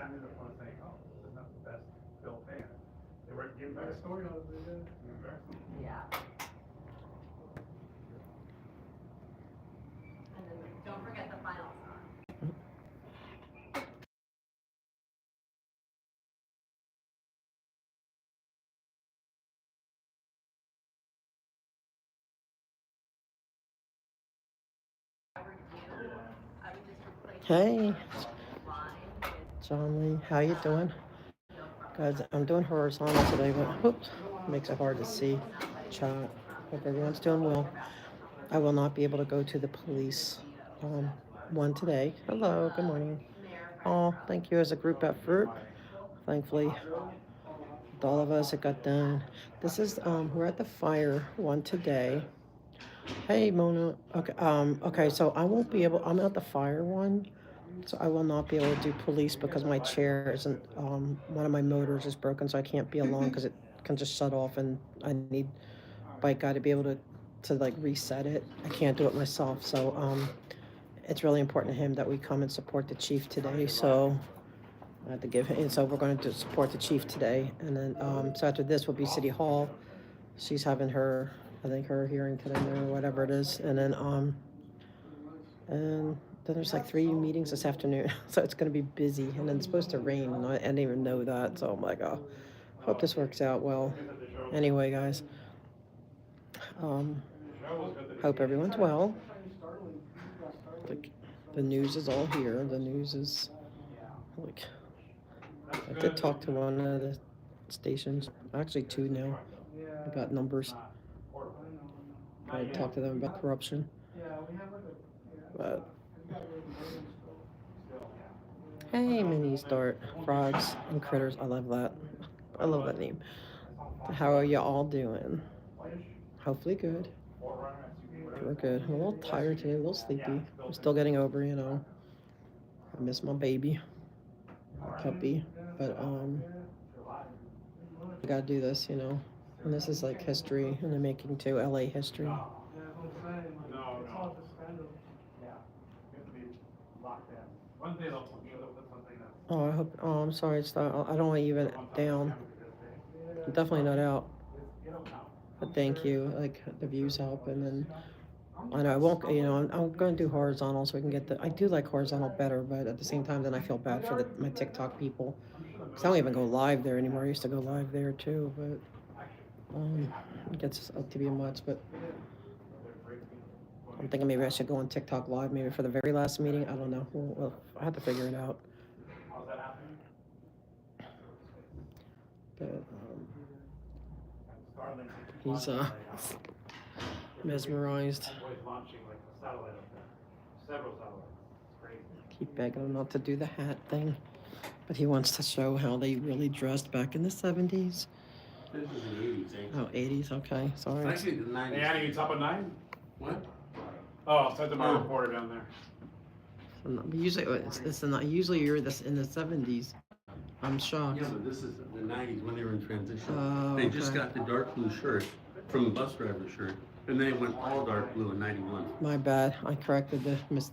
ended up saying, oh, this is not the best Bill fan. They were giving better story on it. Yeah. And then don't forget the final song. Hey, John Lee, how you doing? Guys, I'm doing horizontal today, but oops, makes it hard to see chat. Hope everyone's doing well. I will not be able to go to the police one today. Hello, good morning. Oh, thank you as a group effort. Thankfully, with all of us, it got done. This is we're at the fire one today. Hey, Mona. Okay, okay, so I won't be able. I'm at the fire one. So I will not be able to do police because my chair isn't, one of my motors is broken, so I can't be along because it can just shut off and I need bike guy to be able to like reset it. I can't do it myself, so it's really important to him that we come and support the chief today. So I have to give him, and so we're going to support the chief today, and then so after this will be City Hall. She's having her, I think her hearing today or whatever it is, and then there's like 3 meetings this afternoon, so it's going to be busy, and then it's supposed to rain, and I didn't even know that, so I'm like, oh, hope this works out well. Anyway, guys, hope everyone's well. The news is all here. The news is like, I did talk to one of the stations, actually 2 now. I got numbers. I talked to them about corruption, but hey, mini start frogs and critters. I love that. I love that name. How are you all doing? Hopefully good. We're good. I'm a little tired today, a little sleepy. I'm still getting over, I miss my baby, puppy, but I gotta do this, And this is like history in the making too, LA history. Oh, I hope. Oh, I'm sorry. I don't want you even down. I'm definitely not out. But thank you. Like the views help, and then I know I won't. I'm going to do horizontal so we can get the. I do like horizontal better, but at the same time, then I feel bad for my TikTok people because I don't even go live there anymore. I used to go live there too, but it gets up to be much. But I'm thinking maybe I should go on TikTok live maybe for the very last meeting. I don't know. Well, I have to figure it out. But he's mesmerized. Keep begging him not to do the hat thing, but he wants to show how they really dressed back in the 70s. This is the 80s, actually. Oh, 80s, okay, sorry. Actually, the 90s. Hey, Annie, you top of 9? What? Oh, I'll send my reporter down there. Usually, usually you're in the 70s. I'm shocked. Yeah, but this is the 90s when they were in transition. Oh, They just okay. got the dark blue shirt from the bus driver shirt, and they went all dark blue in 91. My bad. I corrected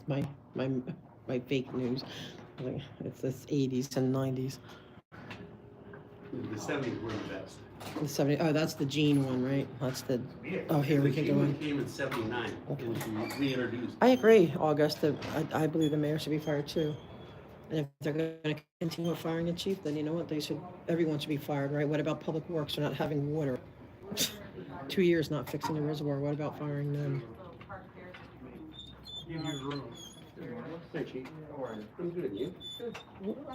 my fake news. It's this 80s and 90s. The 70s were the best. The 70. Oh, that's the jean one, right? That's the. Oh, here we can go in. Came in 79 and she reintroduced. I agree, August. I believe the mayor should be fired too. And if they're going to continue firing the chief, then you know what? Everyone should be fired, right? What about Public Works for not having water? 2 years not fixing the reservoir. What about firing them? Give you room. Hey, Chief. How are you? I'm good. You? Good.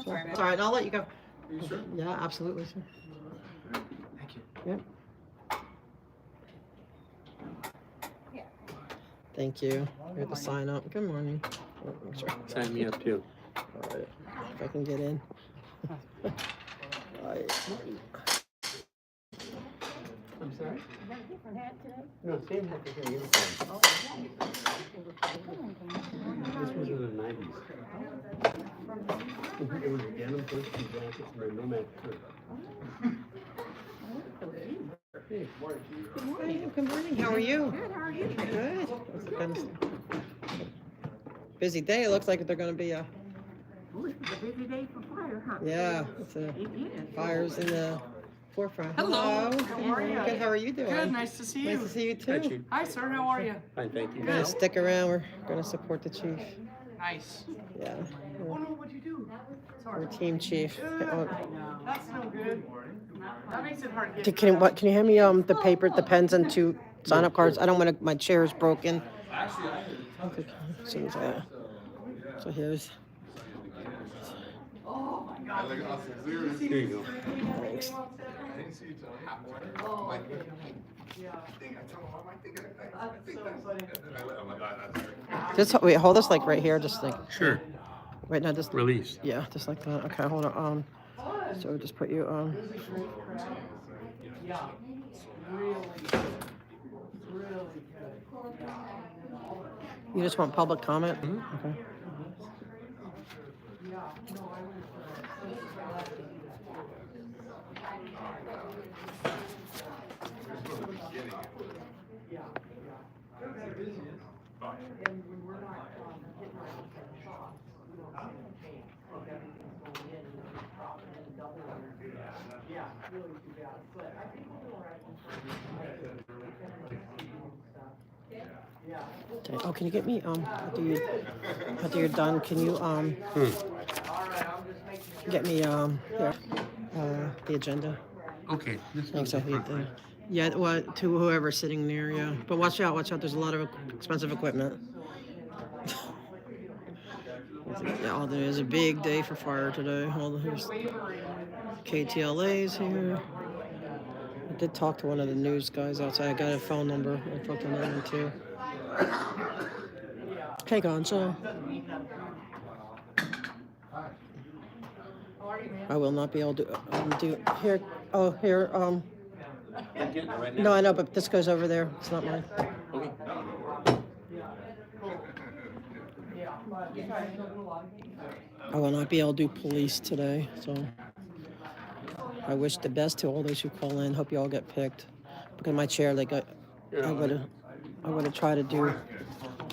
All right, I'll let you go. Are you sure? Yeah, absolutely, sir. Thank you. Yep. Thank you. We have to sign up. Good morning. Sign me up too. All right. If I can get in. All right. I'm sorry? Is that a different hat today? No, same hat as your uniform. This was in the 90s. It was denim first and jackets and a nomad shirt. Hey, Good morning. How are you? Good, how are you? Good. Busy day. It looks like they're going to be This is a busy day for fire, huh? Yeah, it's a It is. fires in the forefront. Hello. How are you? Good. How are you doing? Good, nice to see you. Nice to see you Hi, too. Chief. Hi, sir, how are you? Fine, thank you. We're gonna stick around. We're gonna support the chief. Nice. Yeah, Oh no, what'd you do? we're Sorry. team chief. Oh, That's no good. That makes it hard to get. can you hand me the paper, the pens, and 2 sign-up cards? I don't want to. My chair is broken. Okay, so here's. Here you go. Thanks. Just wait. Hold this like right here. Just like Sure. right now. Just Release. yeah. Just like that. Okay. Hold on. So just put you You just want public comment? Okay. Okay. Oh, can you get me after you're done? Can you get me here the agenda? Okay. Thanks. I'll leave the yeah. Well, to whoever's sitting there. Yeah. But watch out. Watch out. There's a lot of expensive equipment. Yeah. Oh, there's a big day for fire today. All there's KTLA's here. I did talk to one of the news guys outside. I got a phone number. I talked to them too. Okay, Gonzo. I will not be able to do here. Oh, here. No, I know, but this goes over there. It's not mine. Okay. I will not be able to do police today, so I wish the best to all those who call in. Hope you all get picked. Because my chair, like I would have tried to do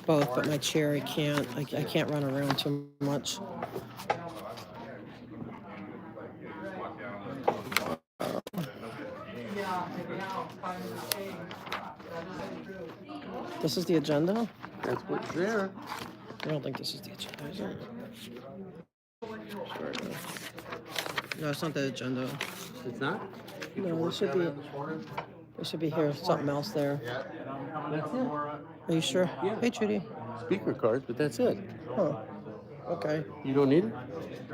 both, but my chair, I can't. I can't run around too much. This is the agenda? That's what's there. I don't think this is the agenda, is it? Sure, no, it's not the agenda. It's not? No, there should be here, something else there. That's it. Are you sure? Yeah. Hey, Judy. Speaker cards, but that's it. Huh. Okay. You don't need it?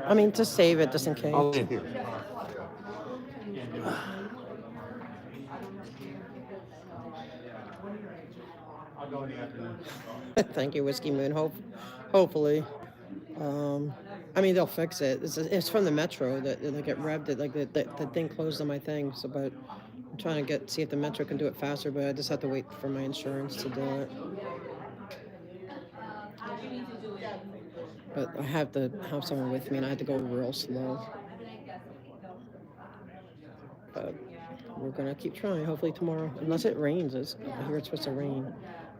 I mean, just save it, just in case. I'll leave here. Thank you, Whiskey Moon. Hopefully. I mean, they'll fix it. It's from the Metro that they get revved it. Like the thing closed on my thing. So, but I'm trying to see if the Metro can do it faster. But I just have to wait for my insurance to do it. But I have to have someone with me, and I have to go real slow. But we're gonna keep trying. Hopefully tomorrow, unless it rains. I hear it's supposed to rain.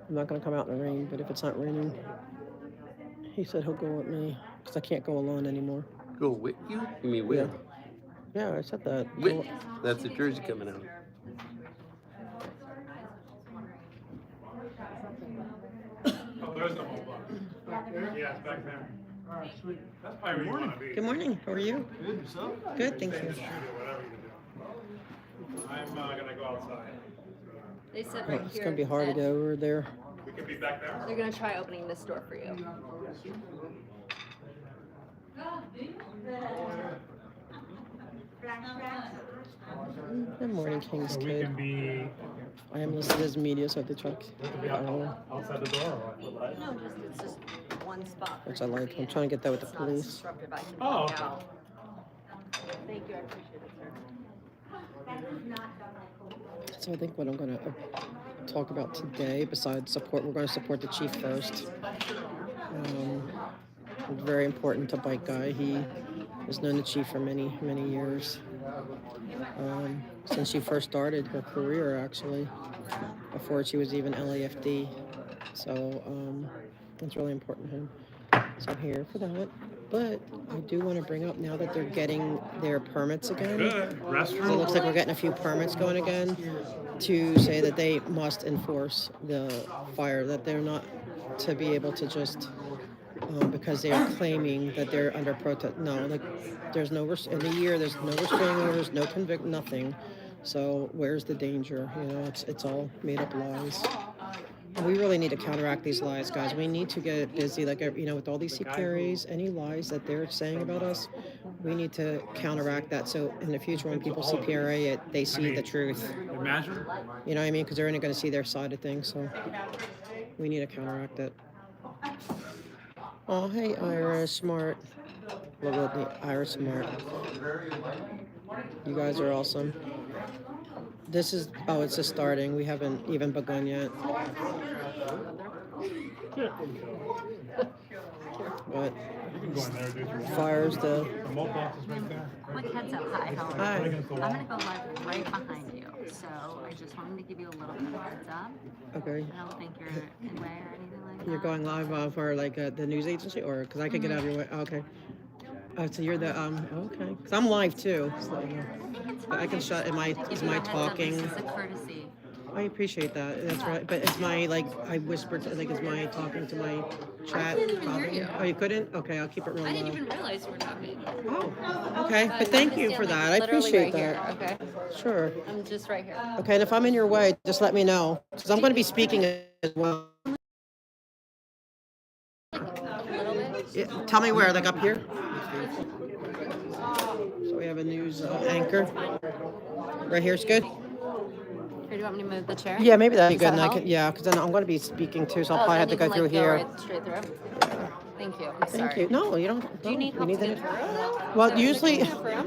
I'm not gonna come out in the rain. But if it's not raining, he said he'll go with me because I can't go alone anymore. Go with you? You mean with? Yeah, I said that. With. That's the jersey coming out. Oh, there's the whole box. Yeah, it's back there. All right, sweet. That's probably where you want to be. Good morning. How are you? Good, yourself? Good, thank Stay in you. the studio, whatever you do. I'm gonna go outside. They said Oh, right it's here. gonna be hard to that get over there. We could be back there. They're gonna try opening this door for you. Good morning, King's We Kid. can be, I am listed as media, so I have to check. outside the door or what? No, it's just one spot. Which I like. I'm trying to get that with the It's not as police. disruptive. I can Oh, walk okay. out. Thank you, I appreciate it, sir. So I think what I'm gonna talk about today, besides support, we're gonna support the chief first. It's very important to Bike Guy. He has known the chief for many, many years. Since she first started her career, actually, before she was even LAFD. So it's really important to him. So I'm here for that. But I do want to bring up now that they're getting their permits again. Good. So it Restroom. looks like we're getting a few permits going again to say that they must enforce the fire, that they're not to be able to just because they are claiming that they're under protest. No, like there's no in the year there's no restraining orders, no convict, nothing. So where's the danger? You know, it's all made up lies. And we really need to counteract these lies, guys. We need to get busy, like you know, with all these CPRAs, any lies that they're saying about us. We need to counteract that. So in the future, when people CPRA it, they see the truth. Imagine. You know what I mean? Because they're only going to see their side of things. So we need to counteract it. Oh, hey, Ira Smart. Love the Ira Smart. You guys are awesome. This is, oh, it's just starting. We haven't even begun yet. But fires the... Quick heads up, hi, how are Hi. you? I'm gonna go live right behind you, so I just wanted to give you a little bit of heads up. Okay. I don't think you're in way or anything like that. You're going live for like the news agency, or because I could get out of your way. Okay. Oh, so you're the okay. Because I'm live too. So, I can shut. Am I talking? This is a courtesy. I appreciate that. That's right. But it's my like I whispered. Like is my talking to my chat? couldn't even hear you. Oh, you couldn't? Okay, I'll keep it real I didn't low. even realize you were talking. Oh. Okay. But thank you for that. I appreciate that. Okay. Sure. I'm just right here. Okay. And if I'm in your way, just let me know because I'm going to be speaking as well. A little bit. Yeah, tell me where, like up here? So we have a news anchor. Right here's good? Or do you want me to move the chair? Yeah, maybe that'd be Does good. that And I help? could, yeah, because then I'm going to be speaking too, so I'll Oh, probably have then to you go can, through like, here. Right straight through. Thank you. I'm Thank sorry. you. No, you don't. Do you need help to get through? Well, usually,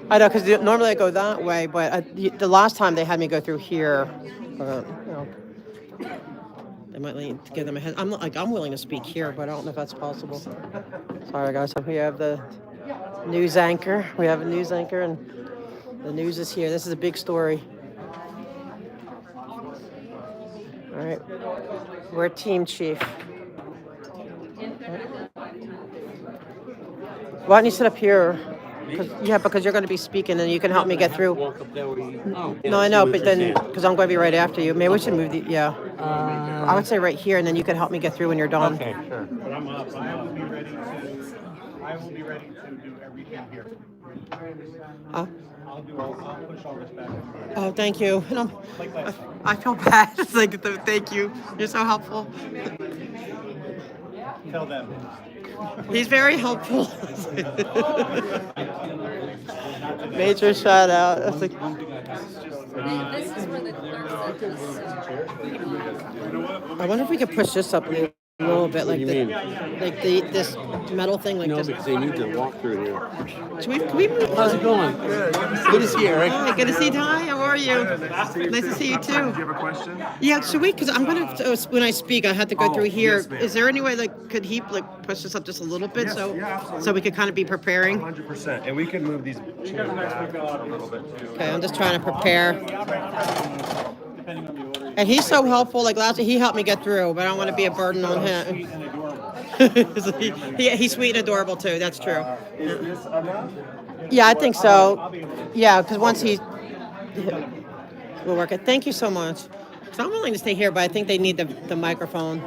I know, because normally I go that way, but the last time they had me go through here, you know, they might need to give them a head. I'm willing to speak here, but I don't know if that's possible. Sorry, guys. So we have the news anchor. We have a news anchor, and the news is here. This is a big story. All right, we're team chief. Why don't you sit up here? Because you're going to be speaking, and you can help me get through. Walk up there where you. No, I know, but then because I'm going to be right after you. Maybe we should move the. Yeah, I would say right here, and then you can help me get through when you're done. Okay, sure. But I'm up. I will be ready to do everything here. Huh? I'll push all this back. Oh, thank you. And I feel bad. It's like thank you. You're so helpful. Tell them. He's very helpful. Major shout out. I was like, This is where the clerk said I wonder if we could push this up a little bit, like do you mean? this metal thing, like No, this. because they need to walk through here. Can we move? How's it going? Good to see you, Eric. Hi, good to see you. Hi, how are you? Nice to see you too. Do you have a question? Yeah, should we? Because I'm gonna when I speak, I have to go through here. yes, ma'am. Is there any way, like, could he like push this up just a little bit Yes, so yeah, absolutely. so we could kind of be preparing? 100%. And we can move these chairs back a little bit too. Okay, I'm just trying to prepare. And he's so helpful. Like last, he helped me get through, but I don't want to be a burden on him. He's sweet and adorable too. That's true. Is this enough? Yeah, I think so. Yeah, because once we'll work it. Thank you so much. So I'm willing to stay here, but I think they need the microphone.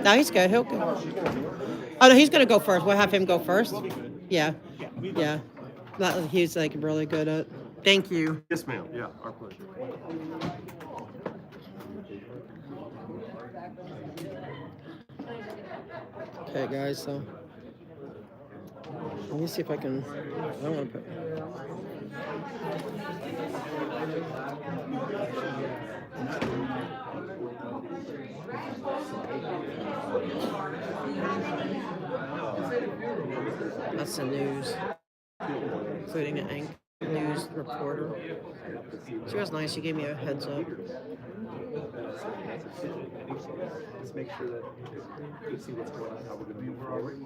No, he's good. He'll go. Oh no, he's gonna go first. We'll have him go first. Yeah, yeah. He's like really good at. Thank you. Yes, ma'am. Yeah, our pleasure. Okay, guys. So let me see if I can. I don't want to put. That's the news, including an news reporter. She was nice. She gave me a heads up. Let's make sure that we see what's going on, how we're going to move forward.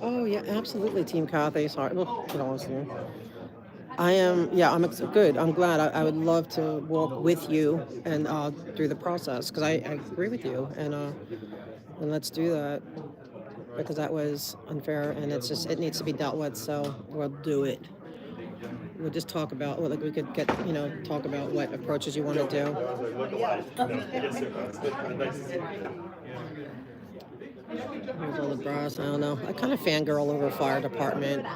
Oh yeah, absolutely, Team Kathy. Sorry, look, you know, I am. Yeah, I'm good. I'm glad. I would love to walk with you and through the process because I agree with you and let's do that. because that was unfair, and it's just, it needs to be dealt with, so we'll do it. We'll just talk about, well, like, we could get, talk about what approaches you want to do. Here's all the brass, I don't know. I kind of fangirl over fire department.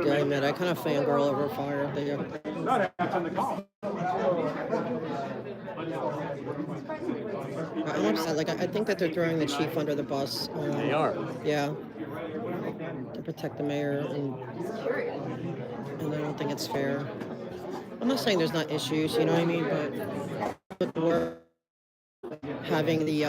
I admit, I kind of fangirl over fire there. Not on the call. I'm upset. Like, I think that they're throwing the chief under the bus. They are. Yeah. To protect the mayor, and I don't think it's fair. I'm not saying there's not issues, you know what I mean, but we're having the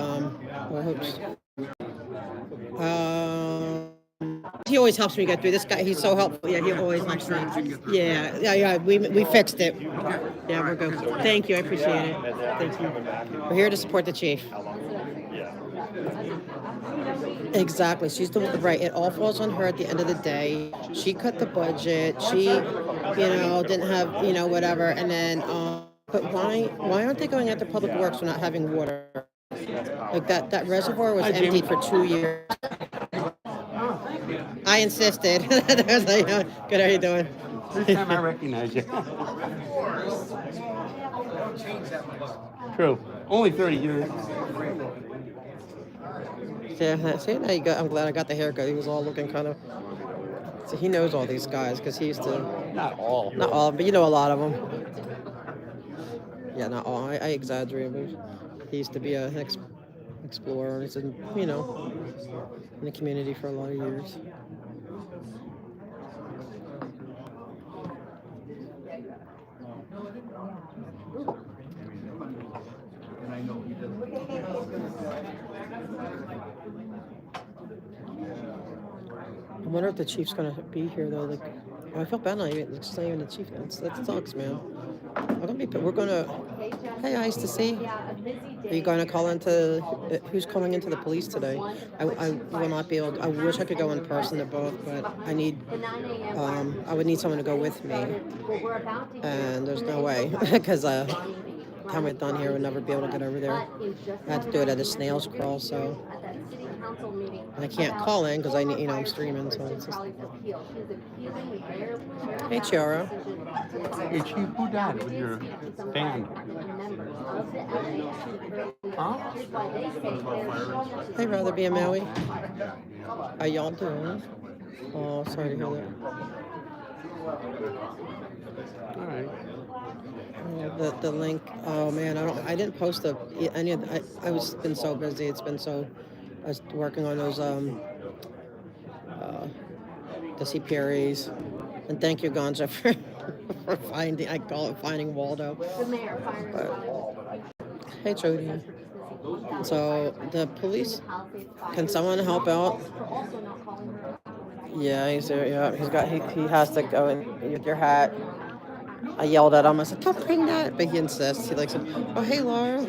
he always helps me get through. This guy, he's so helpful. Yeah, he always helps me. Yeah. We fixed it. Yeah, we're good. Thank you. I appreciate it. Thank you. We're here to support the chief. Exactly. She's the right. It all falls on her at the end of the day. She cut the budget. She, didn't have, whatever. And then, but why aren't they going after Public Works for not having water? Like that reservoir was emptied for 2 years. I insisted. Good, how are you doing? First time I recognize you. True. Only 30 years. See, now you got, I'm glad I got the haircut. He was all looking kind of. So he knows all these guys because he used to. Not all. Not all, but a lot of them. Yeah, not all. I exaggerate, but he used to be an explorer. He's in, in the community for a lot of years. I wonder if the chief's gonna be here though. Like, I feel bad not even saying the chief. That sucks, man. We're gonna. Hey, nice to see. Are you gonna call into? Who's calling into the police today? I will not be able. I wish I could go in person to both, but I need. I would need someone to go with me, and there's no way because time we're done here, we'll never be able to get over there. I had to do it at a snail's crawl, so. And I can't call in because I need, I'm streaming, so it's just. Hey, Chiara. Hey, Chief, who died with your band? Huh? I'd rather be in Maui. How y'all doing? Oh, sorry to hear that. All right. The link. Oh man, I didn't post any of. I was been so busy. It's been so. I was working on those the CPRAs, and thank you, Ganja, for finding. I call it finding Waldo. But, hey, Jody. So the police. Can someone help out? Yeah, he's there. Yeah, he has to go in with your hat. I yelled at him. I said, "Don't bring that," but he insists. He likes it. Oh, hey, Laura.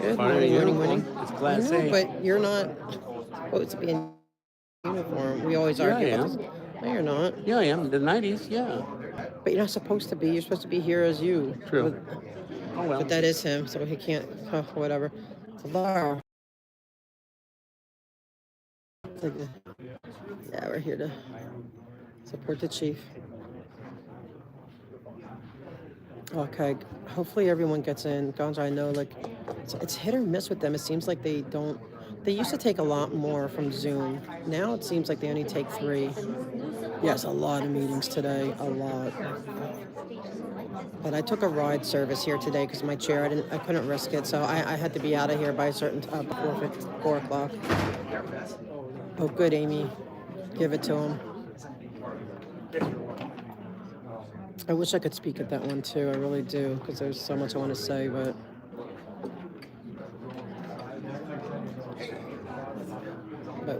Good morning. It's Class I know, A. but you're not supposed to be in uniform. We always argue about this. No, you're not. Yeah, I am. The 90s, yeah. But you're not supposed to be. You're supposed to be here as you. True. Oh, well. But that is him, so he can't. Whatever. So, Laura. Yeah, we're here to support the chief. Okay, hopefully everyone gets in. Ganja, I know, it's hit or miss with them. It seems like they don't. They used to take a lot more from Zoom. Now it seems like they only take 3. Yes, a lot of meetings today, a lot. But I took a ride service here today because my chair, I couldn't risk it, so I had to be out of here by a certain before 4 o'clock. Oh, good, Amy. Give it to him. I wish I could speak at that one too. I really do, because there's so much I want to say, but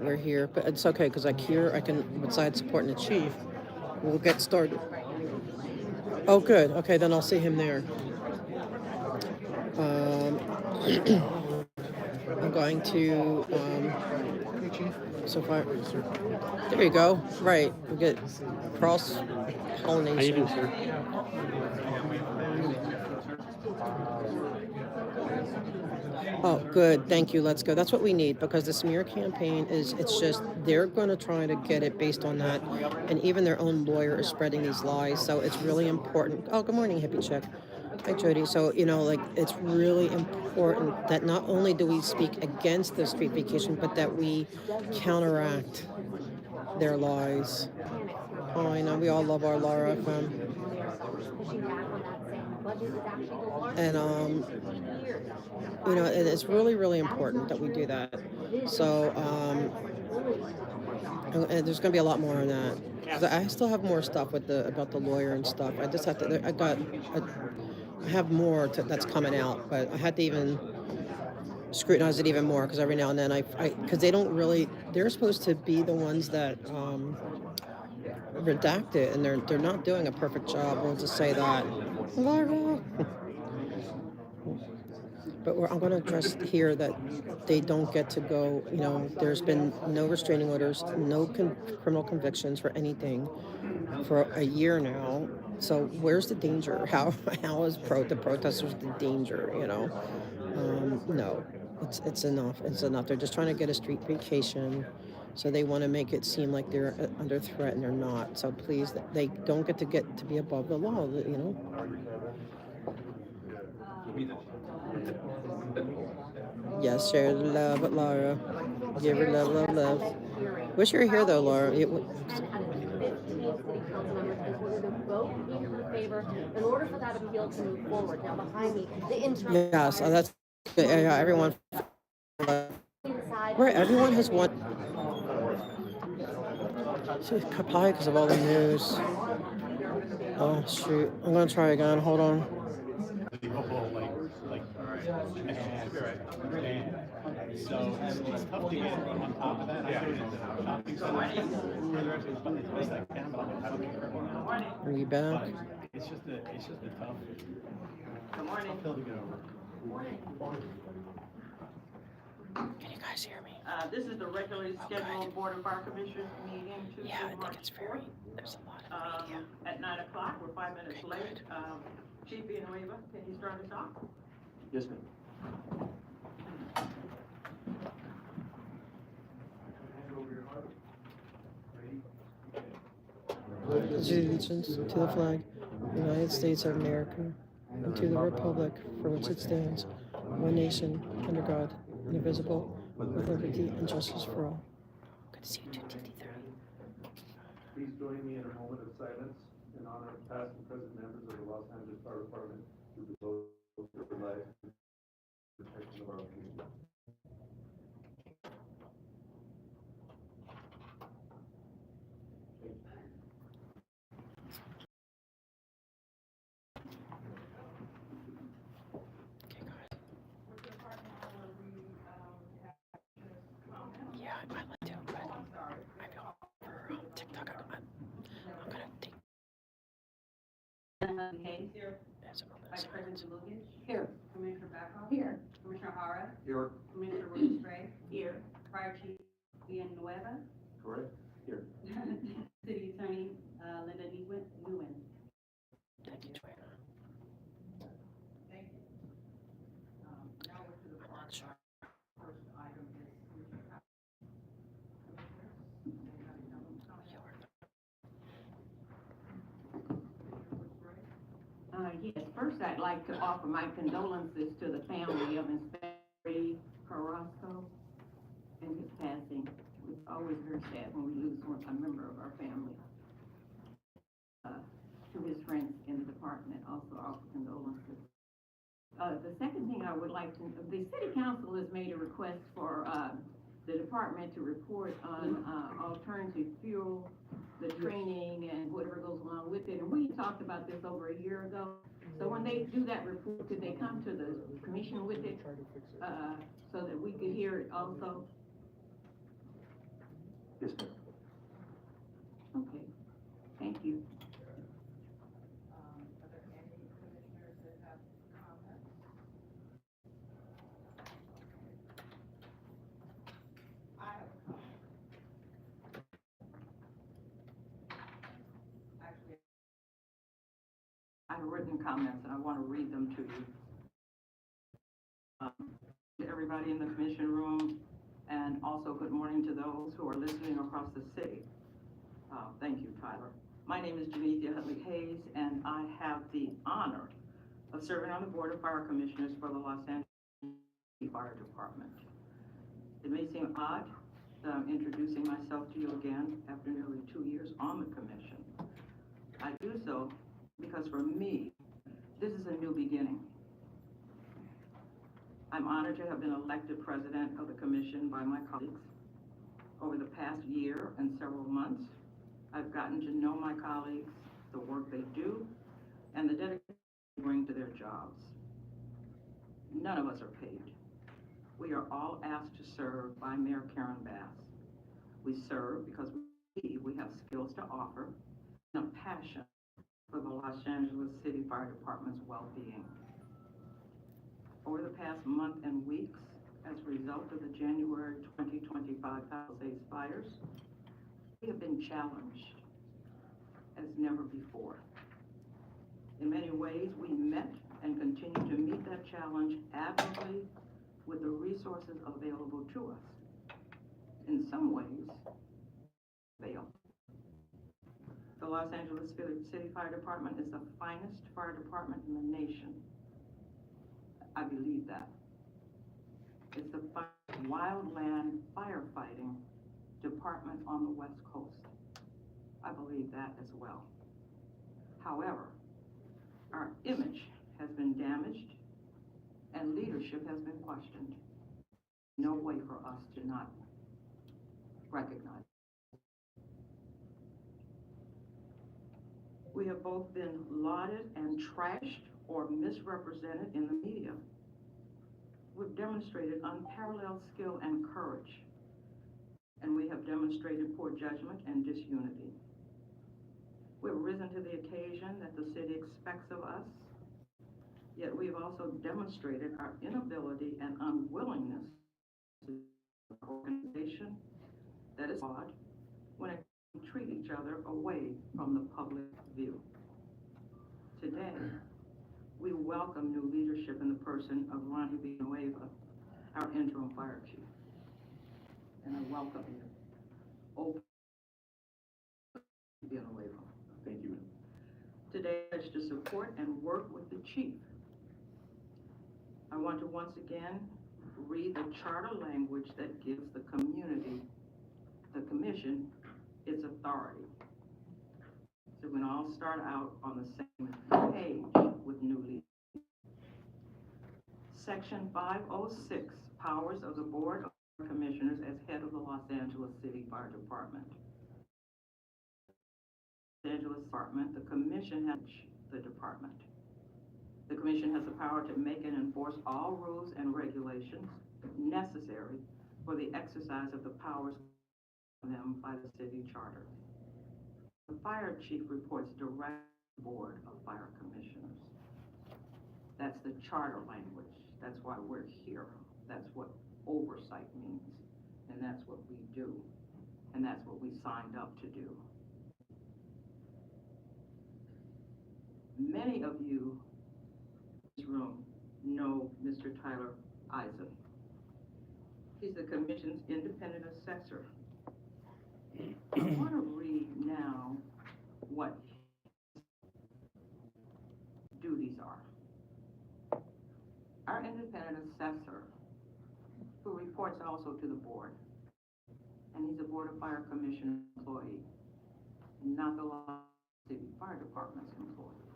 we're here. But it's okay, because I can, besides supporting the chief, we'll get started. Oh, good. Okay, then I'll see him there. I'm going to. so far. There you go. Right. We get cross pollination. How you doing, sir? Oh, good. Thank you. Let's go. That's what we need because the smear campaign it's just, they're going to try to get it based on that. And even their own lawyer is spreading these lies. So it's really important. Oh, good morning, hippie chick. Hi, Jody. So, like, it's really important that not only do we speak against the street vacation, but that we counteract their lies. Oh, I know. We all love our Laura FM. And, and it's really, really important that we do that. So, and there's going to be a lot more on that. 'Cause I still have more stuff about the lawyer and stuff. I just have to, I have more that's coming out, but I had to even scrutinize it even more because every now and then because they don't really, they're supposed to be the ones that redact it, and they're not doing a perfect job. We'll just say that. Laura. But I'm going to address here that they don't get to go, there's been no restraining orders, no criminal convictions for anything for a year now. So where's the danger? How is the protesters the danger, No, it's enough. It's enough. They're just trying to get a street vacation. So they want to make it seem like they're under threat, and they're not. So please, they don't get to be above the law, Yes, share the love, Laura. Give her love, love, love. Wish you were here though, Laura. And 15 city council members in order to vote in her favor in order for that appeal to move forward. Now behind me, the interim. Yes, that's good. Yeah, everyone. Right, everyone has one. Probably because of all the news. Oh shoot! I'm gonna try again. Hold on. So it's tough to get on top of that. Are you back? It's just a tough pill to get over. Can you guys hear me? This is the regularly scheduled Board of Fire Commissioners meeting Tuesday, Yeah, I think March it's 4th. there's a lot of media. At 9 o'clock, we're 5 minutes Okay, late. good. Chief Villanueva, can you start us off? Yes, ma'am. Allegiance to the flag, United States of America, and to the republic for which it stands, one nation, under God, indivisible, with liberty and justice for all. Good to see you too, TT3. Please join me in a moment of silence in honor of past and present members of the Los Angeles Fire Department who devote their lives to the protection of our community. Yeah, I'd like to, but I feel for TikTok, I'm gonna take as a moment of silence. Here. Commissioner Backoff? Here. Commissioner Hara? Here. Commissioner Williams Gray? Here. Fire Chief Villanueva? Correct. Here. City Attorney, Linda Nguyen? Thank you, Joanna. Thank you. Now we're to the I'm not sure. first item is. Yes, first I'd like to offer my condolences to the family of Inspector Carrasco and his passing. It's always very sad when we lose a member of our family. To his friends in the department, also offer condolences. The second thing I would like to, the city council has made a request for the department to report on alternative fuel, the training and whatever goes along with it. And we talked about this over a year ago. So when they do that report, could they come to the commission with it so that we could hear it also? Yes, ma'am. Okay, thank you. I have written comments and I want to read them to you. To everybody in the commission room, and also good morning to those who are listening across the city. Thank you, Tyler. My name is Janethia Hutley Hayes, and I have the honor of serving on the Board of Fire Commissioners for the Los Angeles Fire Department. It may seem odd that I'm introducing myself to you again after nearly 2 years on the commission. I do so because for me, this is a new beginning. I'm honored to have been elected president of the commission by my colleagues. Over the past year and several months, I've gotten to know my colleagues, the work they do, and the dedication they bring to their jobs. None of us are paid. We are all asked to serve by Mayor Karen Bass. We serve because we have skills to offer and a passion for the Los Angeles City Fire Department's well-being. Over the past month and weeks, as a result of the January 2025 Palisades fires, we have been challenged as never before. In many ways, we met and continue to meet that challenge admirably with the resources available to us. In some ways, fail. The Los Angeles City Fire Department is the finest fire department in the nation. I believe that. It's the wildland firefighting department on the West Coast. I believe that as well. However, our image has been damaged and leadership has been questioned. No way for us to not recognize. We have both been lauded and trashed or misrepresented in the media. We've demonstrated unparalleled skill and courage, and we have demonstrated poor judgment and disunity. We've risen to the occasion that the city expects of us, yet we've also demonstrated our inability and unwillingness to an organization that is odd when it treat each other away from the public view. Today, we welcome new leadership in the person of Ronnie Villanueva, our interim fire chief. And I welcome you. Open Villanueva. Thank you. Today, I pledge to support and work with the chief. I want to once again read the charter language that gives the community, the commission, its authority. So we can all start out on the same page with new leaders. Section 506, powers of the Board of Commissioners as head of the Los Angeles City Fire Department. Los Angeles Department, the commission has the department. The commission has the power to make and enforce all rules and regulations necessary for the exercise of the powers them by the city charter. The fire chief reports directly to the Board of Fire Commissioners. That's the charter language. That's why we're here. That's what oversight means. And that's what we do. And that's what we signed up to do. Many of you in this room know Mr. Tyler Eisen. He's the commission's independent assessor. I want to read now what his duties are. Our independent assessor, who reports also to the board, and he's a Board of Fire Commission employee, not the Los Angeles City Fire Department's employee.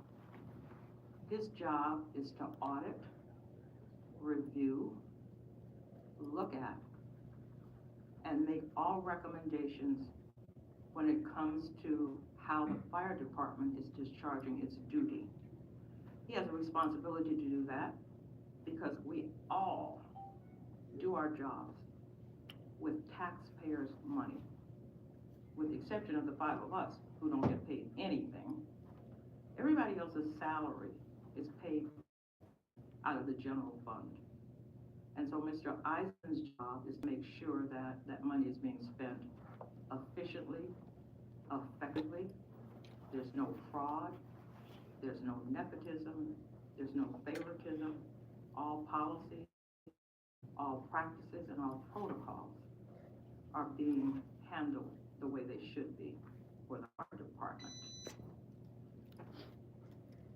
His job is to audit, review, look at, and make all recommendations when it comes to how the fire department is discharging its duty. He has a responsibility to do that because we all do our jobs with taxpayers' money, with the exception of the 5 of us who don't get paid anything. Everybody else's salary is paid out of the general fund. And so Mr. Eisen's job is to make sure that that money is being spent efficiently, effectively. There's no fraud, There's no nepotism, there's no favoritism. All policies, all practices, and all protocols are being handled the way they should be for the fire department.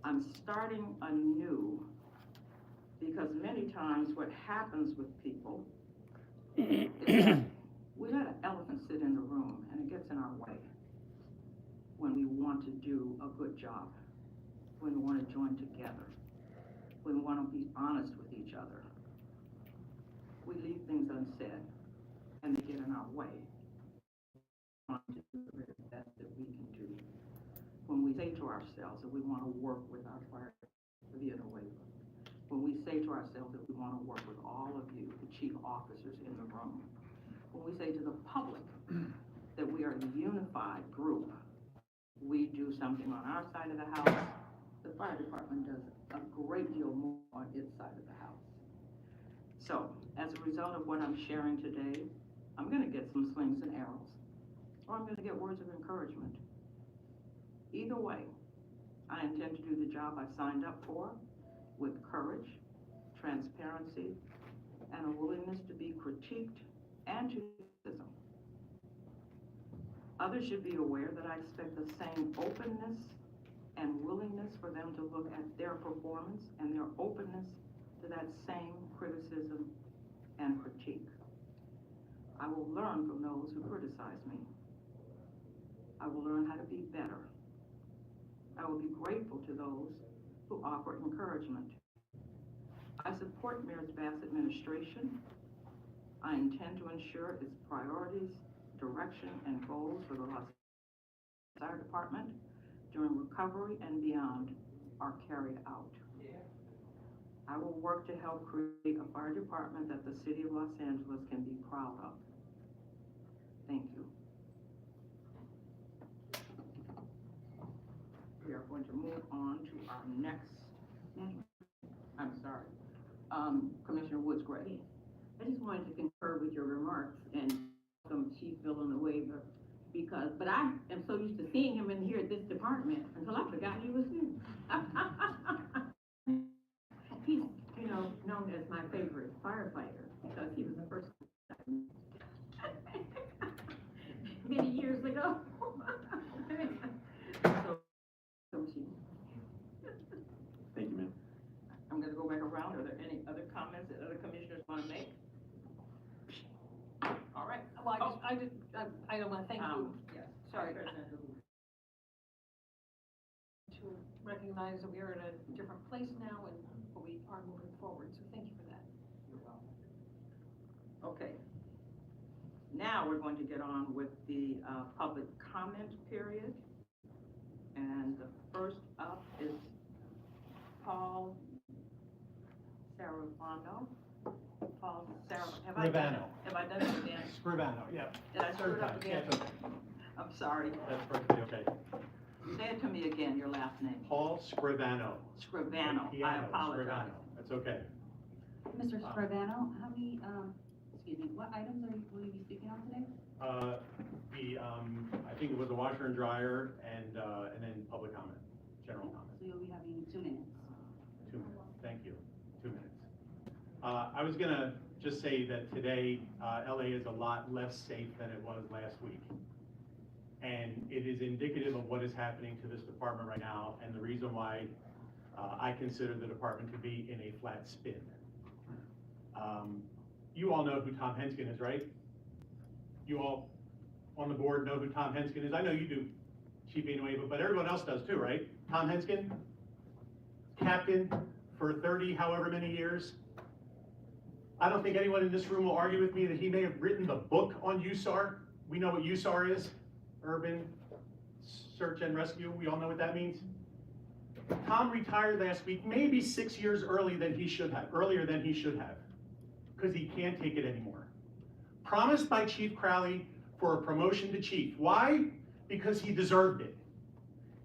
I'm starting anew because many times what happens with people is that we let an elephant sit in the room and it gets in our way when we want to do a good job, when we want to join together, when we want to be honest with each other. We leave things unsaid and they get in our way. We want to do the very best that we can do. When we say to ourselves that we want to work with our fire, when we say to ourselves that we want to work with all of you, the chief officers in the room, when we say to the public that we are a unified group, we do something on our side of the house, the fire department does a great deal more on its side of the house. So, as a result of what I'm sharing today, I'm going to get some slings and arrows, or I'm going to get words of encouragement. Either way, I intend to do the job I signed up for with courage, transparency, and a willingness to be critiqued and to criticism. Others should be aware that I expect the same openness and willingness for them to look at their performance and their openness to that same criticism and critique. I will learn from those who criticize me. I will learn how to be better. I will be grateful to those who offer encouragement. I support Mayor Bass' administration. I intend to ensure its priorities, direction, and goals for the Los Angeles Fire Department during recovery and beyond are carried out. I will work to help create a fire department that the city of Los Angeles can be proud of. Thank you. We are going to move on to our next, Commissioner Woods Gray. I just wanted to concur with your remarks and welcome Chief Bill on the waiver but I am so used to seeing him in here at this department until I forgot he was here. He's, known as my favorite firefighter because he was the first many years ago. Thank you, ma'am. I'm going to go back around. Are there any other comments that other commissioners want to make? All right. Well, I don't want to thank you. Yes. Sorry. To recognize that we are in a different place now and we are moving forward, so thank you for that. You're welcome. Okay. Now we're going to get on with the public comment period. And the first up is Paul Sarafano. Have I done it again? Scrivano, yeah. Did I screw it up again? Yeah, it's okay. I'm sorry. That's perfectly okay. Say it to me again, your last name. Paul Scrivano. Scrivano. I Piano, apologize. Scrivano. That's okay. Mr. Scrivano, how many, what items will you be speaking on today? I think it was a washer and dryer and then public comment, general comment. So you'll be having 2 minutes. 2 minutes, thank you, 2 minutes. I was gonna just say that today, LA is a lot less safe than it was last week. And it is indicative of what is happening to this department right now and the reason why I consider the department to be in a flat spin. You all know who Tom Henskin is, right? You all on the board know who Tom Henskin is. I know you do, Chief Villanueva, but everyone else does too, right? Tom Henskin, captain for 30 however many years. I don't think anyone in this room will argue with me that he may have written the book on USAR. We know what USAR is, Urban Search and Rescue. We all know what that means. Tom retired last week, maybe 6 years earlier than he should have, because he can't take it anymore. Promised by Chief Crowley for a promotion to chief. Why? Because he deserved it.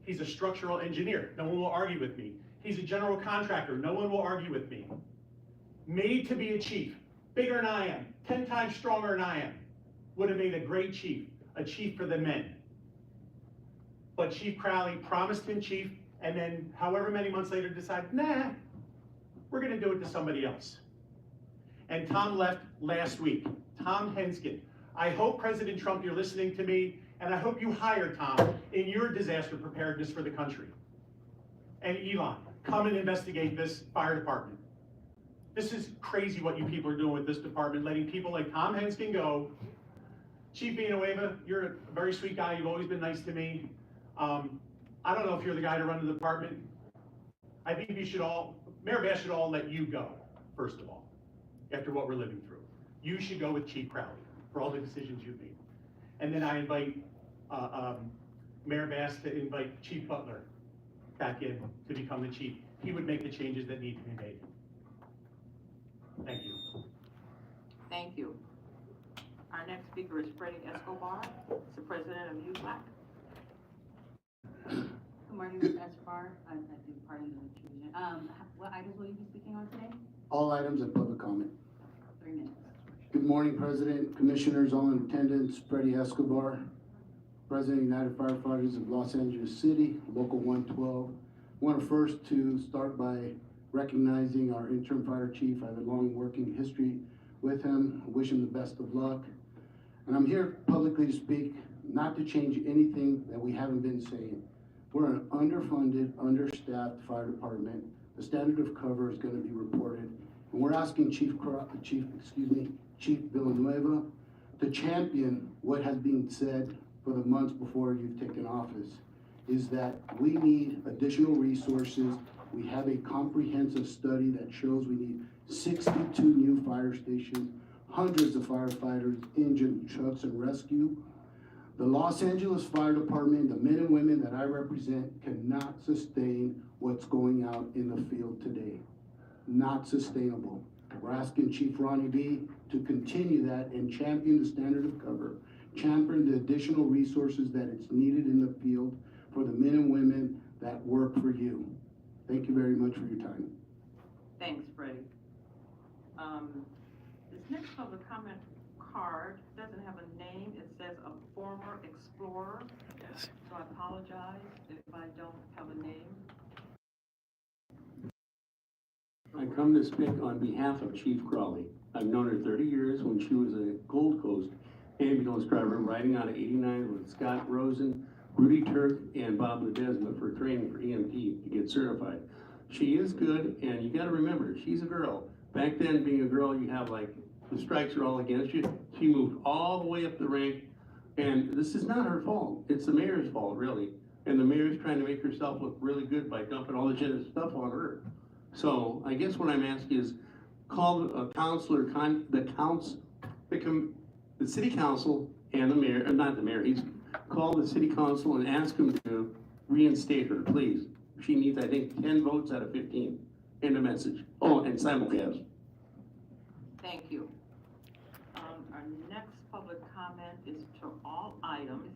He's a structural engineer. No one will argue with me. He's a general contractor. No one will argue with me. Made to be a chief. Bigger than I am. 10 times stronger than I am. Would have made a great chief. A chief for the men. But Chief Crowley promised him chief, and then however many months later decide, nah, we're gonna do it to somebody else. And Tom left last week. Tom Henskin. I hope, President Trump, you're listening to me, and I hope you hire Tom in your disaster preparedness for the country. And Elon, come and investigate this fire department. This is crazy what you people are doing with this department, letting people like Tom Henskin go. Chief Villanueva, you're a very sweet guy. You've always been nice to me. I don't know if you're the guy to run the department. I think you should all, Mayor Bass should all let you go, first of all, after what we're living through. You should go with Chief Crowley for all the decisions you've made. And then I invite Mayor Bass to invite Chief Butler back in to become the chief. He would make the changes that need to be made. Thank you. Thank you. Our next speaker is Freddie Escobar, the president of ULAC. Good morning, Mr. Escobar. I do pardon the intrusion. What items will you be speaking on today? All items of public comment. 3 minutes. Good morning, President, Commissioners, all in attendance. Freddie Escobar, President of United Firefighters of Los Angeles City, Local 112. I want to first start by recognizing our interim fire chief. I have a long working history with him. I wish him the best of luck. And I'm here publicly to speak, not to change anything that we haven't been saying. We're an underfunded, understaffed fire department. The standard of cover is going to be reported. And we're asking Chief Villanueva to champion what has been said for the months before you've taken office, is that we need additional resources. We have a comprehensive study that shows we need 62 new fire stations, hundreds of firefighters, engine, trucks, and rescue. The Los Angeles Fire Department, the men and women that I represent, cannot sustain what's going out in the field today. Not sustainable. We're asking Chief Ronnie B to continue that and champion the standard of cover, champion the additional resources that it's needed in the field for the men and women that work for you. Thank you very much for your time. Thanks, Freddie. This next public comment card doesn't have a name. It says a former explorer. So I apologize if I don't have a name. I come to speak on behalf of Chief Crowley. I've known her 30 years when she was a Gold Coast ambulance driver riding out of 89 with Scott Rosen, Rudy Turk, and Bob Ledesma for training for EMT to get certified. She is good, and you gotta remember, she's a girl. Back then, being a girl, you have like, the strikes are all against you. She moved all the way up the rank, and this is not her fault. It's the mayor's fault, really. And the mayor's trying to make herself look really good by dumping all this other stuff on her. So I guess what I'm asking is, call a counselor, the city council and the mayor, not the mayor, call the city council and ask him to reinstate her, please. She needs, I think, 10 votes out of 15. End of message. Oh, and simulcast. Thank you. Our next public comment is to all items,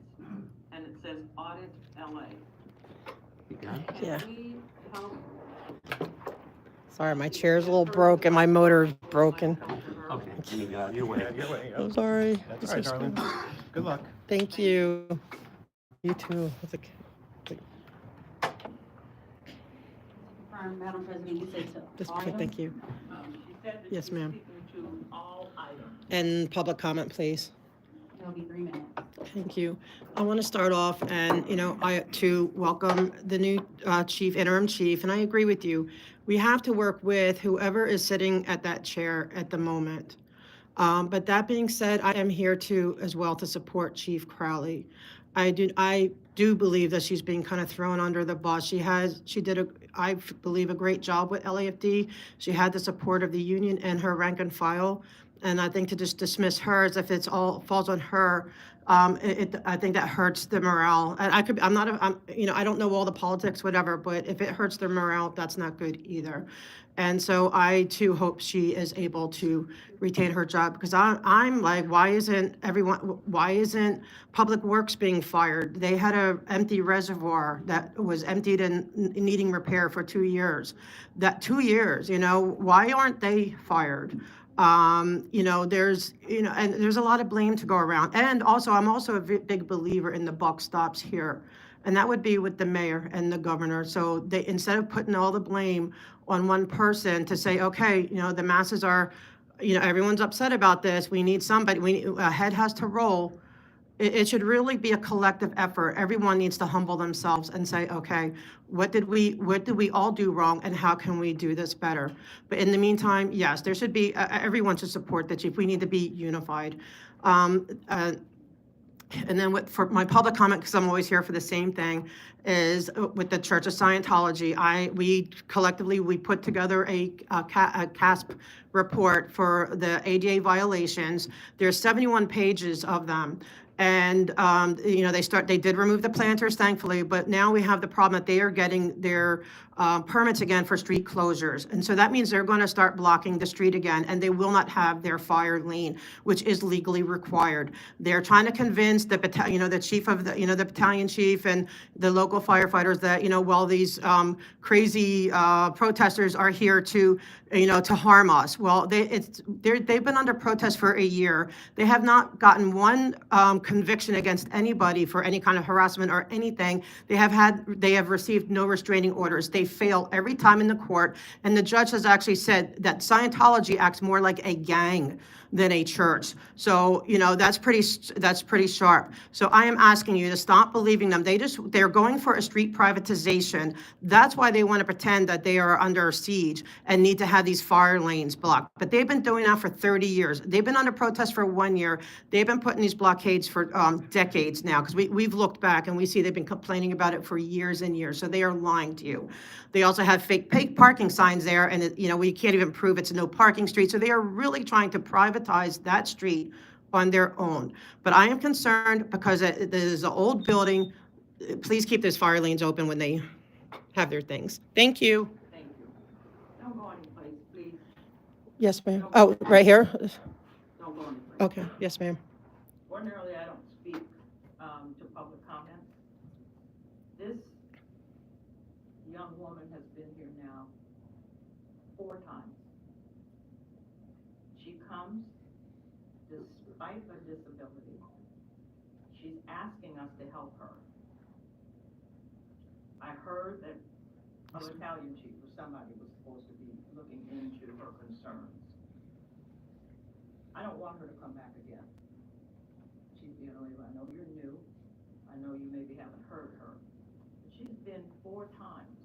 and it says Audit LA. Yeah. Can we help? Sorry, my chair's a little broken. My motor's broken. Okay, you're way. I'm sorry. That's all right, darling. Good luck. Thank you. You too. Madam President, you said to Just all thank you. She said that Yes, she's ma'am. speaking to all items. And public comment, please. It'll be 3 minutes. Thank you. I want to start off and, to welcome the new interim chief, and I agree with you. We have to work with whoever is sitting at that chair at the moment. But that being said, I am here as well to support Chief Crowley. I do believe that she's being kind of thrown under the bus. She did I believe, a great job with LAFD. She had the support of the union and her rank and file. And I think to just dismiss her as if it's all falls on her, I think that hurts the morale. And I don't know all the politics, whatever, but if it hurts their morale, that's not good either. And so I too hope she is able to retain her job, because I'm like, why isn't Public Works being fired? They had an empty reservoir that was emptied and needing repair for 2 years. That 2 years, why aren't they fired? There's a lot of blame to go around. And also, I'm also a big believer in the buck stops here. And that would be with the mayor and the governor. So they, instead of putting all the blame on one person to say, okay, the masses are, everyone's upset about this. We need somebody, a head has to roll. It should really be a collective effort. Everyone needs to humble themselves and say, okay, what did we all do wrong, and how can we do this better? But in the meantime, yes, there should be, everyone should support the chief. We need to be unified. And then for my public comment, because I'm always here for the same thing, is with the Church of Scientology. We collectively put together a CASP report for the ADA violations. There's 71 pages of them. And, they did remove the planters, thankfully, but now we have the problem that they are getting their permits again for street closures. And so that means they're going to start blocking the street again, and they will not have their fire lane, which is legally required. They're trying to convince the the chief of the, the battalion chief and the local firefighters that, while these crazy protesters are here to, to harm us. Well, they've been under protest for a year. They have not gotten one conviction against anybody for any kind of harassment or anything. They have received no restraining orders. They fail every time in the court, and the judge has actually said that Scientology acts more like a gang than a church. So, that's pretty sharp. So I am asking you to stop believing them. They're going for a street privatization. That's why they want to pretend that they are under siege and need to have these fire lanes blocked. But they've been doing that for 30 years. They've been under protest for 1 year. They've been putting these blockades for decades now, because we've looked back and we see they've been complaining about it for years and years. So they are lying to you. They also have fake parking signs there, and we can't even prove it's a no parking street. So they are really trying to privatize that street on their own. But I am concerned because there's an old building. Please keep those fire lanes open when they have their things. Thank you. Thank you. Don't go anyplace, please. Yes, ma'am. Oh, right here? Don't go anyplace. Okay, yes, ma'am. Ordinarily, I don't speak to public comments. This young woman has been here now 4 times. She comes despite her disability. She's asking us to help her. I heard that a battalion chief or somebody was supposed to be looking into her concerns. I don't want her to come back again. She's the only one. I know you're new. I know you maybe haven't heard her. But she's been 4 times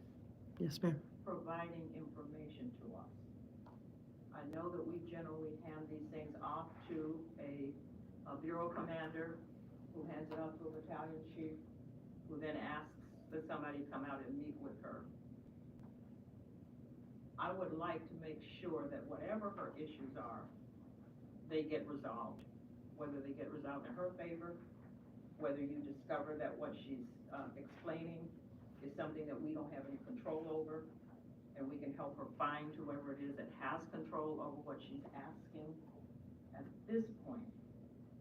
Yes, ma'am. providing information to us. I know that we generally hand these things off to a bureau commander, who hands it off to a battalion chief, who then asks that somebody come out and meet with her. I would like to make sure that whatever her issues are, they get resolved. Whether they get resolved in her favor, whether you discover that what she's explaining is something that we don't have any control over, and we can help her find whoever it is that has control over what she's asking. At this point,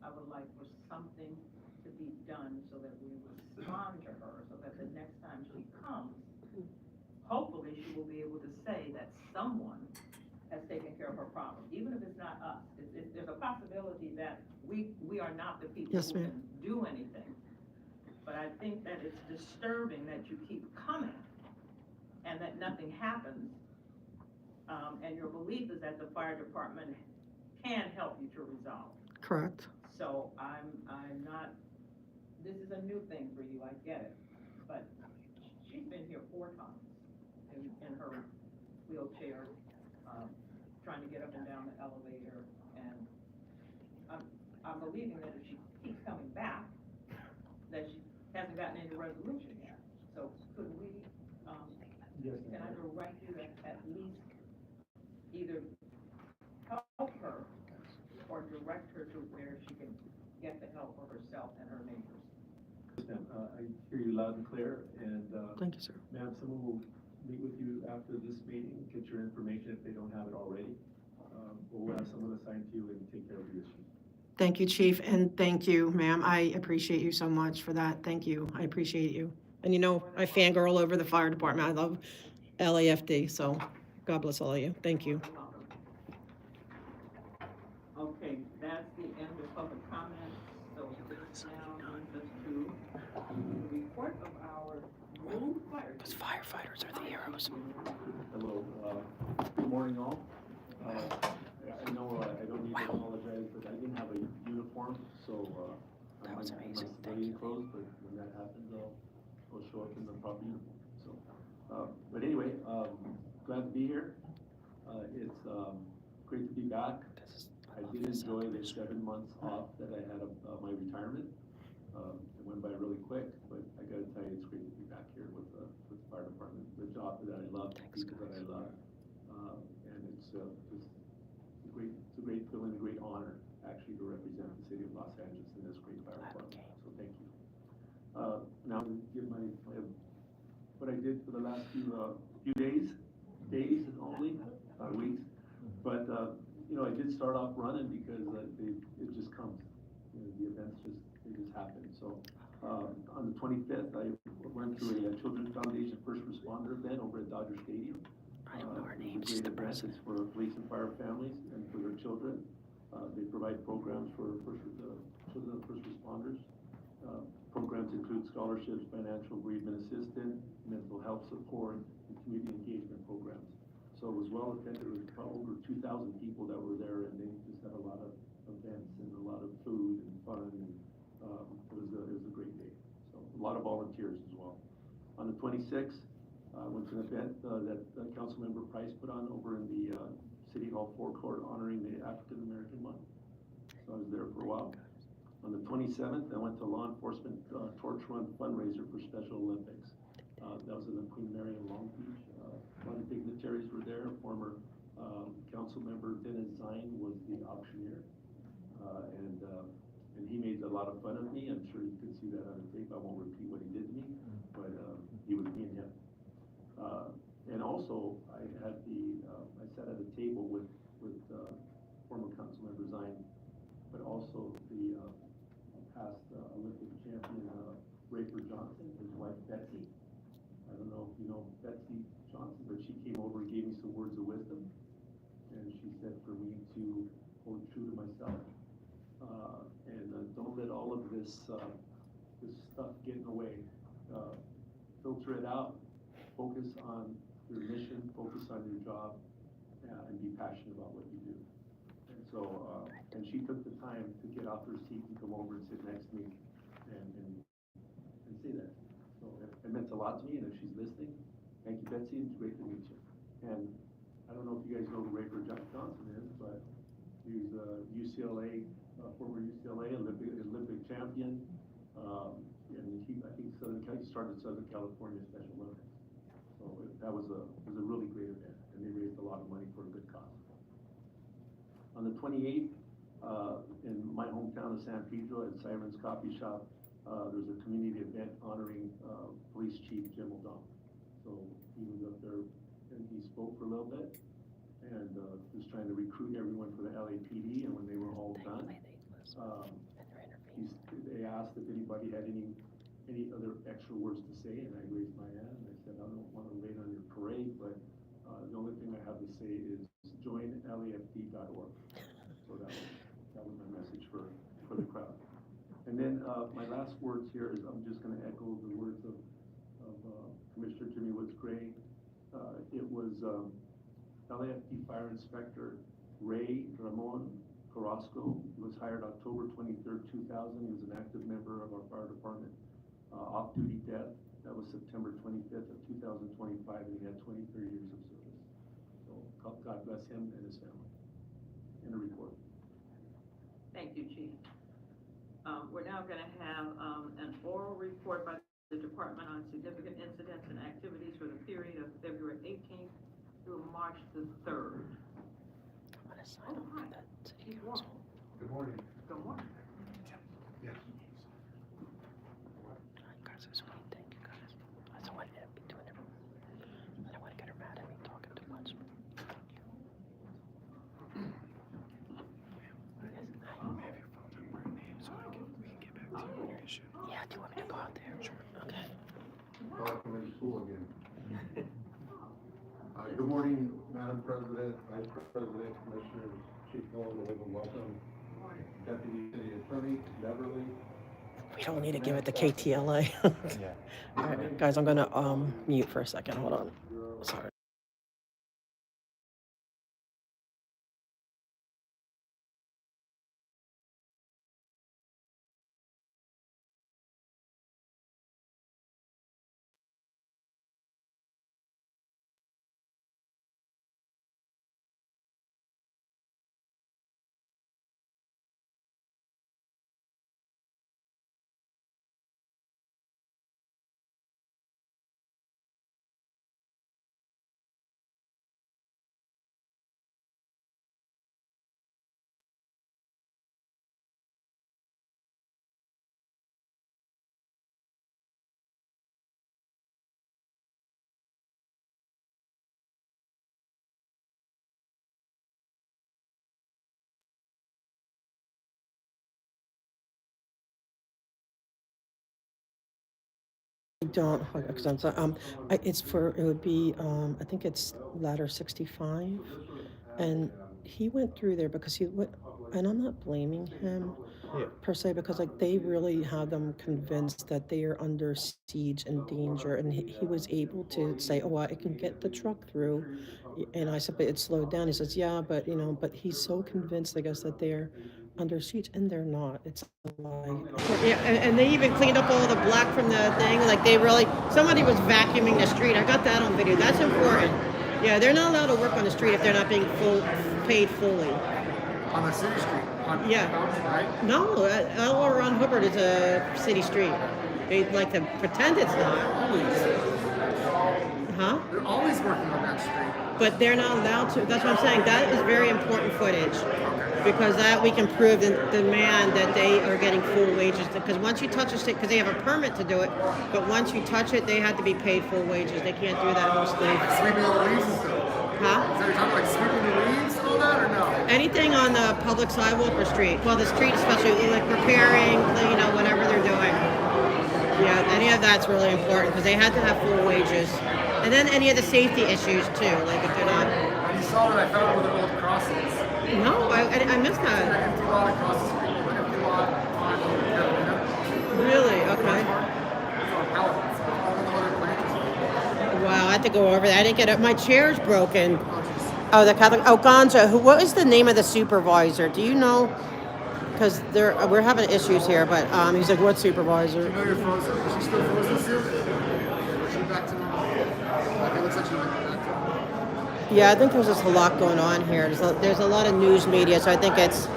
I would like for something to be done so that we respond to her, so that the next time she comes, hopefully she will be able to say that someone has taken care of her problem, even if it's not us. There's a possibility that we are not the people Yes, who ma'am. can do anything. But I think that it's disturbing that you keep coming and that nothing happens. And your belief is that the fire department can help you to resolve. Correct. So I'm not, this is a new thing for you, I get it. But she's been here 4 times in her wheelchair, trying to get up and down the elevator. And I'm believing that if she keeps coming back, that she hasn't gotten any resolution yet. So could we, can I direct you to at least either help her or direct her to where she can get the help for herself and her neighbors? Yes, ma'am. I hear you loud and clear, and Thank you, sir. ma'am, someone will meet with you after this meeting, get your information if they don't have it already. We'll have someone assigned to you and take care of the issue. Thank you, Chief, and thank you, ma'am. I appreciate you so much for that. Thank you. I appreciate you. And I fangirl over the fire department. I love LAFD, so God bless all of you. Thank you. Okay, that's the end of public comments. So this now brings us to the report of our Because firefighters are the heroes. Hello, good morning all. I know I don't need to apologize, but I didn't have a uniform, so That was I'm in amazing. my Thank civilian you. clothes, but when that happens, I'll show up in the proper uniform. So, but anyway, glad to be here. It's great to be back. I did enjoy the 7 months off that I had of my retirement. It went by really quick, but I gotta tell you, it's great to be back here with the fire department, the job that I love, the people that I love. And it's a great feeling, a great honor, actually, to represent the city of Los Angeles in this great fire department, so thank you. Now, to give my what I did for the last few days only, weeks, but, you know, I did start off running because it just comes, you know, the events just happen, so, on the 25th, I went through a Children's Foundation First Responder event over at Dodger Stadium. I don't know her name, It's she's a the great event. It's for police and fire families and for their children. They provide programs for children of first responders. Programs include scholarships, financial bereavement assistance, mental health support, and community engagement programs. So it was well attended. There was over 2,000 people that were there, and they just had a lot of events and a lot of food and fun, and it was a great day. So a lot of volunteers as well. On the 26th, I went to an event that Councilmember Price put on over in the City Hall forecourt honoring the African American month. So I was there for a while. On the 27th, I went to law enforcement torch run fundraiser for Special Olympics. That was in the Queen Mary in Long Beach. A lot of dignitaries were there. Former council member Dennis Zine was the auctioneer. And he made a lot of fun of me. I'm sure you could see that on the tape. I won't repeat what he did to me, but he was me and him. And also, I sat at a table with former council member Zine, but also the past Olympic champion Rafer Johnson, his wife Betsy. I don't know if you know Betsy Johnson, but she came over and gave me some words of wisdom. And she said for me to hold true to myself. And don't let all of this stuff get in the way. Filter it out. Focus on your mission, focus on your job, and be passionate about what you do. And so, and she took the time to get off her seat and come over and sit next to me and say that. So it meant a lot to me, and if she's listening, thank you, Betsy. It's great to meet you. And I don't know if you guys know who Rafer Johnson is, but he's a UCLA, former UCLA Olympic champion. And I think he started Southern California Special Olympics. So that was a really great event, and they raised a lot of money for a good cause. On the 28th, in my hometown of San Pedro at Sirens Coffee Shop, there's a community event honoring Police Chief Jim O'Donnell. So he was up there and he spoke for a little bit, and was trying to recruit everyone for the LAPD. And when they were all done, they asked if anybody had any other extra words to say, and I raised my hand and I said, I don't want to rain on your parade, but the only thing I have to say is join LAFD.org. So that was my message for the crowd. And then my last words here is I'm just going to echo the words of Commissioner Jimmy Woods Gray. It was LAFD Fire Inspector Ray Ramon Carrasco. He was hired October 23rd, 2000. He was an active member of our fire department. Off-duty death, that was September 25th of 2025, and he had 23 years of service. So God bless him and his family. In a report. Thank you, Chief. We're now going to have an oral report by the department on significant incidents and activities for the period of February 18th through March the 3rd. I'm gonna sign up for that city council. Good morning. Good morning. Yes. Guys, I just want to thank you guys. I just want to be doing it. I don't want to get her mad at me talking too much. Yeah, do you want me to go out there? Sure. Okay. Welcome to school again. Good morning, Madam President, Vice President, Commissioners, Chief Nolan, welcome. Deputy City Attorney Beverly, We don't need to give it to KTLA. All right, guys, I'm gonna mute for a second. Hold on. Sorry. Don't, because I'm sorry, it's for, it would be, I think it's ladder 65, and he went through there because he went, and I'm not blaming him per se, because like they really had them convinced that they are under siege and danger, and he was able to say, oh, I can get the truck through, and I said, but it slowed down. He says, yeah, but you know, but he's so convinced, I guess, that they're under siege, and they're not. It's a lie. Yeah, and they even cleaned up all the black from the thing. Like they really, somebody was vacuuming the street. I got that on video. That's important. Yeah, they're not allowed to work on the street if they're not being paid fully. On the city street? Right? No, all around Hubbard is a city street. They like to pretend it's not. Huh? They're always working on that street. But they're not allowed to. That's what I'm saying. That is very important footage. Because that we can prove the demand that they are getting full wages. Because once you touch a street, because they have a permit to do it, but once you touch it, they have to be paid full wages. They can't do that mostly. Like sweeping the leaves and stuff? Huh? So you're talking like sweeping the leaves and all that, or no? Anything on the public sidewalk or street. Well, the street especially, like repairing, you know, whatever they're doing. Yeah, any of that's really important because they had to have full wages. And then any of the safety issues too, like if they're not. You saw that I found where the old cross is. No, I missed that. An empty lot across the street, an empty lot on Carolina. Really? Okay. It's on pallets. All the other plants. Wow, I had to go over that. I didn't get it. My chair's broken. Oh, the Catholic. Oh, Ganja. What is the name of the supervisor? Do you know? Because we're having issues here. But he's like, what supervisor? Do you know you're frozen? Is she still frozen still? Or is she back to normal? It looks like she went back to normal. Yeah, I think there's just a lot going on here. There's a lot of news media, so I think it's.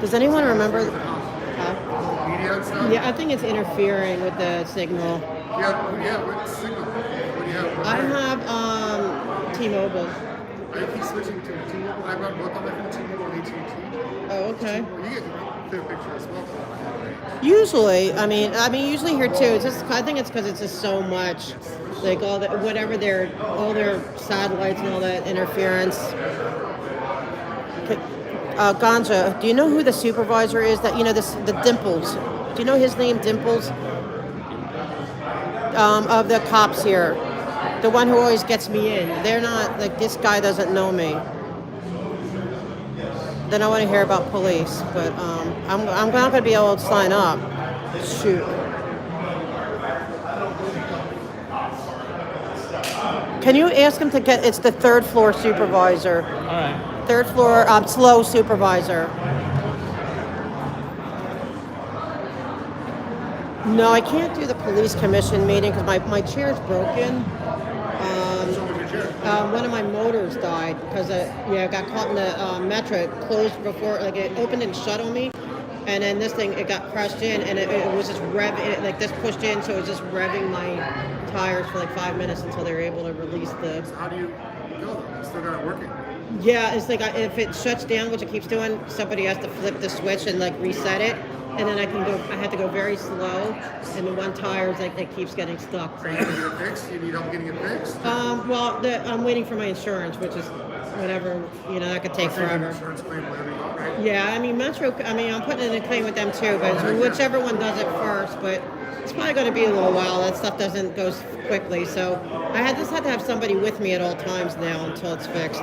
Does anyone remember? Media and stuff? Yeah, I think it's interfering with the signal. Yeah, what signal? What do you have? I have T-Mobile. I keep switching to T-Mobile. I run both on my phone, T-Mobile and AT&T. Oh, okay. You get a clear picture as well. Usually, I mean, usually here too. It's just, I think it's because it's just so much, like all the whatever all their satellites and all that interference. Ganja, do you know who the supervisor is? That the Dimples. Do you know his name, Dimples? Of the cops here, the one who always gets me in. They're not like this guy doesn't know me. Then I want to hear about police, but I'm not going to be able to sign up. Shoot. Can you ask him to get? It's the third floor supervisor. All right. Third floor slow supervisor. No, I can't do the police commission meeting because my chair's broken. One of my motors died because I got caught in the metro. It closed before, like it opened and shut on me, and then this thing it got crushed in, and it was just revving, like this pushed in, so it was just revving my tires for like 5 minutes until they were able to release the. So how do you go though? You still got it working? Yeah, it's like if it shuts down, which it keeps doing, somebody has to flip the switch and like reset it. And then I had to go very slow, and the one tire is like it keeps getting stuck. So. Are you getting it fixed? You need help getting it fixed? Well, I'm waiting for my insurance, which is whatever, that could take forever. Insurance claim, whatever you want, right? Yeah, Metro, I'm putting in a claim with them too, but whichever one does it first, but it's probably going to be a little while. That stuff doesn't go quickly, so I just had to have somebody with me at all times now until it's fixed.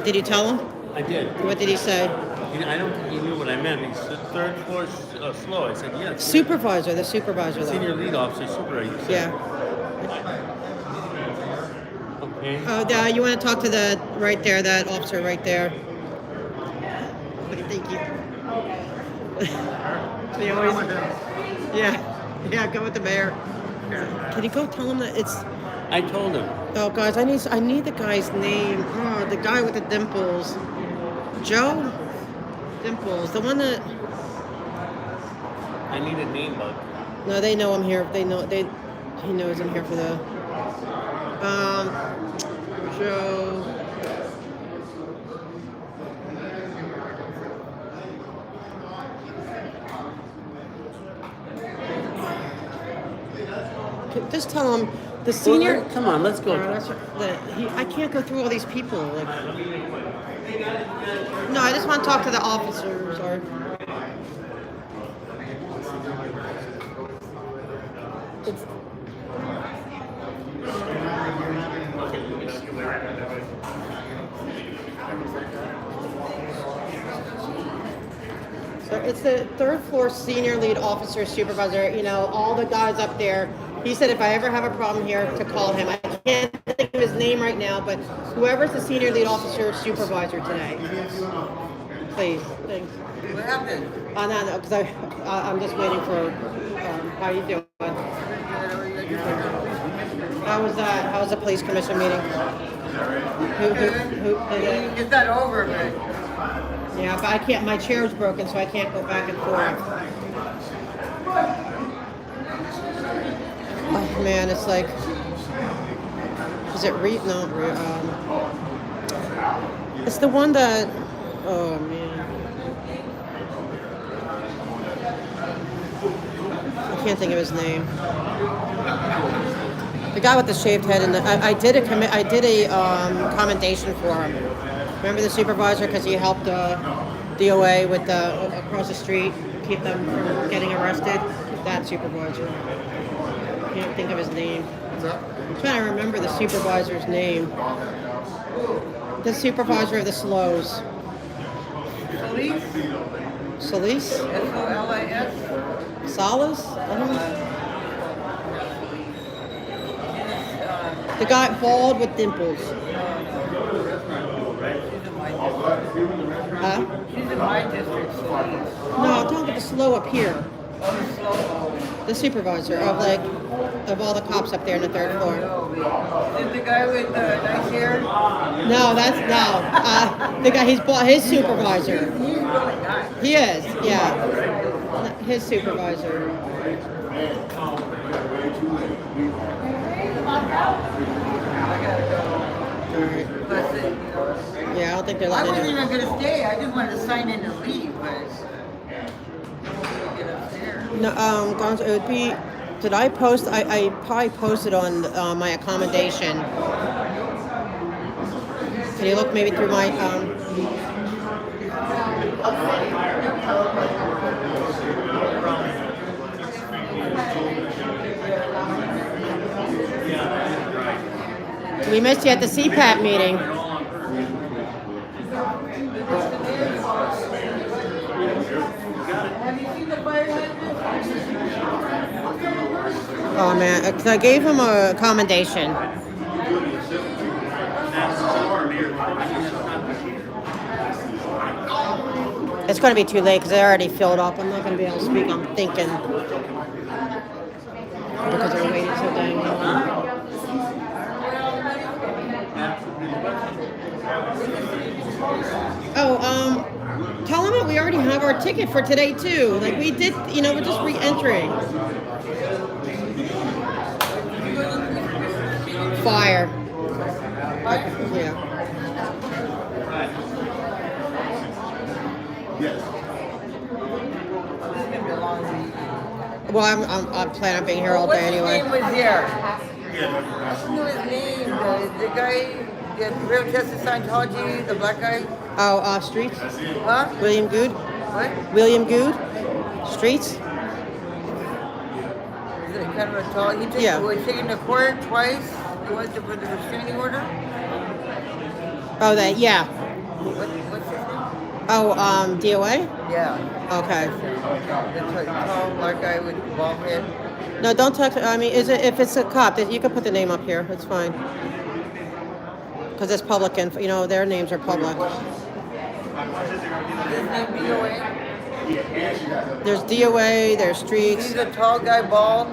Did you tell him? I did. What did he say? I don't think he knew what I meant. He said third floor slow. I said, yes. Supervisor, the supervisor though. Senior lead officer, supervisor. You said. Yeah. Okay. Oh, you want to talk to the, right there, that officer right there. Thank you. They always, yeah, go with the mayor. Can you go tell him that it's... I told him. Oh, guys, I need the guy's name. Oh, the guy with the dimples. Joe? Dimples, the one that... I need a name, bud. No, they know I'm here. He knows I'm here for the... Joe... Just tell him the senior... Well, come on, let's go. I can't go through all these people. Like, no, I just want to talk to the officers. Or... So it's the third floor senior lead officer supervisor. You know, all the guys up there. He said if I ever have a problem here to call him. I can't think of his name right now, but whoever's the senior lead officer supervisor today. Please, thanks. What happened? No, because I'm just waiting for, how you doing? How was the police commission meeting? Who It's not over, but... Yeah, but I can't, my chair's broken, so I can't go back and forth. Oh man, it's like, is it it's the one that, oh man. I can't think of his name. The guy with the shaved head, and I did a commendation for him. Remember the supervisor, because he helped DOA with across the street, keep them from getting arrested? That supervisor. I can't think of his name. I'm trying to remember the supervisor's name. The supervisor of the slows. Solis? S-O-L-I-S? Salas? I don't know. The guy bald with dimples. Huh? She's in my district, so... No, I'm talking about the slow up here. The supervisor of all the cops up there in the third floor. Is it the guy with the nice hair? No, the guy, his supervisor. He's really nice. He is, yeah. His supervisor. Yeah, I don't think they're I letting wasn't him. even gonna stay, I just wanted to sign in and leave, but... No, Gonzo, it would be, did I post, I probably posted on my accommodation. Can you look maybe through my, we missed you at the CPAP meeting. Oh man, because I gave him a commendation. It's going to be too late because I already filled up. I'm not going to be able to speak. I'm thinking because I waited so dang long. Oh, tell him that we already have our ticket for today too. Like we did, you know, we're just re-entering. Fire. Yeah. Well, I'm planning on being here all day anyway. What's his name was there? I knew his name. The guy, the real test of Scientology, the black guy. Oh, Streets? Huh? William Good? What? William Good? Streets? Is it kind of a tall? He took, Yeah. was taken to court twice. He went for the restraining order. Oh, that, yeah. What's his name? Oh, DOA? Yeah. Okay. The tall black guy with bald head. No, don't text, I mean, if it's a cop, you can put the name up here, it's fine. Because it's public info, you know, their names are public. His name DOA? There's DOA, there's streets. He's a tall guy, bald.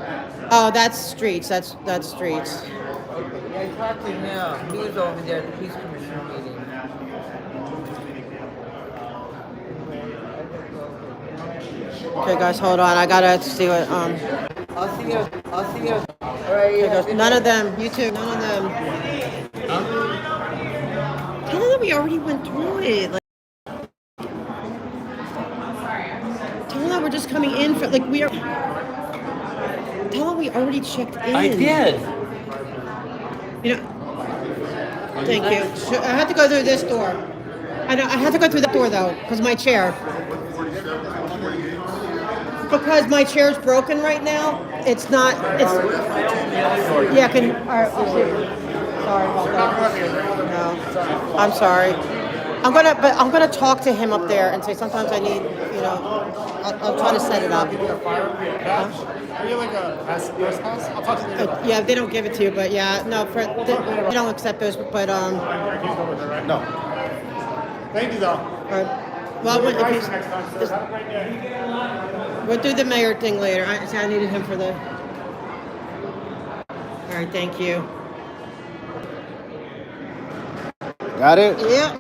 Oh, that's streets, that's streets. Yeah, I talked to him. He was over there at the Peace Commissioner meeting. Okay, guys, hold on, I gotta see what, I'll see you. All right, okay, guys, none of them, you too, none of them. Tell them that we already went through it, like. Tell them that we're just coming in for, like, we are. Tell them we already checked in. I did. You know, thank you. I had to go through this door. I know, I had to go through that door though, because my chair. Because my chair's broken right now. It's not, it's, yeah, all right, I'll see. Sorry about that. No, I'm sorry. I'm gonna talk to him up there and say sometimes I need, you know, I'll try to set it up. Are you like a press pass? I'll talk to you later. Yeah, they don't give it to you, but yeah, no, they don't accept those, but No. Thank you though. well, we'll do the mayor thing later. I needed him for the. All right, thank you. Got it? Yeah.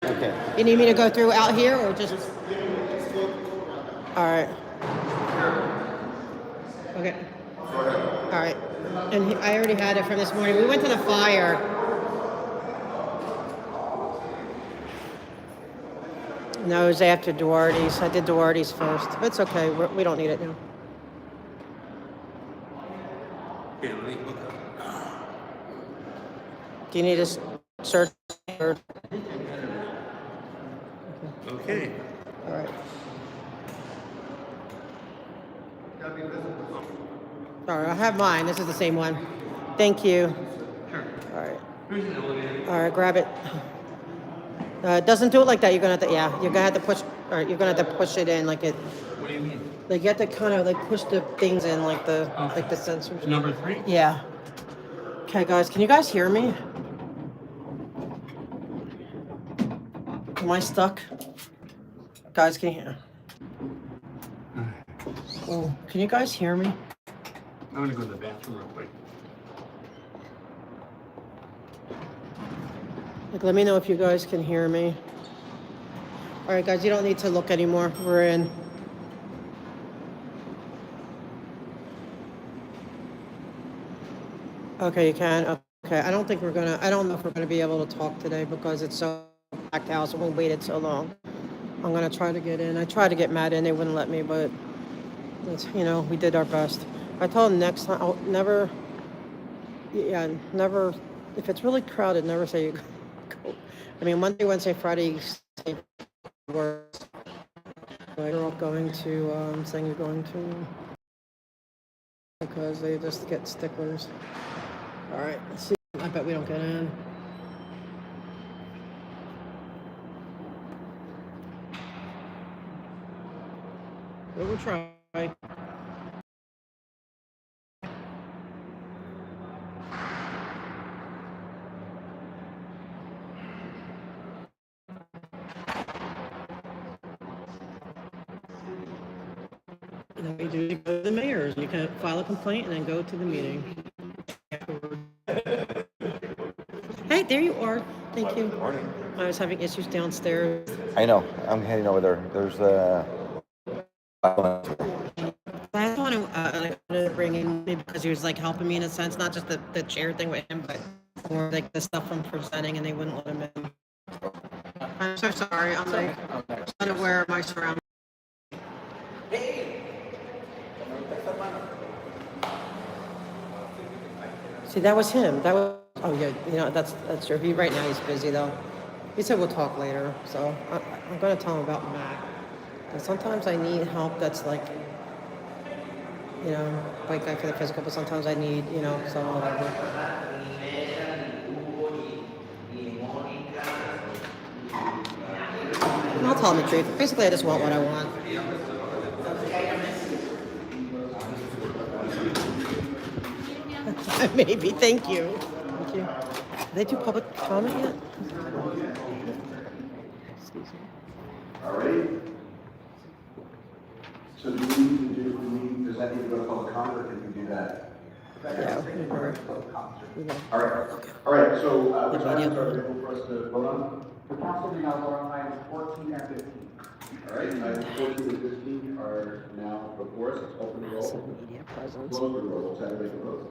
Okay. You need me to go through out here or just? All right. Okay. All right. And I already had it from this morning. We went to the fire. No, it was after Duarte's. I did Duarte's first. But it's okay. We don't need it now. Do you need a search? Okay. All right. All right, I have mine. This is the same one. Thank you. Sure. All right. All right, grab it. It doesn't do it like that. You're gonna have to, yeah. You're gonna have to push. All right, you're gonna have to push it in like it. What do you mean? Like you have to kind of like push the things in like the sensors. Number 3? Yeah. Okay, guys, can you guys hear me? Am I stuck? Guys, can you hear? Oh, can you guys hear me? I'm gonna go to the bathroom real quick. Like, let me know if you guys can hear me. All right, guys, you don't need to look anymore. We're in. Okay, you can. Okay, I don't know if we're gonna be able to talk today because it's so packed house and we waited so long. I'm gonna try to get in. I tried to get Matt in, they wouldn't let me, but it's, you know, we did our best. I told him next time, I'll never, if it's really crowded, never say you go. I mean, Monday, Wednesday, Friday, you say words. You're all going to, saying you're going to, because they just get sticklers. All right, let's see. I bet we don't get in. But we'll try. And then we do go to the mayor's. You can file a complaint and then go to the meeting. Hey, there you are. Thank you. Morning. I was having issues downstairs. I know. I'm heading over there. There's I want to bring in because he was like helping me in a sense, not just the chair thing with him, but more like the stuff from presenting, and they wouldn't let him in. I'm so sorry. I'm like unaware of my surroundings. See, that was him. That was. Oh yeah, you know that's true. Right now he's busy though. He said we'll talk later, so I'm gonna tell him about Mac. And sometimes I need help that's like, you know, white guy for the physical, but sometimes I need, you know, someone whatever. tell them the truth. Basically, I just want what I want. Maybe. Thank you. Thank you. Did they do public comment yet? All right. So do we need to does that need to go to public comment, or can we do that? Yeah. All right, so which items are available for us to vote on? The council may now vote on items 14 and 15. All right, items 14 and 15 are now before us. Let's open the roll. Media presence. Close the roll. Let's have a vote.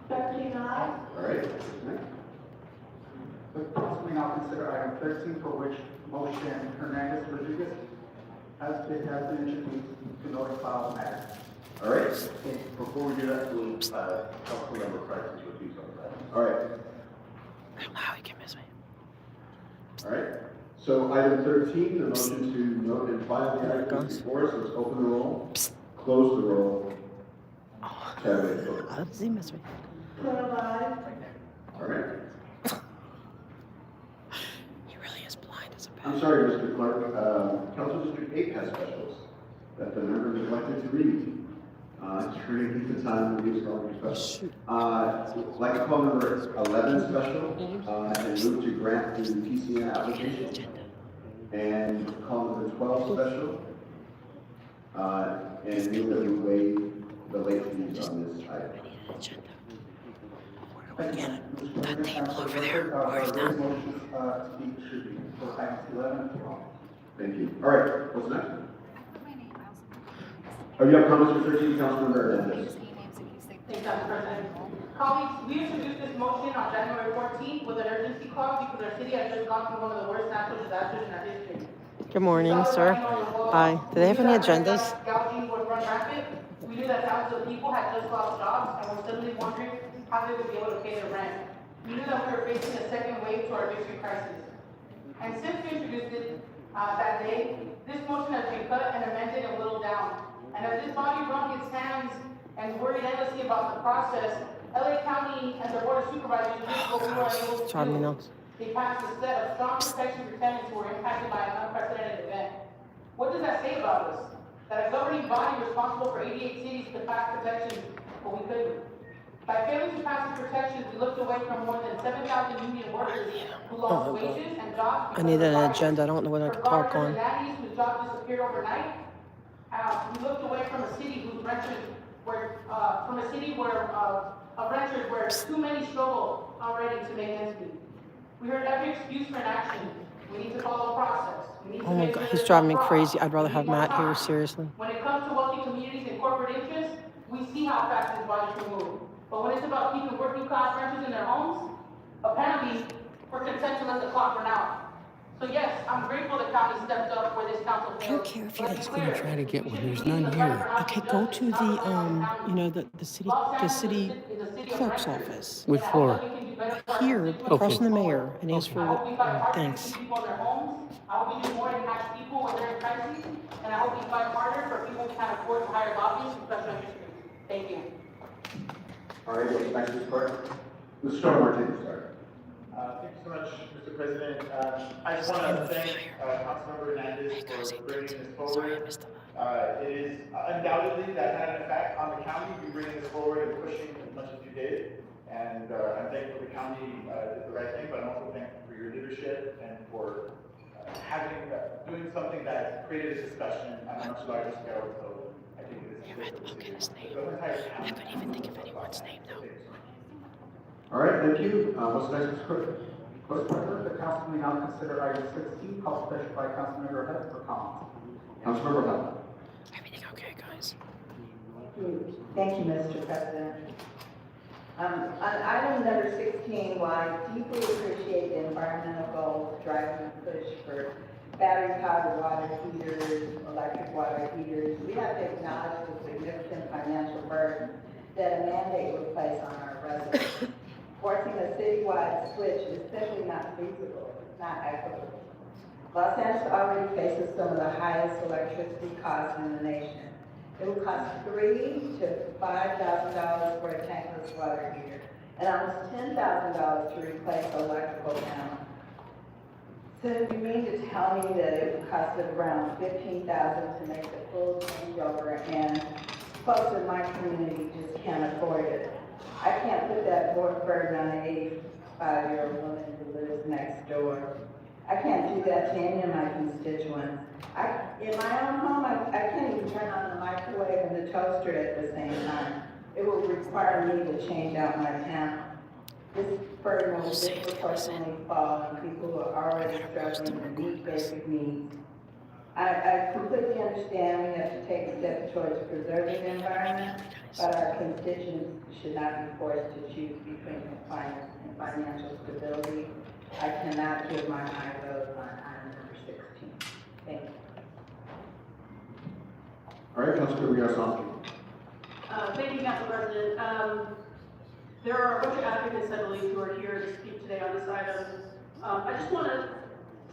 13 ayes. All right. The council may now consider item 13, for which motion Hernandez Rodriguez has been introduced to notify the matter. All right. Before we do that, we'll Councilmember Price will do something. All right. I don't know how he can miss me. All right. So item 13, the motion to note and file the items before us. Let's open the roll, close the roll. How does he miss me? 12 ayes. All right. He really is blind as a bat. I'm sorry, Mr. Clerk. Council District 8 has specials that the member neglected to read. During the time we use all your specials. I'd like to call number 11 special and move to grant the PCN application. And call number 12 special and move that we waive the late fees on this item. Again, that table over there, or if not. Thank you. All right, what's next? Oh, you have comments for 13, Councilmember Hernandez? Thanks, Dr. President. Colleagues, we introduced this motion on January 14th with an urgency clause because our city has just gone through one of the worst natural disasters in our history. Good morning, sir. Hi. Do they have any agendas? Gouging would run rampant. We knew that thousands of people had just lost jobs and were suddenly wondering how they would be able to pay their rent. We knew that we were facing a second wave to our district crisis. And since we introduced it that day, this motion has been cut and amended and whittled down. And as this body wrung its hands and worried endlessly about the process, LA County and the Board of Supervisors did what we were unable to do. They passed a set of strong protection for tenants who were impacted by an unprecedented event. What does that say about us? That a governing body responsible for 88 cities could pass protections, but we couldn't. By failing to pass the protections, we looked away from more than 7,000 union workers who lost wages and jobs. I need an agenda. I don't know what I can talk on. Whose jobs disappeared overnight. We looked away from a city whose renters were, renters where too many struggle already to make ends meet. We heard every excuse for inaction. We need to follow process. Oh my God, he's driving me crazy. I'd rather have Matt here, seriously. When it comes to wealthy communities and corporate interests, we see how fast this body can move. But when it's about keeping working class renters in their homes, apparently we're content to let the clock run out. So yes, I'm grateful the county stepped up where this council failed. I don't care if you guys gonna try to get one. There's none here. Okay, go to the the city clerk's office. Which floor? Here, across from the mayor, and ask for thanks. I hope we do more to catch people when they're in crisis, and I hope we fight harder for people who can't afford to hire lobbyists and special interest groups. Thank you. All right, what's next, Mr. Clerk? Mr. Martinez, sorry. Thank you so much, Mr. President. I just want to thank Councilmember Hernandez for bringing this forward. It is undoubtedly that had an effect on the county, you bringing this forward and pushing as much as you did. And I'm thankful the county did the right thing, but I'm also thankful for your leadership and for doing something that created a discussion on a much larger scale. So I think it is. I'll get his name. I couldn't even think of anyone's name now. All right, thank you. What's next, Mr. Clerk? Mr. Clerk, the council may now consider item 16, called special by Councilmember Head for comment. Councilmember Hunt. Everything okay, guys? Thank you, Mr. President. On item number 16, while I deeply appreciate the environmental goals driving the push for battery-powered water heaters, electric water heaters, we have to acknowledge the significant financial burden that a mandate would place on our residents. Forcing a citywide switch is simply not feasible, it's not equitable. Los Angeles already faces some of the highest electricity costs in the nation. It will cost $3,000 to $5,000 for a tankless water heater, and almost $10,000 to replace the electrical panel. So you mean to tell me that it costed around $15,000 to make the full changeover and folks in my community just can't afford it? I can't put that burden on an 85-year-old woman who lives next door. I can't do that to any of my constituents. In my own home, I can't even turn on the microwave and the toaster at the same time. It will require me to change out my panel. This burden will disproportionately fall on people who are already struggling to meet basic needs. I completely understand we have to take a step towards preserving the environment, but our constituents should not be forced to choose between compliance and financial stability. I cannot give my vote on item number 16. Thank you. All right, Councilor Yasowski. Thank you, Council President. There are a bunch of advocates, I believe, who are here to speak today on this item. I just want to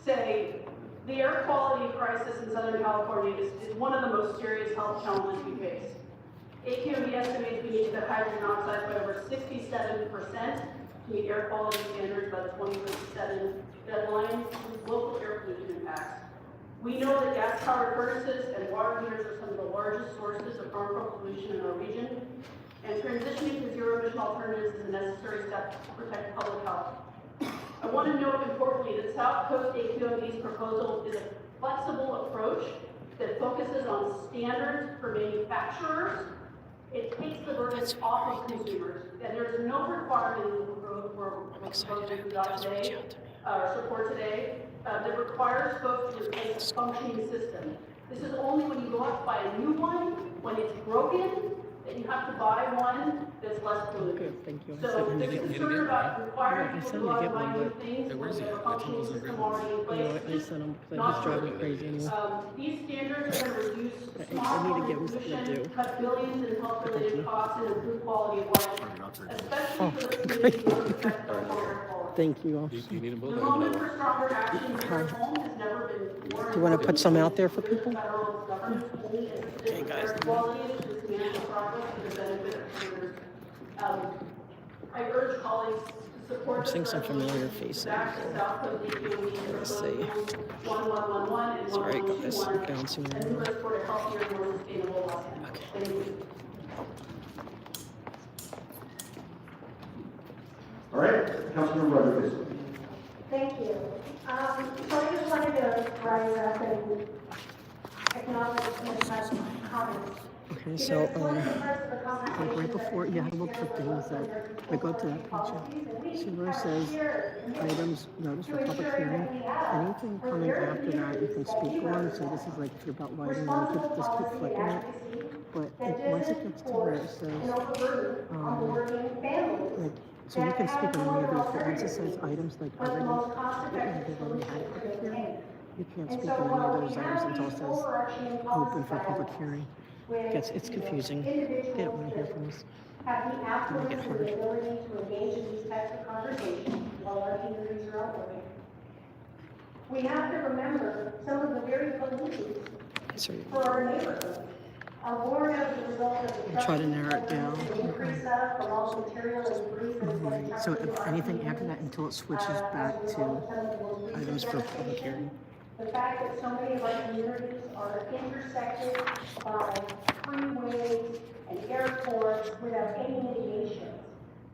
say the air quality crisis in Southern California is one of the most serious health challenges we face. AQMD estimates we need to cut hydrogen oxides by over 67% to meet air quality standards by the 2037 deadline with local air pollution impacts. We know that gas-powered furnaces and water heaters are some of the largest sources of harmful pollution in our region, and transitioning to zero-emission alternatives is a necessary step to protect public health. I want to note importantly that South Coast AQMD's proposal is a flexible approach that focuses on standards for manufacturers. It takes the burden off of consumers, and there is no requirement in the proposal we got today, or support today, that requires folks to replace a functioning system. This is only when you go out to buy a new one, when it's broken, that you have to buy one that's less polluting. Thank you. So the concern about requiring people to go out and buy new things when they have a functioning system already in place, I sent him because not he's driving me true. crazy anyway. These standards are going to reduce I small need to give him something to pollution, do. cut billions in health-related costs, and improve quality of life, especially for the great. communities most affected by poor air quality. Thank you. The moment for stronger action here at home has never been more. Do you want to put some out there for people? Federal government only Okay, guys. air quality is substantial progress for the benefit of consumers. I urge colleagues to support. I'm seeing some familiar faces. Let's see. 1111 and Sorry, guys. 1121, I'm bouncing and around. move us toward a healthier, more sustainable Los Angeles. Okay. Thank you. All right, Councilor Rodriguez. Thank you. So I just wanted to rise up and acknowledge Ms. comments. Okay, so like right before, you have to look for things that, like go to that picture. See where it says items, notice for public hearing. Anything coming after that, you can speak on. So this is like if you're about lighting, you could just keep flicking it. But once it gets to where it says, like, so you can speak on any of these, but once it says items like already, they've already had a public hearing, you can't speak on any of those items until it says open for public hearing. It's confusing. They don't want to hear from us. Have the affluence and the ability to engage in these types of conversations while our communities are out working. We have to remember some of the very pollutants for our neighborhood are born as a result of the Try to narrow it down. increase of raw material and debris. Right. So if anything after that until it switches back to items for public hearing. The fact that so many of our communities are intersected by freeways and airports without any mitigation.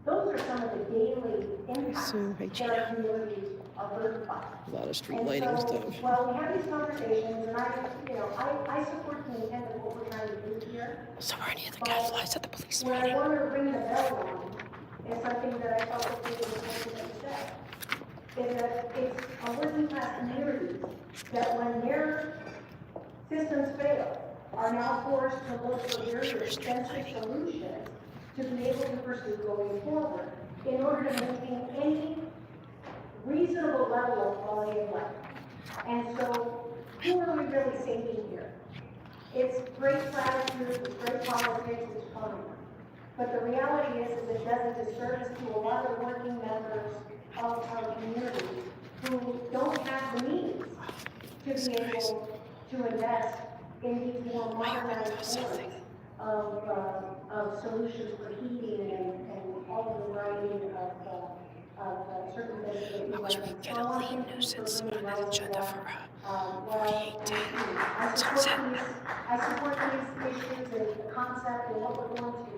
Those are some of the daily impacts that our communities are burdened by. A lot of street And lighting so, stuff. well, we have these conversations, and I support the intent of what we're trying to do here. So are any of the gadflies at the police Where meeting? I want to ring the bell on is something that I felt that was important to say. Is that it's our working class communities that when their systems fail, are now forced to look for very expensive solutions to be able to pursue going forward in order to maintain any reasonable level of quality of life. And so, who are we really saving here? It's great platitudes, it's great politics, it's fun. But the reality is it does a disservice to a lot of working members of our community who don't have the means to be able to invest in these more modernized forms of solutions for heating and all of the variety certain things that we like. So I want to thank you for bringing right to that. I support these issues and the concept and what we're going to,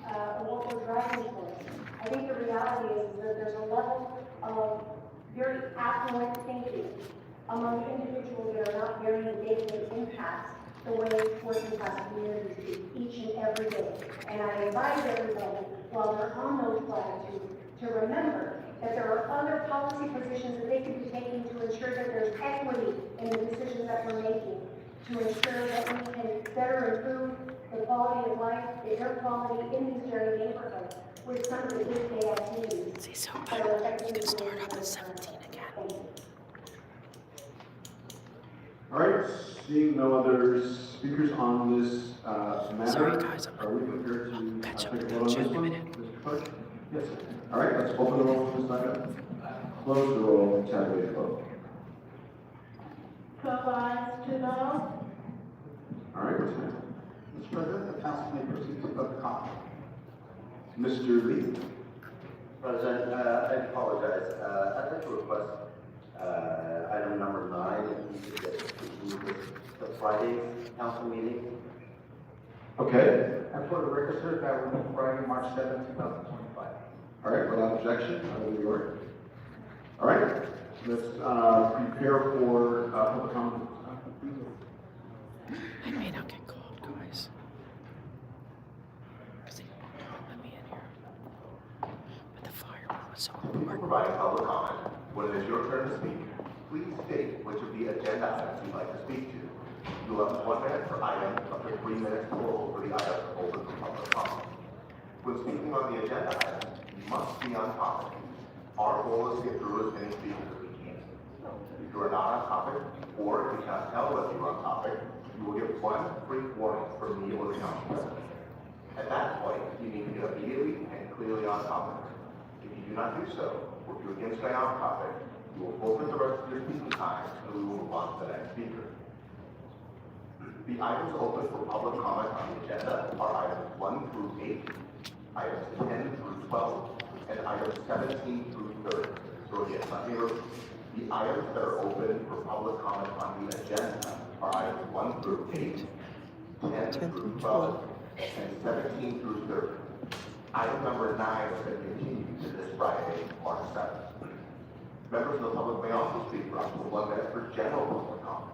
and what we're driving towards. I think the reality is that there's a level of very affluent thinking among individuals that are not very engaged in impacts the way working class communities do each and every day. And I invite everybody, while they're on those platitudes, to remember that there are other policy positions that they could be taking to ensure that there's equity in the decisions that we're making, to ensure that we can better improve the quality of life, the air quality in these very neighborhoods with some of the day-to-day activities. That are affecting You can start up at 17 again. All right, seeing no other speakers on this matter. Sorry, guys, are we prepared to catch up take a with vote on you this in a one? minute. Mr. Clerk? Yes, sir. All right, let's open the roll for this item. Close the roll and tabulate the vote. 12 ayes, 2 no. All right, what's next? Mr. President, the council may proceed to public comment. Mr. Lee? President, I apologize. I'd like to request item number 9, if we could get to the Friday council meeting. Okay. And for the record, sir, that will be Friday, March 7, 2025. All right, without objection, I will be ordered. All right, let's prepare for public comment. I may not get called, guys. Because they won't let me in here. But the firearm was so Before important. providing public comment, when it is your turn to speak, please state which of the agenda items you'd like to speak to. You will have 1 minute per item, up to 3 minutes total for the item open for public comment. When speaking on the agenda item, you must be on topic. Our goal is to get through as many speakers as we can. If you are not on topic, or if you cannot tell whether you're on topic, you will get 1 brief warning from me or the council president. At that point, you need to get immediately and clearly on topic. If you do not do so, or if you again stay on topic, you will forfeit the rest of your speaking time, and we will move on to the next speaker. The items open for public comment on the agenda are items 1 through 8, items 10 through 12, and items 17 through 30. So again, let me repeat. The items that are open for public comment on the agenda are items 1 through 8, 10 through 12, and 17 through 30. Item number 9 has been continued to this Friday, March 7th. Members of the public may also speak for up to 1 minute for general public comment.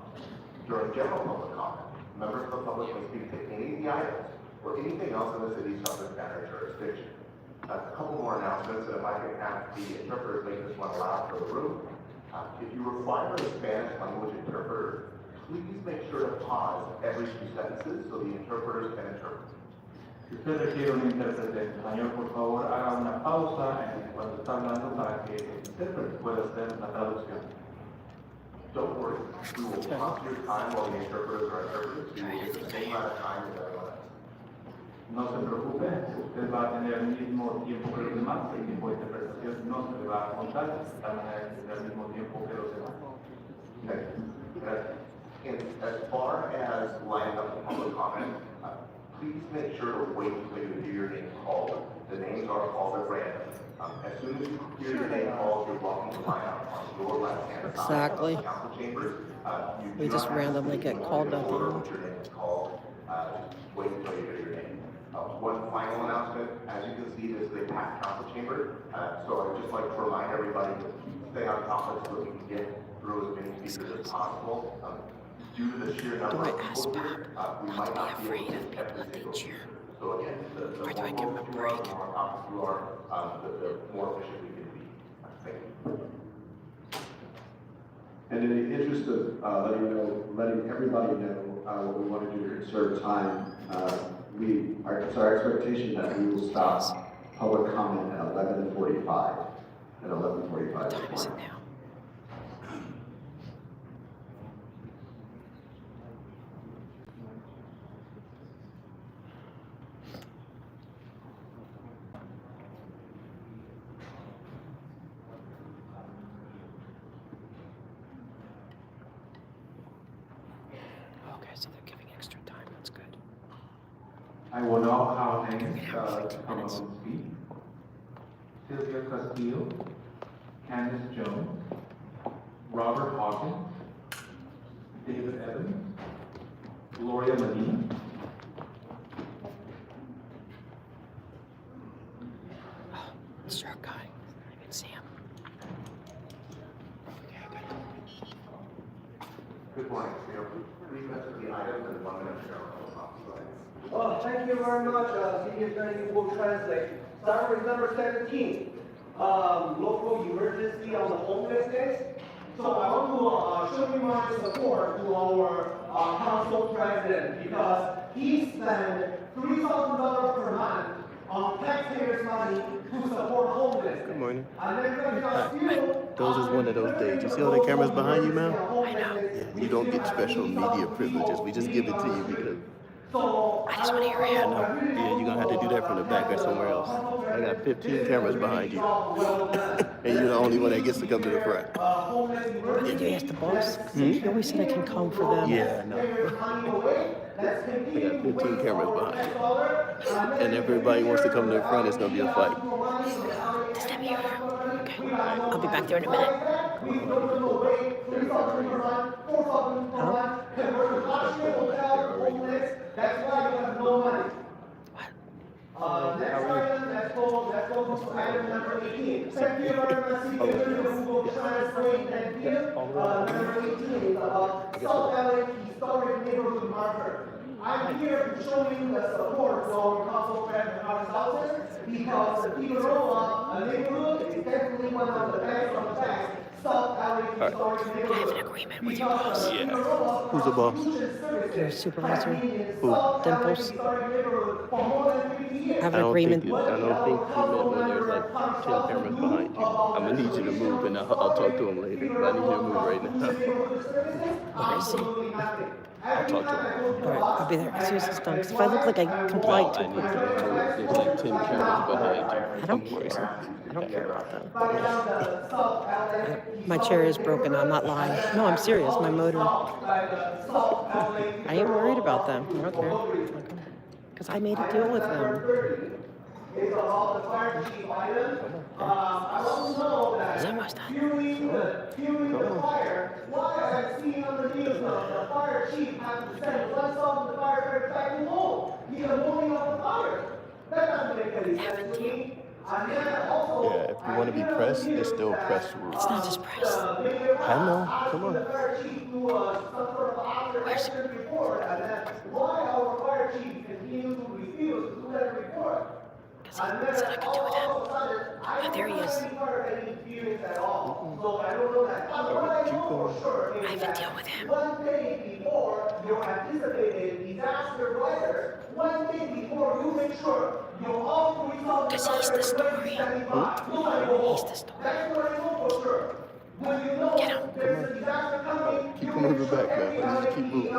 During general public comment, members of the public may speak to any of the items or anything else in the city's subject matter jurisdiction. A couple more announcements, and if I can have the interpreters make this one loud for the room. If you require a Spanish language interpreter, please make sure to pause every 2 sentences so the interpreters can interpret. Si usted requiere un intérprete en español, por favor, haga una pausa cuando está hablando para que el intérprete pueda hacer la traducción. Don't worry, we will pause your time while the interpreters are interpreting, so you will get the same amount of time as everyone else. No se preocupe, usted va a tener el mismo tiempo que los demás, el tiempo de interpretación no se le va a contar, de tal manera que tendrá el mismo tiempo que los demás. And as far as lining up the public comment, please make sure to wait until you hear your name called. The names are called at random. As soon as you hear your name called, you're welcome to line up on your left-hand side Exactly. of the council chambers. We just randomly get called at the end. Your name is called. Wait until you hear your name. One final announcement, as you can see, this is a packed council chamber, so I'd just like to remind everybody to stay on topic so that we can get through as many speakers as possible. Due to the sheer number of people here, we might not be able to get every single speaker. So again, the more focused you are, the more topics you are, the more efficient we can be. Thank you. And in the interest of letting everybody know what we want to do to conserve time, it's our expectation that we will stop public comment at 11:45. At 11:45 this morning. Okay, so they're giving extra time. That's good. I will now call names to come up and speak. Sylvia Castillo, Candace Jones, Robert Hawkins, David Evans, Gloria Medina. Sharp guy. I can see him. Good morning, Mayor. Please mention the items and 1 minute share of Oh, thank you very much, City Attorney will translate. Start with number 17, local emergency on the homelessness. So I want to show you my support to our council president because he spent $3,000 per month on taxpayers' money to support homeless. Good morning. And then Those is one of those days. You see all the cameras behind you, man? I know. Yeah, you don't get special media privileges. We just give it to you because I just want to hear I him. know. Yeah, you're gonna have to do that from the back or somewhere else. I got 15 cameras behind you. And you're the only one that gets to come to the front. Did you ask the boss? He always said I can come for them. Yeah, I know. I got 15 cameras behind you. And everybody wants to come to the front, it's gonna be a fight. This time of year. Okay. I'll be back there in a minute. Huh? That's why you have no money. Next item, let's go to item number 18. Thank you very much, City Attorney, who will translate and give. Number 18 is about South LA Historic Neighborhood Marker. I'm here to show you the support to our council president, Alex Houses, because the Figueroa neighborhood is definitely one of the best of the best South LA Historic Neighborhood. I have an agreement with your boss. Yeah. Who's the boss? Your supervisor. Who? Dimples. I have an I don't agreement. think you meant when there's like 10 cameras behind you. I'm gonna need you to move and I'll talk to him later. But I need you to move right now. Where is he? I'll talk to him. All right, I'll be there as soon as it's done. 'Cause if I look like I complied too I need you quickly, to move. There's like 10 cameras behind you. I don't care. I don't care about them. My chair is broken. I'm not lying. No, I'm serious. My motor. I ain't worried about them. I don't care. Because I made a deal with them. Is about the fire chief item. I want to know that during the fire, why I'm seeing on the news the fire chief has to send one of the firefighter back to home. He's the morning of the fire. That doesn't make any sense to me. And then also, Yeah, if you want to be press, it's still press rules. It's not just press. I know. Come on. the fire chief to some sort of after action report, and then why our fire chief continues to refuse to do that report. Because he said I could do with him. Oh, there he is. So I don't know that. What I know for sure I is have a deal with him. one day before your anticipated disaster weather, one day before you make sure you're all Because he's the story. He's the story. That's what I know for sure. When you know there's a disaster coming, Keep moving back, man. I need you to keep moving.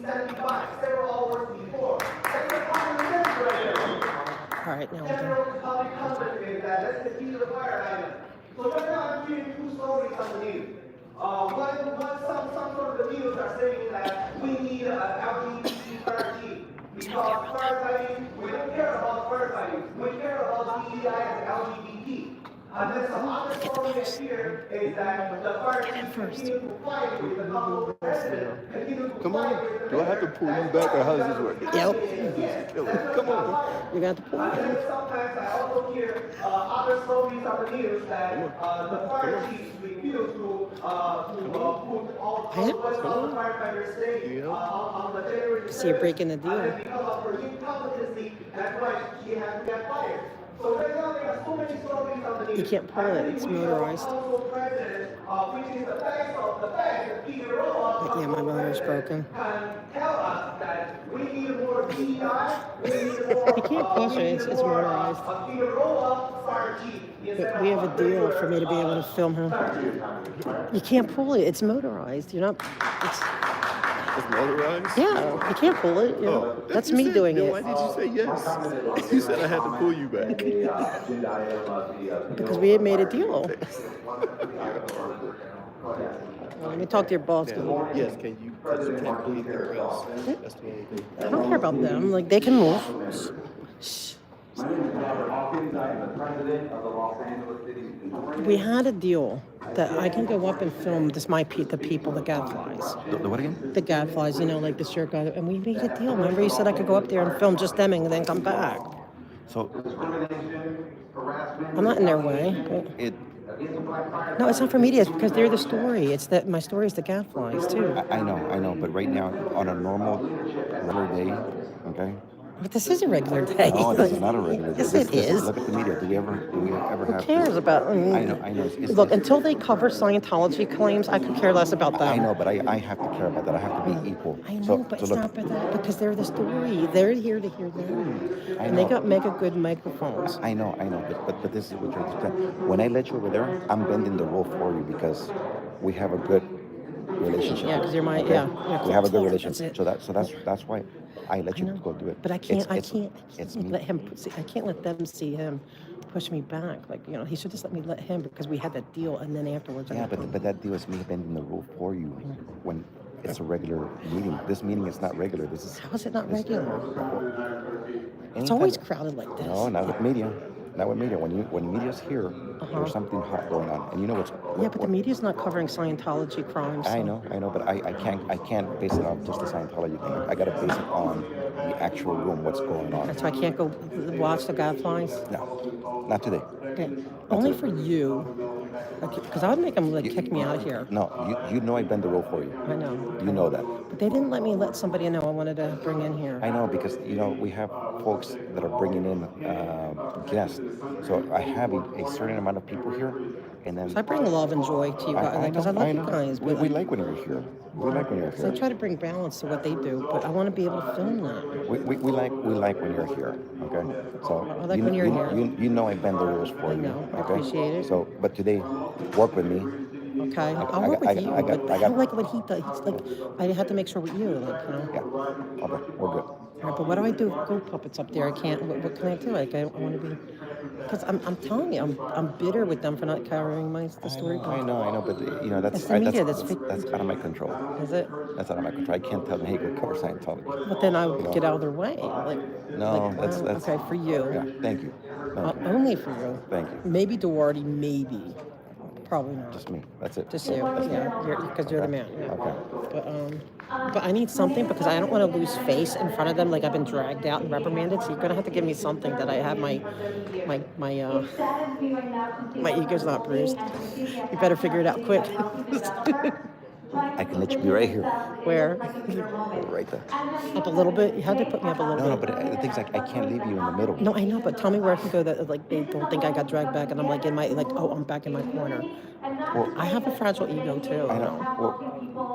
standing by several hours before. That's the common sense right there. All right, now we're done. General public confidence is that let's continue the fire item. So right now I'm reading two stories on the news. Some sort of the news are saying that we need an LGBT fire chief. Because firefighting, we don't care about firefighting. We care about DEI and LGBT. And then some other stories here is that the fire chief continue to fight with the council president. Come on. Do I have to pull you back or how does this work? Yep. Come on. You got the point. And then sometimes I also hear other stories on the news that the fire chiefs refuse to put all the firefighters say on the January. So you're breaking the deal. And then because of her incompetency, that's why she has to get fired. So right now there are so many stories on the news. You can't pull it. It's motorized. Which is the best of the best, Figueroa. Yeah, my motor's broken. Can tell us that we need more DEI, we need more. You can't push it. It's motorized. Figueroa fire chief. But we have a deal for me to be able to film him. You can't pull it. It's motorized. You're not. It's motorized? Yeah, you can't pull it. You know. That's me doing it. Why did you say yes? You said I had to pull you back. Because we had made a deal. Well, let me talk to your boss. Yes, can you? Because you can't leave the press. That's the only thing. I don't care about them. Like, they can move. Shh. My name is Robert Hawkins. I am the president of the Los Angeles City Incorporated. We had a deal that I can go up and film this the people, the gadflies. The what again? The gadflies, you know, like the shirt guy, and we made a deal. Remember you said I could go up there and film just them and then come back. So I'm not in their way. But... it. No, it's not for media. It's because they're the story. It's that my story is the gadflies too. I know. But right now, on a normal, regular day, okay. But this is a regular day. No, this is not a regular day. Yes, This it is. Look at the media. Do we ever Who have? cares about? I know. Look, until they cover Scientology claims, I could care less about them. I know, but I have to care about that. I have to be equal. I know, but it's not about that because they're the story. They're here to hear them. And they got mega good microphones. I know. But this is what you're saying. When I let you over there, I'm bending the rule for you because we have a good relationship. Yeah, because you're my okay? We have a good That's relationship. it. So that's why I let you go do it. But I can't It's me. let him. I can't let them see him push me back. Like, you know, he should just let me let him because we had that deal, and then afterwards. Yeah, but that deal is me bending the rule for you when it's a regular meeting. This meeting is not regular. This is. How is it not regular? It's Anytime- always crowded like this. No, not with media. Not with media. When media's here, there's something hot going on, and you know what's. Yeah, but the media's not covering Scientology crimes. I so- know, but I can't base it on just the Scientology thing. I gotta base it on the actual room, what's going on. So I can't go watch the gadflies. No, not today. Okay. Only for you, because I would make them like kick me out of here. No, you know I bend the rule for you. I know. You know that. But they didn't let me let somebody know I wanted to bring in here. I know because we have folks that are bringing in guests. So I have a certain amount of people here, and then. So I bring love and joy to you guys because I love you guys. But We like when you're here. We like when you're so I here. try to bring balance to what they do, but I want to be able to film that. We like when you're here. Okay. So I like when you're here. You know I bend the rules for you. know. I Okay? appreciate it. So, but today, work with me. Okay, I'll work with you, but I don't like what he does. He's like, I had to make sure with you, like, you know. Yeah. Okay, we're good. All right, but what do I do? Go puppets up there. I can't. What can I do? Like, I want to be. Because I'm telling you, I'm bitter with them for not carrying the story. I know, but that's It's the media that's that's out of my control. Is it? That's out of my control. I can't tell them, hey, go cover Scientology. But then I would You know? get out of their way. Like, No, that's okay for you. Yeah, thank you. Thank you. Only for you. Thank you. Maybe Duarte, maybe. Probably not. Just me. That's it. Just you. That's me. Yeah, because you're the man. Yeah. Okay. But I need something because I don't want to lose face in front of them. Like I've been dragged out and reprimanded. So you're gonna have to give me something that I have my ego's not bruised. You better figure it out quick. I can let you be right here. Where? Right there. Up a little bit. You had to put me up a little No, bit. but the thing's like I can't leave you in the middle. No, I know, but tell me where I can go that like they don't think I got dragged back, and I'm like I'm back in my corner. Well, I have a fragile ego too. I know. Well,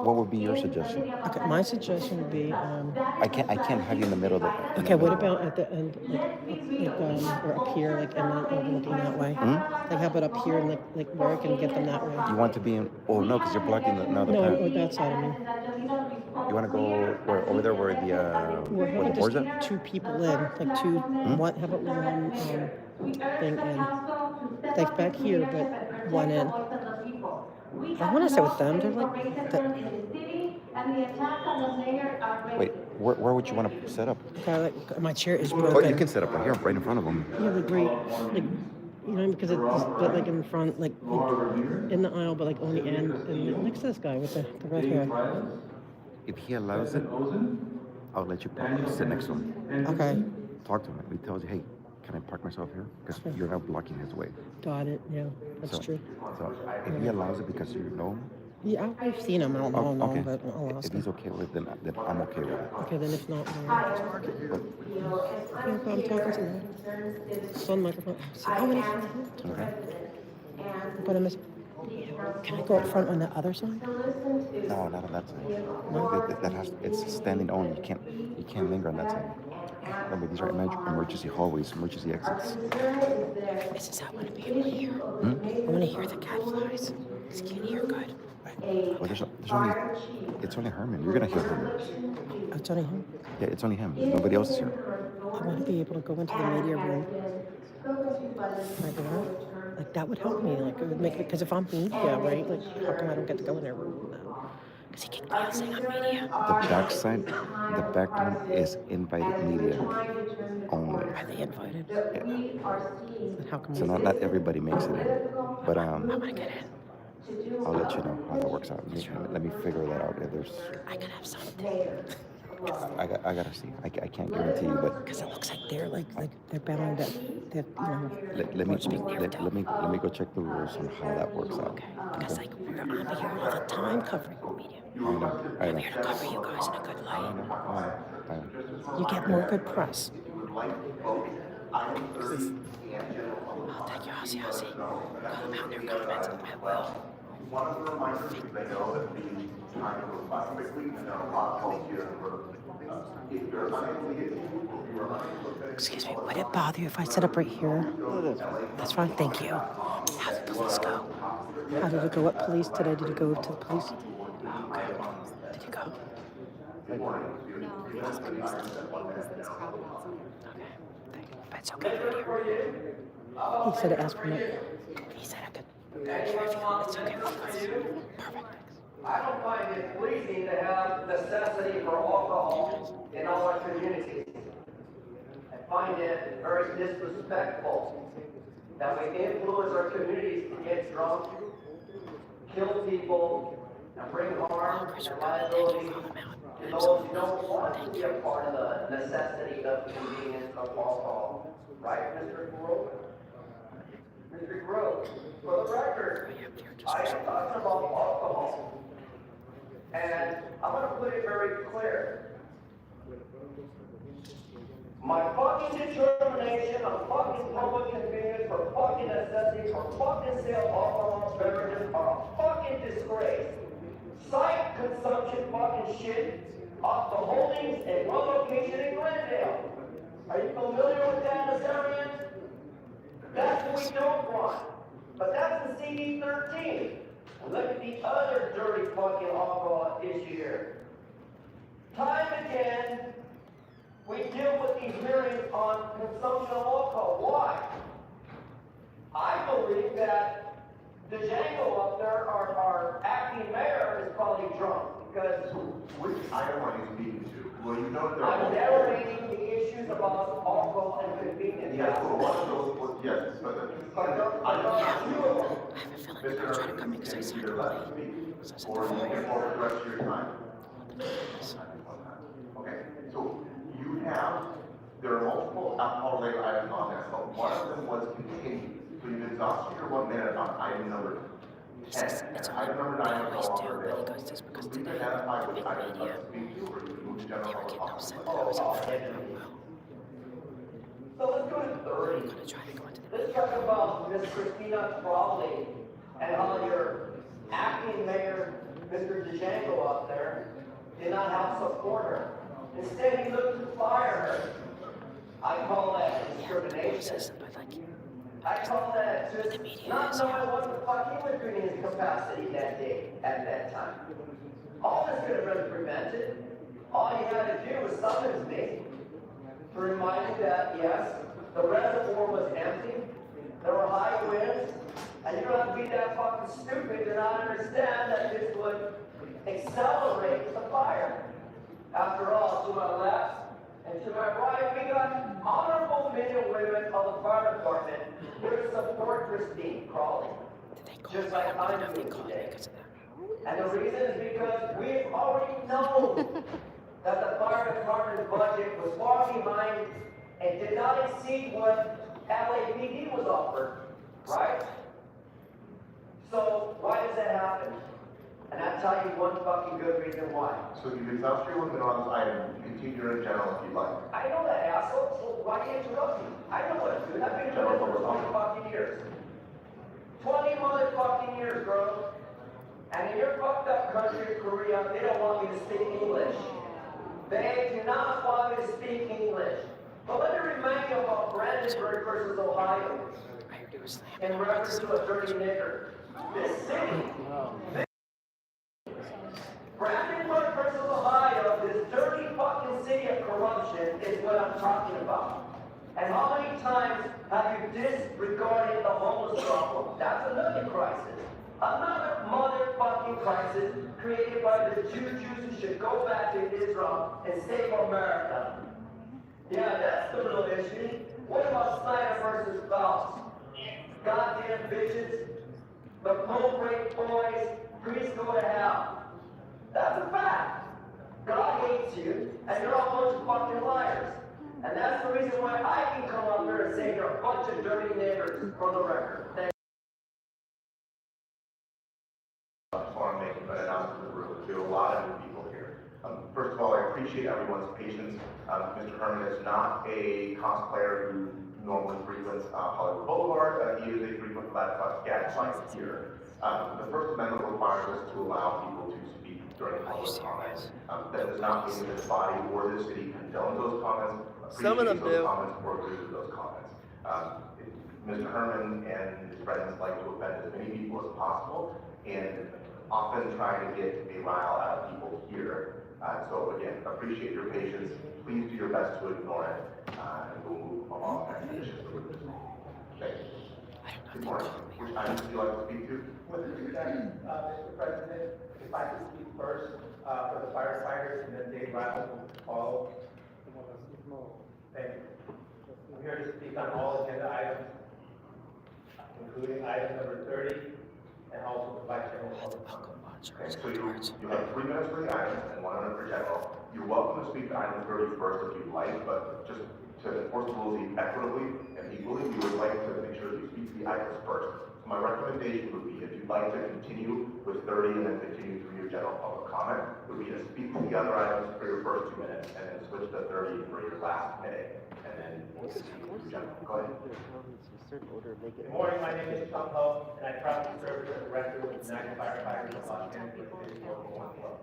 what would be your suggestion? Okay, my suggestion would be. I can't have you in the middle of the. Okay, what about at the end, or up here, like, and then overlooking that way? Like, how about up here, and like where I can get them that way? You want to be in? Oh no, because you're blocking the No, path. or that side, I mean. You want to go where over there where We're the boards just at? two people in, like two. What? How about one thing in? Like back here, but one in. I want to sit with them. They're like. Wait, where would you want to set up? Okay, like my chair is Oh, broken. you can set up right here, right in front of them. Yeah, like great, like you know, because it's but like in front, like in the aisle, but like on the end, and next to this guy with the red hair. If he allows it, I'll let you sit next to him. Okay. Talk to him. He tells you, hey, can I park myself here? Because you're not blocking his way. Got it. Yeah, that's true. So if he allows it because you know him. Yeah, I've seen him. I don't know okay. him, but I'll ask If him. he's okay with it, then I'm okay with it. Okay, then if not, then I'm talking to him. It's on the microphone. So how many? Okay. But I'm. Can I go up front on the other side? No, not on that side. No, that has. It's standing only. You can't linger on that side. Remember, these are emergency hallways, emergency exits. This is how I want to be able to hear. I want to hear the gadflies. This can't hear good. Well, there's only. It's only Herman. You're gonna hear Herman. Oh, it's only him. Yeah, it's only him. Nobody else is here. I want to be able to go into the media room. Like that. Like that would help me. Like it would make it because if I'm media, right? Like how come I don't get to go in their room now? The background is invited media only. Are they invited? Yeah. We are seeing. How come So we not everybody makes it in. But I want to get in. I'll let you know how that works out. Let me figure that out. If there's, I could have something. I gotta see. I can't guarantee you, but Because it looks like they're they're bound that you know. let me go check the rules on how that works out. Because like I'm here all the time covering the media. I know. I'm here to cover you guys in a good light. I know. You get more good press. If you would like to vote, item 30 and general public Oh, thank you, Ozzy. Call them out in their comments. I will. One of the reminders, because I know that the time goes by quickly, and there are a lot of folks here who are, if you're unable to get to, if you are unable to. Excuse me, would it bother you if I sit up right here? That's fine, thank you. How did the police go? How did it go at police today? Did you go to the police? Oh, okay. Did you go? It's okay. He said to ask for me. He said I could. It's okay. Perfect. I don't find it pleasing to have necessity for alcohol in all our communities. I find it very disrespectful that we influence our communities to get drunk, kill people, and bring harm and liability to those who don't want to be a part of the necessity of the convenience of alcohol. Right, Mr. Grove? Mr. Grove, for the record, I am talking about alcohol. And I'm going to put it very clear. My fucking determination of fucking public convenience for fucking necessity for fucking sale of alcohol beverages are a fucking disgrace. Site consumption fucking shit off the holdings in one location in Glendale. Are you familiar with that, Nazarian? That's what we don't want. But that's in CD 13. Look at the other dirty fucking alcohol issue here. Time again, we deal with these hearings on consumption of alcohol. Why? I believe that the Django up there, our acting mayor, is probably drunk because. Which item are you speaking to? Well, you know there I'm narrating the issues about alcohol and convenience. Yes, well, one of those was, yes, but the two Mr. Trying to come because I said you're left to speak, or you can forward the rest of your time. Okay, so you have, there are multiple alcohol-related items on there, but one of them was continued. So you've exhausted your 1 minute on item number 10, and item number 9 is no longer available. Please identify which item you'd like to speak to, or you can move to general public comment. So let's go to 30. Let's talk about Miss Christina Crawley and how your acting mayor, Mr. Django up there, did not help support her. Instead, he looked to fire her. I call that discrimination. I call that just not knowing what the fuck he was doing in his capacity that day, at that time. All this could have been prevented. All you had to do was summons me to remind you that, yes, the reservoir was empty, there were high winds, and you don't have to be that fucking stupid to not understand that this would accelerate the fire. After all, to my left and to my right, we got honorable men and women of the fire department here to support Christine Crawley, just like I'm doing today. And the reason is because we've already known that the fire department's budget was far behind and did not exceed what LAPD was offered, right? So why does that happen? And I'll tell you one fucking good reason why. So you've exhausted your 1 minute on this item, you continue in general if you'd like. I know that, asshole, so why do you interrupt me? I know what to do. I've been doing it for 20 fucking years. 20 motherfucking years, bro. And in your fucked up country of Korea, they don't want me to speak English. They do not want me to speak English. But let me remind you about Brandenburg versus Ohio. In reference to a dirty nigger. This city, Brandenburg versus Ohio, this dirty fucking city of corruption is what I'm talking about. And how many times have you disregarded the homeless problem? That's another crisis. Another motherfucking sacrifices created by the Jews who should go back to Israel and save America. Yeah, that's the real issue. What about Snyder versus Phelps? Goddamn bitches. The Pope rape boys. Priests go to hell. That's a fact. God hates you, and you're all a bunch of fucking liars. And that's the reason why I can come up here and say you're a bunch of dirty niggers, for the record. Thank I just want to make an announcement to the room. There are a lot of new people here. First of all, I appreciate everyone's patience. Mr. Herman is not a cosplayer who normally frequents Hollywood Boulevard. He is a frequent gadfly here. The First Amendment requires us to allow people to speak during public comments. That does not mean that this body or the city condones those comments, appreciates those comments, or agrees with those comments. Mr. Herman and his friends like to offend as many people as possible, and often trying to get a rile out of people here. So again, appreciate your patience. Please do your best to ignore it, and we'll move along expeditiously. Thank you. Good morning. Which items would you like to speak to? With respect, Mr. President, if I could speak first for the firefighters, and then Dave Rattle will follow. Thank you. I'm here to speak on all agenda items, including item number 30, and also provide general public comment. Okay, so you have 3 minutes for the items and 1 minute for general. You're welcome to speak to item 30 first if you'd like, but just to enforce the rules equitably and equally, we would like to make sure that you speak to the items first. So my recommendation would be, if you'd like to continue with 30 and then continue through your general public comment, would be to speak to the other items for your first 2 minutes and then switch to 30 for your last minute, and then we'll continue through general. Go ahead. Good morning, my name is Tom Ho, and I proudly serve as the director with the United Firefighters of Los Angeles City Local 112.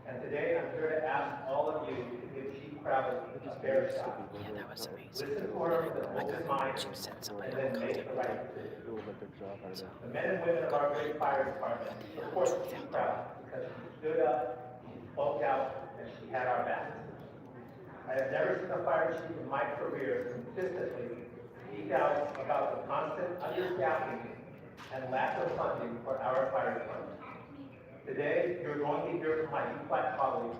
And today, I'm here to ask all of you to give Chief Crowley a fair shot. Listen to her with an open mind, and then make the right decision. The men and women of our great fire department support Chief Crowley because she stood up, she spoke out, and she had our backs. I have never seen a fire chief in my career consistently speak out about the constant understaffing and lack of funding for our fire department. Today, you're going to hear from my black colleagues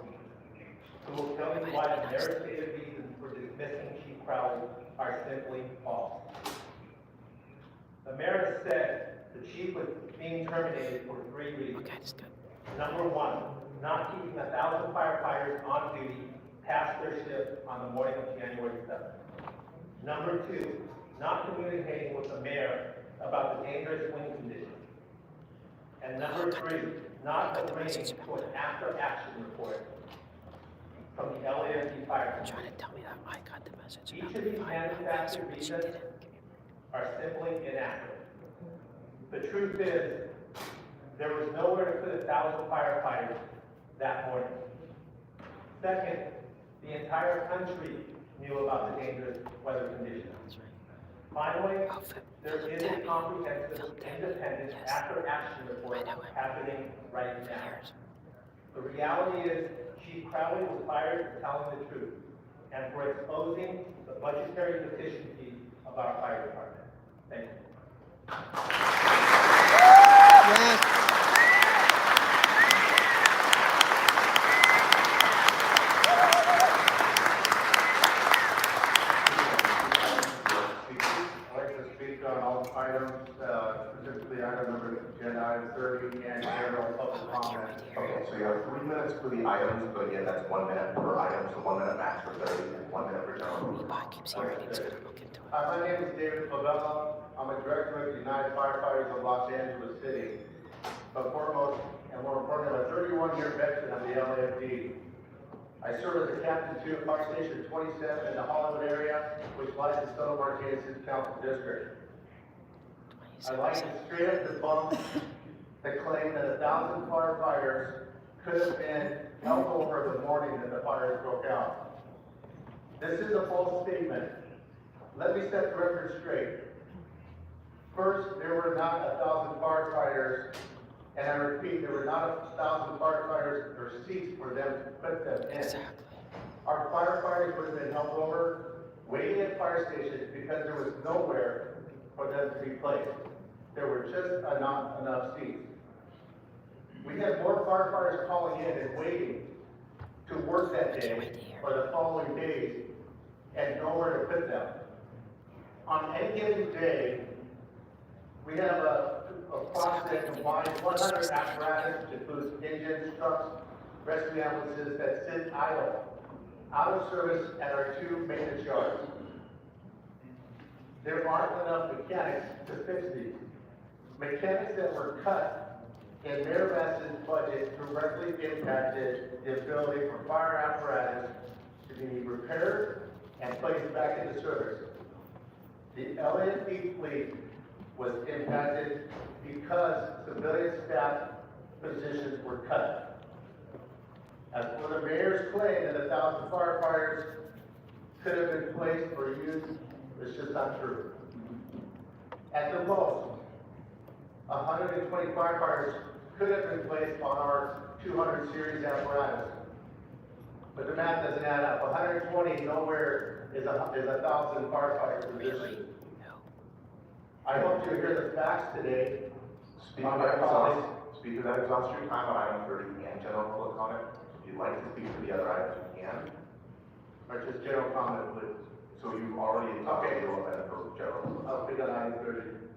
who will tell you why the narrative reasons for dismissing Chief Crowley are simply false. The mayor has said the chief was being terminated for 3 reasons. Number 1, not keeping 1,000 firefighters on duty past their shift on the morning of January 7th. Number 2, not communicating with the mayor about the dangerous wind conditions. And number 3, not agreeing to an after-action report from the LAFD Fire Department. Trying to tell me that I got the message. Each of these manufactured reasons are simply inaccurate. The truth is, there was nowhere to put 1,000 firefighters that morning. Second, the entire country knew about the dangerous weather conditions. Finally, there is a comprehensive, independent after-action report happening right now. The reality is, Chief Crowley was fired for telling the truth and for exposing the budgetary deficiencies of our fire department. Thank you. Yes. On all items, specifically item number agenda item 30 and general public comment. Okay, so you have 3 minutes for the items, but again, that's 1 minute per item, so 1 minute max for 30 and 1 minute for general. My name is David Favela. I'm a director of the United Firefighters of Los Angeles City. But foremost, and more importantly, I'm a 31-year veteran of the LAFD. I serve as a captain 2 at Fire Station 27 in the Hollywood area, which lies in Southern Martinez City Council District. I'd like to straight up debunk the claim that 1,000 firefighters could have been held over the morning that the fires broke out. This is a false statement. Let me set the record straight. First, there were not 1,000 firefighters, and I repeat, there were not 1,000 firefighters or seats for them to put them in. Our firefighters would have been held over, waiting at fire stations because there was nowhere for them to be placed. There were just not enough seats. We We had more firefighters calling in and waiting to work that day or the following days and nowhere to put them. On any given day, we have a process that combines 100 apparatus, which includes engines, trucks, rescue ambulances that sit idle, out of service at our 2 maintenance yards. There aren't enough mechanics to fix these. Mechanics that were cut in their massive budget directly impacted the ability for fire apparatus to be repaired and placed back into service. The LAFD fleet was impacted because civilian staff positions were cut. As for the mayor's claim that 1,000 firefighters could have been placed or used, it's just not true. At the most, 120 firefighters could have been placed on our 200 series apparatus. But the math doesn't add up. 120 nowhere is 1,000 firefighter positions. I hope you hear the facts today. Speaker, that exhausts your time on item 30 and general public comment. If you'd like to speak to the other items, you can. Or just general comment, please. So you've already exhausted your limit for general. I'll speak on item 30.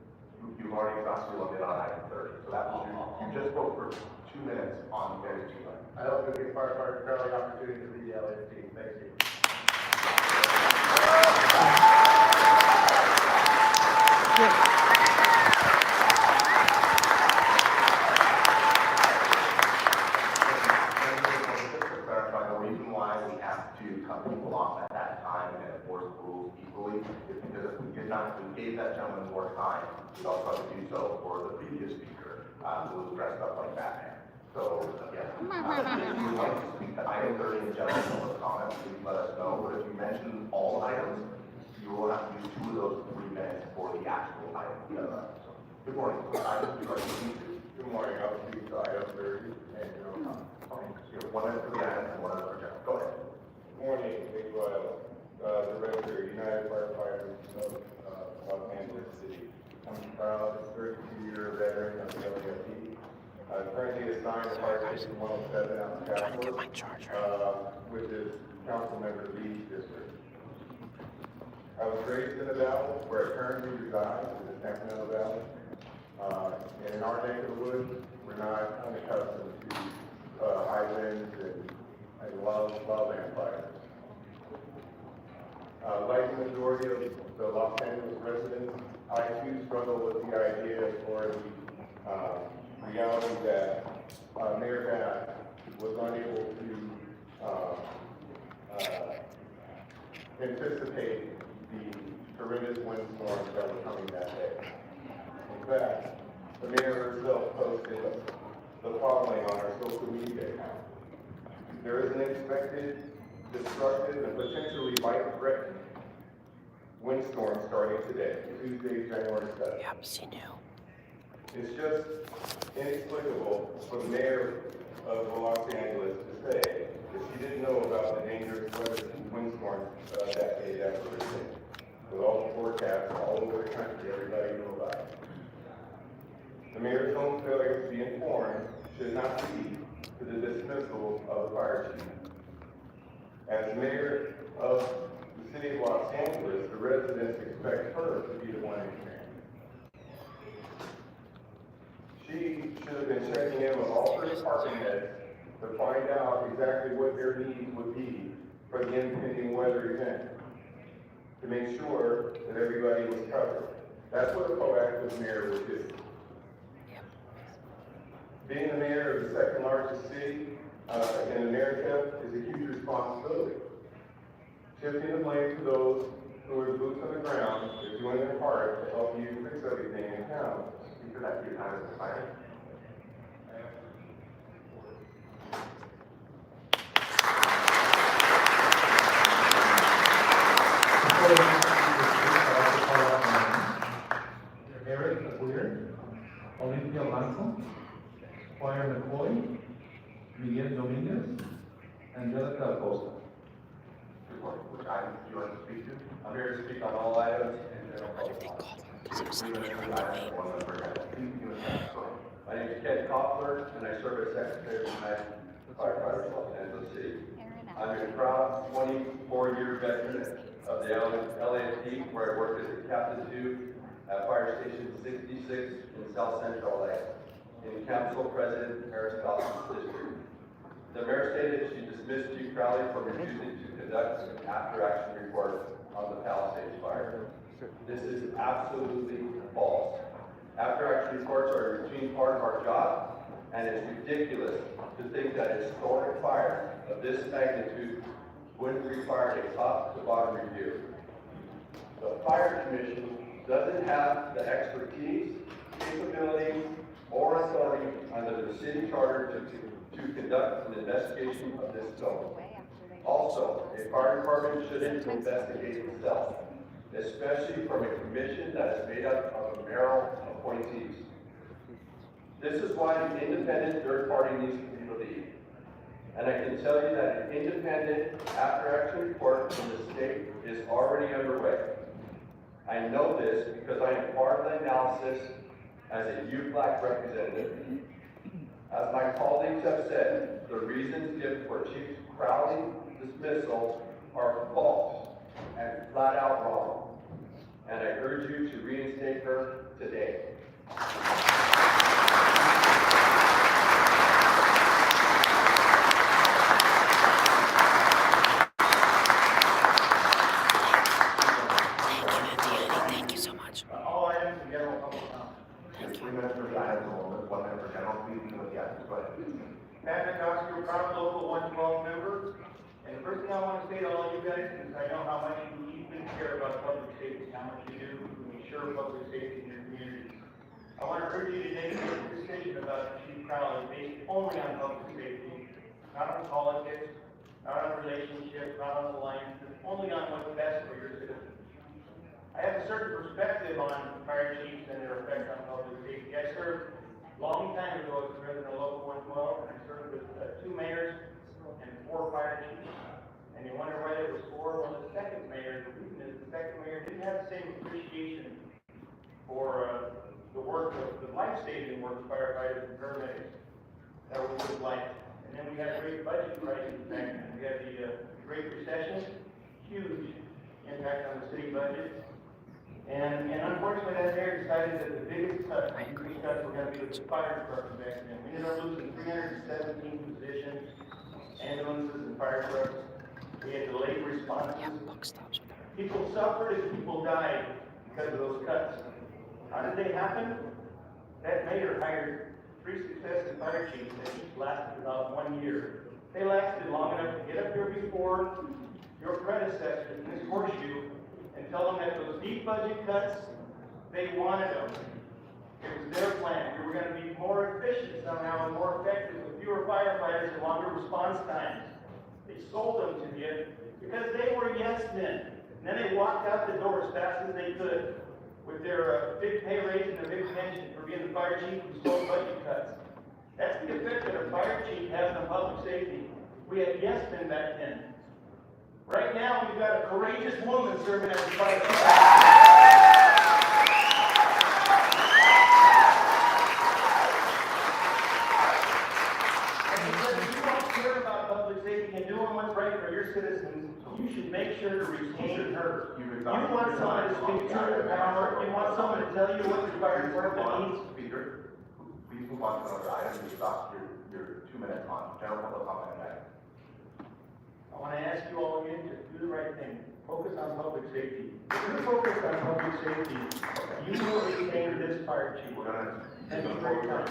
You've already exhausted your limit on item 30. So that was you just spoke for 2 minutes on phase 2. I hope you give firefighter Crowley opportunity to lead the LAFD. Thank you. We gave that gentleman more time. We also had to do so for the previous speaker, who was dressed up like Batman. So, yeah. If you'd like to speak to item 30 in general public comment, please let us know. But if you mention all items, you will have to use 2 of those 3 minutes for the actual item. So, good morning. What item would you like to speak to? Good morning, I'll speak to item 30 and general comment. Okay, so you have 1 minute for the item and 1 minute for general. Go ahead. Good morning, Director, United Firefighters of Los Angeles City. I'm proud, 32-year veteran of the LAFD. Currently assigned to Fire Station 107 out in California, which is Council Member Lee's district. I was raised in the Valley, where I currently reside, in the Sacramento Valley. And in our neck of the woods, we're not unaccustomed to high winds and wildland fires. Like the majority of the Los Angeles residents, I too struggle with the idea or the reality that Mayor Bass was unable to anticipate the horrendous windstorms that were coming that day. In fact, the mayor herself posted the following on her social media account. There is an expected, destructive, and potentially life-threatening windstorm starting today, Tuesday, January 7th. Yep, she knew. It's just inexplicable for the mayor of Los Angeles to say that she didn't know about the dangerous weather windstorms that day that were hit. With all the forecasts all over the country, everybody knew about it. The mayor's own failure to be informed should not lead to the dismissal of the fire chief. As mayor of the city of Los Angeles, the residents expect her to be the one in command. She should have been checking in with all her department heads to find out exactly what their needs would be for the impending weather event, to make sure that everybody was covered. That's what a proactive mayor would do. Being the mayor of the second largest city in America is a huge responsibility. Shifting the blame to those who are the boots on the ground is doing their part to help you fix everything in town. Speaker, that your time is expired. Eric Weir, Olympia Alonso, Squire McCoy, Miguel Dominguez, Angelica Acosta. Good morning. Which item do you like to speak to? I'm here to speak on all items and general public comment. My name is Ken Koffler, and I serve as Secretary of the United Firefighters of Los Angeles City. I'm a proud 24-year veteran of the LAFD, where I worked as a Captain 2 at Fire Station 66 in South Central LA, in Council President Harris Dawson's district. The mayor stated she dismissed Chief Crowley for refusing to conduct an after-action report on the Palisades fire. This is absolutely false. After-action reports are a routine part of our job, and it's ridiculous to think that a historic fire of this magnitude wouldn't require a top-to-bottom review. The Fire Commission doesn't have the expertise, capabilities, or authority under the city charter to conduct an investigation of this scope. Also, a fire department shouldn't investigate itself, especially from a commission that is made up of mayoral appointees. This is why an independent third party needs to be the lead. And I can tell you that an independent after-action report from the state is already underway. I know this because I am part of the analysis as a UBlack representative. As my colleagues have said, the reasons given for Chief Crowley's dismissal are false and flat out wrong. And I urge you to reinstate her today. Thank you so much. All items in general public comment. 3 minutes for the items only, 1 minute for general. Please begin with the items. Go ahead. Pat McCoskey, we're proud local 112 member. And the first thing I want to say to all you guys is I know how much you care about public safety, how much you do to ensure public safety in your communities. I want to urge you to make a decision about Chief Crowley based only on public safety, not on politics, not on relationships, not on alliances, only on what's best for your citizens. I have a certain perspective on fire chiefs and their effect on public safety. I served a long time ago as president of Local 112, and I served with 2 mayors and 4 fire chiefs. And you wonder why there was 4? Well, the second mayor, the reason is the second mayor didn't have the same appreciation for the work of the life-saving work of firefighters and paramedics that we would have liked. And then we had a great budget crisis back then. We had the Great Recession, huge impact on the city budget. And unfortunately, that mayor decided that the biggest cuts were going to be with the fire department back then. We ended up losing 317 positions, ambulances and fire trucks. We had delayed responses. People suffered and people died because of those cuts. How did they happen? That mayor hired 3 successive fire chiefs that each lasted about 1 year. They lasted long enough to get up here before your predecessors in this horseshoe and tell them that those deep budget cuts, they wanted them. It was their plan. We were going to be more efficient somehow and more effective with fewer firefighters and longer response times. They sold them to you because they were yes men. And then they walked out the door as fast as they could with their big pay raise and their big pension for being the fire chief who sold budget cuts. That's the effect that a fire chief has on public safety. We had yes men back then. Right now, we've got a courageous woman serving as a fire chief. You should make sure to retain her. You want someone to speak truth to power. You want someone to tell you what your fire department needs. Speaker, please move on to another item. You stopped your 2 minutes on general public comment tonight. I want to ask you all again to do the right thing. Focus on public safety. If you're focused on public safety, you will retain this fire chief. Thank you for your time.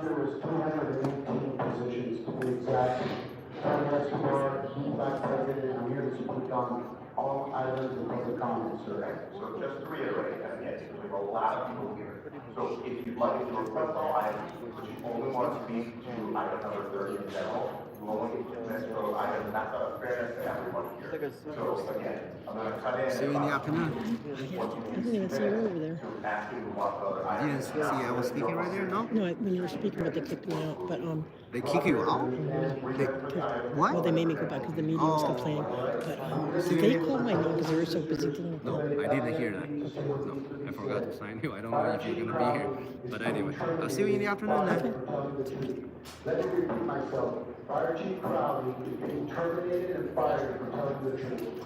There was 218 positions to be exact. Vice President, I'm here to speak on all items of public comment, sir. So just to reiterate, and yes, there's a lot of people here. So if you'd like to request all items, but you only want to speak to item number 30 in general, You only get 2 minutes per item, and that's out of fairness to everyone here. So again, I'm gonna cut in. See you in the afternoon. I didn't even see you over there. To ask you to walk the other You items. didn't see I was speaking right there? No? No, when you were speaking, but they kicked me out. But They kick you out? They, what? well, they made me go back because the media was complaining. But did they call my name because they were so busy doing No, I didn't hear that. No, I forgot to sign you. I don't know if you're gonna be here. But anyway, I'll see you in the afternoon then. Let me repeat myself. Fire Chief Crowley is being terminated and fired for telling the truth.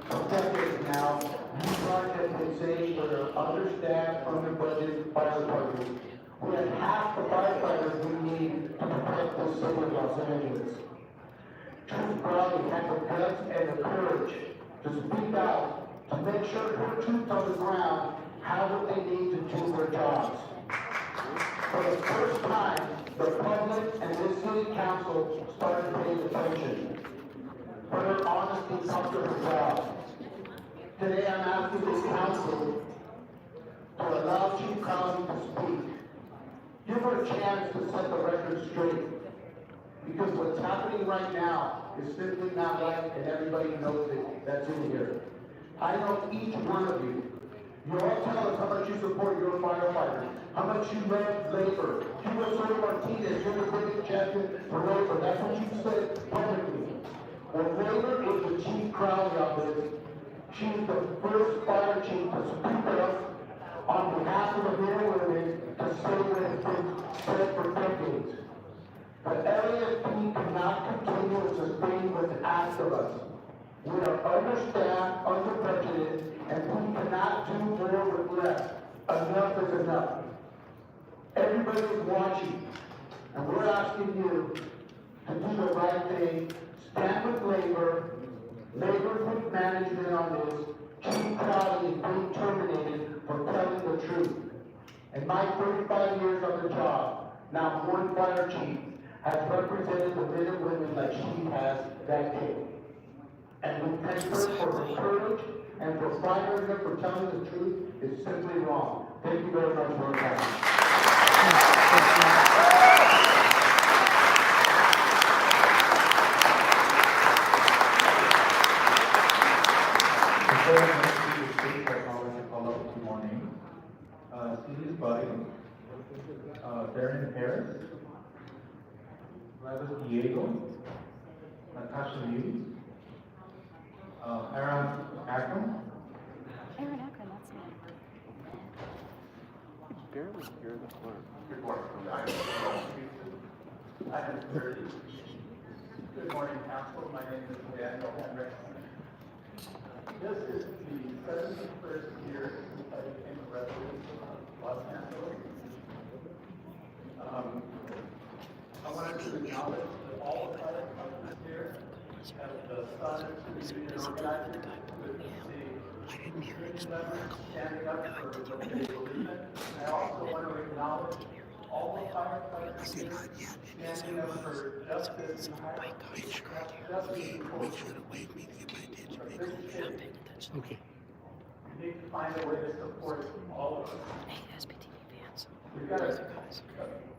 For decades now, you guys have been saying that there are understaffed, underbudgeted fire departments. We have half the firefighters we need to protect the city of Los Angeles. Chief Crowley had the guts and the courage to speak out, to make sure her troops on the ground have what they need to do their jobs. For the first time, the public and this city council started paying attention. Her honesty comes to her job. Today I'm asking this council to allow Chief Crowley to speak. Give her a chance to set the record straight. Because what's happening right now is simply not right, and everybody knows it that's in here. I know each one of you. You all tell us how much you support your firefighters, how much you love labor. You were Soy Martinez, you're the biggest champion for labor. That's what you said publicly. Well, labor is the Chief Crowley of this. She's the first fire chief to speak up on behalf of the men and women to say what has been said for decades. The LAFP cannot continue to sustain what's asked of us. We are understaffed, underbudgeted, and we cannot do more with less. Enough is enough. Everybody is watching, and we're asking you to do the right thing, stand with labor with management on this. Chief Crowley is being terminated for telling the truth. In my 35 years on the job, not one fire chief has represented the men and women like she has that day. And we thank her for her courage and for firing her for telling the truth is simply wrong. Thank you very much for your time. Stevie's Body, Darren Harris, Travis Diego, Natasha Lee, Aaron Akron. Aaron Akron, that's me. Barely hear the word. Good morning. Item 30. Good morning, council. My name is Daniel Henriksen. This is the 71st year since I became a resident of Los Angeles. I wanted to acknowledge that all the fire departments here have the sun to be energized with standing up for what they believe in. I also want to acknowledge all the firefighters standing up for justice and justice and Okay. we need to find a way to support all of us. Hey, SBTV fans. We've got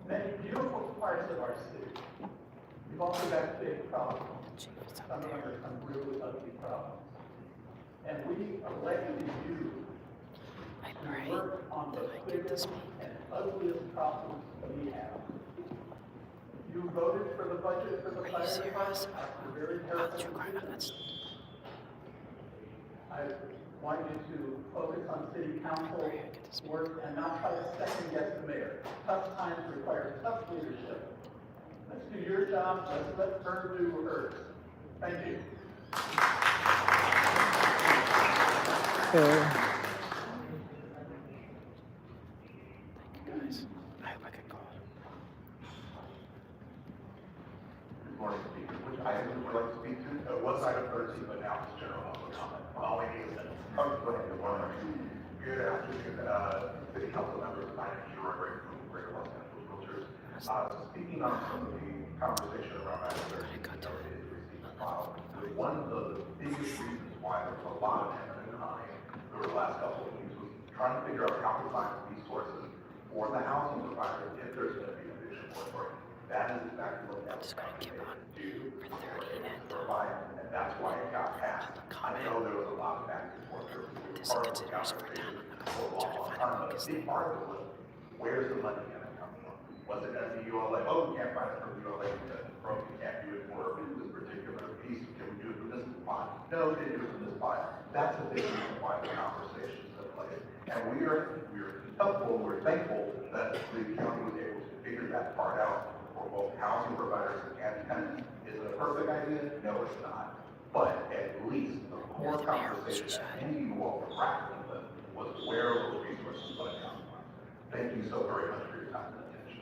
many beautiful parts of our city. We've also got big problems. Some of them are some really ugly problems. And we elected you to work on the biggest and ugliest problems we have. You voted for the budget for the fire department after very careful. I want you to focus on city council work and not try to second guess the mayor. Tough times require tough leadership. Let's do your job, let's let her do hers. Thank you. Good morning, Speaker. Which item would you like to speak to? What's item 13, but now it's general public comment. All we need is that. Go ahead, good morning. Good afternoon, city council members. My name is Jerome from Greater Los Angeles Realtors. Speaking on some of the conversation around item 13, one of the biggest reasons why there was a lot of hemming and hawing over the last couple of weeks was trying to figure out how to find resources for the housing provider if there's going to be an eviction moratorium. That is exactly what that was. Just gonna keep on for 30 and that's why it got passed. I know there was a lot of back and forth. This is considered for down on the call. But a big part of it was, where's the money gonna come from? Was it gonna be ULA? Oh, we can't find it from ULA because it's broke. We can't do it for this particular piece. Can we do it from this pot? No, we didn't do it from this pot. That's a big reason why the conversations took place. And we're helpful, we're thankful that the county was able to figure that part out for both housing providers and tenants. Is it a perfect idea? No, it's not. But at least the core conversation that many of you all were grappling with was where are those resources going to come from? Thank you so very much for your time and attention.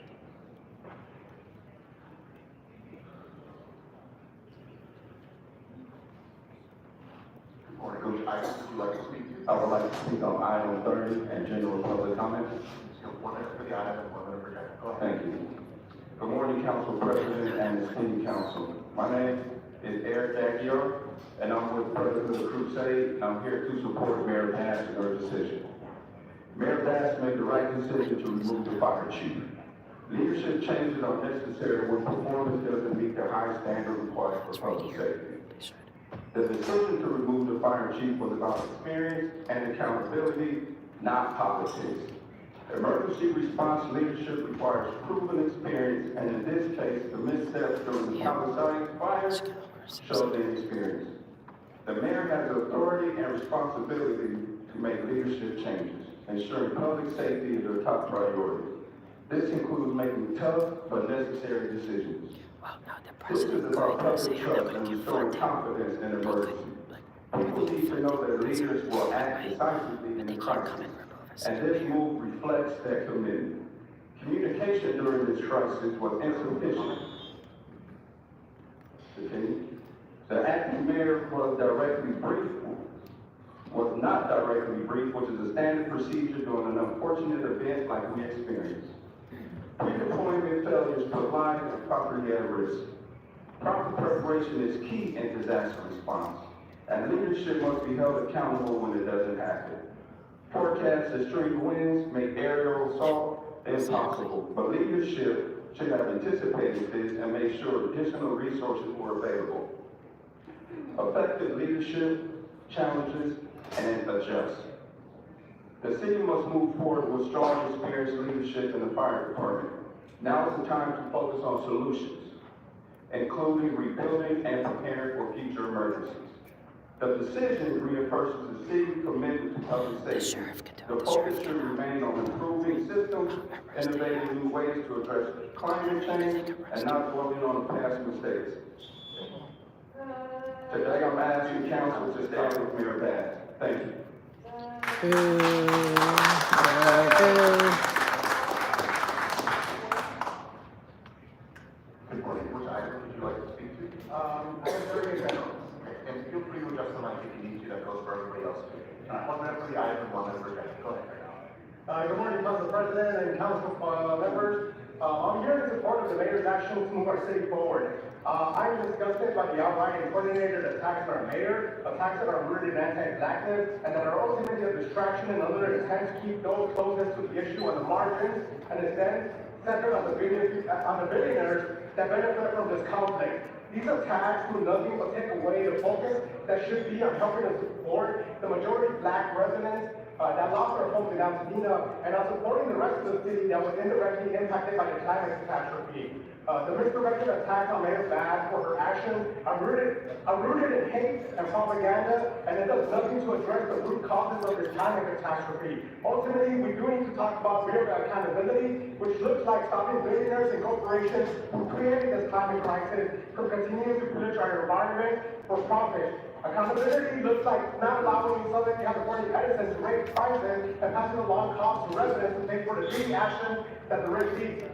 Good morning, Coach Ice. Would you like to speak? I would like to speak on item 30 and general public comments. You have 1 minute for the item and 1 minute for general. Go ahead. Thank you. Good morning, Council President and the City Council. My name is Eric Aguirre, and I'm with President of the Crusade. I'm here to support Mayor Bass and her decision. Mayor Bass made the right decision to remove the fire chief. Leadership changes are necessary when performance doesn't meet the high standard required for public safety. The decision to remove the fire chief was about experience and accountability, not politics. Emergency response leadership requires proven experience, and in this case, the missteps during the Palisades fire show the experience. The mayor has authority and responsibility to make leadership changes, ensuring public safety is their top priority. This includes making tough but necessary decisions. This is about public trust and restoring confidence in emergency. People need to know that leaders will act decisively in a crisis, and this move reflects that commitment. Communication during this crisis was insufficient. Continue. The acting mayor was not directly briefed, which is a standard procedure during an unfortunate event like we experienced. Pre-deployment failures put lives and property at risk. Proper preparation is key in disaster response, and leadership must be held accountable when it doesn't happen. Forecasts extreme winds make aerial assault impossible, but leadership should have anticipated this and made sure additional resources were available. Effective leadership challenges and adjust. The city must move forward with strong, experienced leadership in the fire department. Now is the time to focus on solutions, including rebuilding and preparing for future emergencies. The decision reinforces the city's commitment to public safety. The focus should remain on improving systems, innovating new ways to address climate change, and not dwelling on past mistakes. Today, I'm asking council to stand with Mayor Bass. Thank you. Good morning. Which item would you like to speak to? Item 30 in general. And feel free to adjust the mic if you need to. That goes for everybody else too. 1 minute for the item and 1 minute for general. Go ahead. Good morning, Council President and Council members. I'm here in support of the mayor's action to move our city forward. I'm disgusted by the outright and coordinated attacks on our mayor, attacks that are rooted in anti-blackness, and that are ultimately a distraction and other attempts to keep those closest to the issue on the margins, and instead centered on the billionaires that benefit from this conflict. These attacks do nothing but take away the focus that should be on helping to support the majority black residents that lost their homes in Altadena, and on supporting the rest of the city that was indirectly impacted by the climate catastrophe. The misdirected attacks on Mayor Bass for her actions are rooted in hate and propaganda, and it does nothing to address the root causes of this climate catastrophe. Ultimately, we do need to talk about real accountability, which looks like stopping billionaires and corporations who created this climate crisis from continuing to pollute our environment for profit. Accountability looks like not allowing Southern California Edison to raise prices and passing along costs to residents to pay for the big action that directly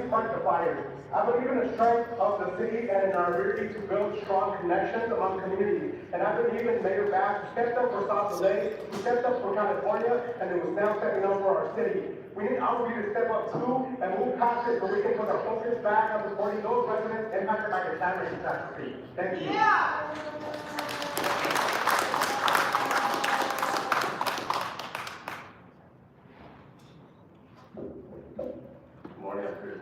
sparked the fire. I believe in the strength of the city and in our ability to build strong connections among communities. And I believe in Mayor Bass, who stepped up for South LA, who stepped up for California, and who is now stepping up for our city. We need all of you to step up too and move past it so we can put our focus back on supporting those residents impacted by the climate catastrophe. Thank you. Yeah. Good morning. I'm here to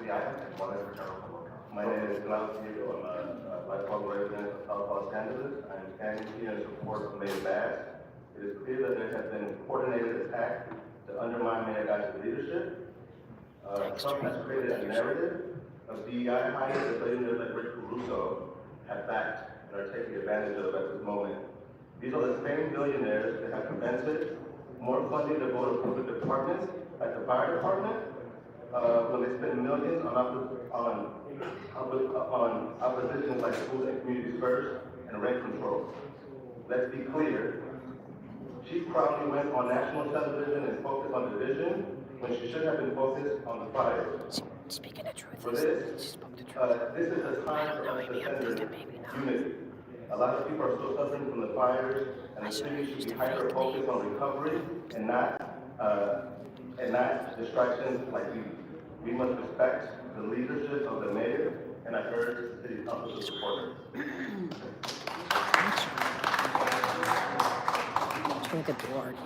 for the item and 1 minute for general public comment. My name is Klaus Diego. I'm a lifelong resident of South Los Angeles. I'm standing here in support of Mayor Bass. It is clear that there has been a coordinated attack to undermine Mayor Bass's leadership. Trump has created a narrative of DEI hires that billionaires like Rich Caruso have backed and are taking advantage of at this moment. These are the same billionaires that have prevented more funding to go to public departments, like the fire department, when they spend millions on oppositions like schools and communities first and rent control. Let's be clear. Chief Crowley went on national television and focused on division when she should have been focused on the fire. Speaking the truth. For this, this is a time for us to center unity. A lot of people are still suffering from the fires, and the city should be hyper-focused on recovery and not distractions like these. We must respect the leadership of the mayor, and I urge the city council to support her. Look at the word.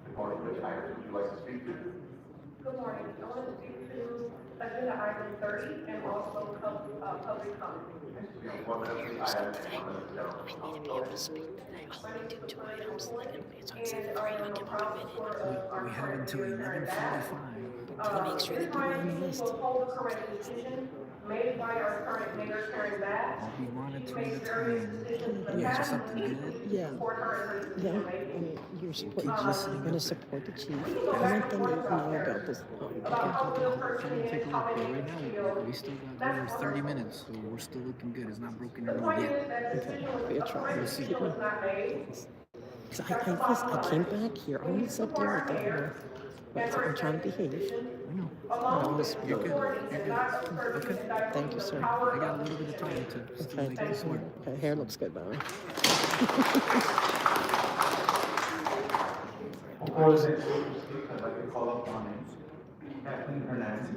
Good morning, which item would you like to speak to? Good morning. I want to speak to agenda item 30 and also public comment. You have 1 minute for the item and 1 minute for general public comment. I need to be able to speak today. I'll only do 2 items. Like, it's on 7:30. I'll give her a minute. We have until 11:45. To make sure that people are on the list. Will hold the correct decision made by our current mayor, Karen Bass. I'll be monitoring the Various time. decisions in the Yeah, past. something good. Yeah. Support her in her Yeah, decision I making. mean, you're supposed Keep to listening going to up. support the chief. I want them to know about this. About how the person Trying to is, take a how look, but many right now feel. we still got over 30 minutes, so we're still looking good. It's not broken The in point yet. is that the decision was, Be a a try. correct decision was not made. Because I came back here. I was up there with them. But I'm trying to behave. I know. Along with You're good. authority You're and good. not observing Okay. and directing Thank you, the sir. power I got a of little bit of time to still Okay, make thank this you. work. Okay, hair looks good, by the way. Before the next speaker speaks, I'd like to call up on Kathleen Hernandez,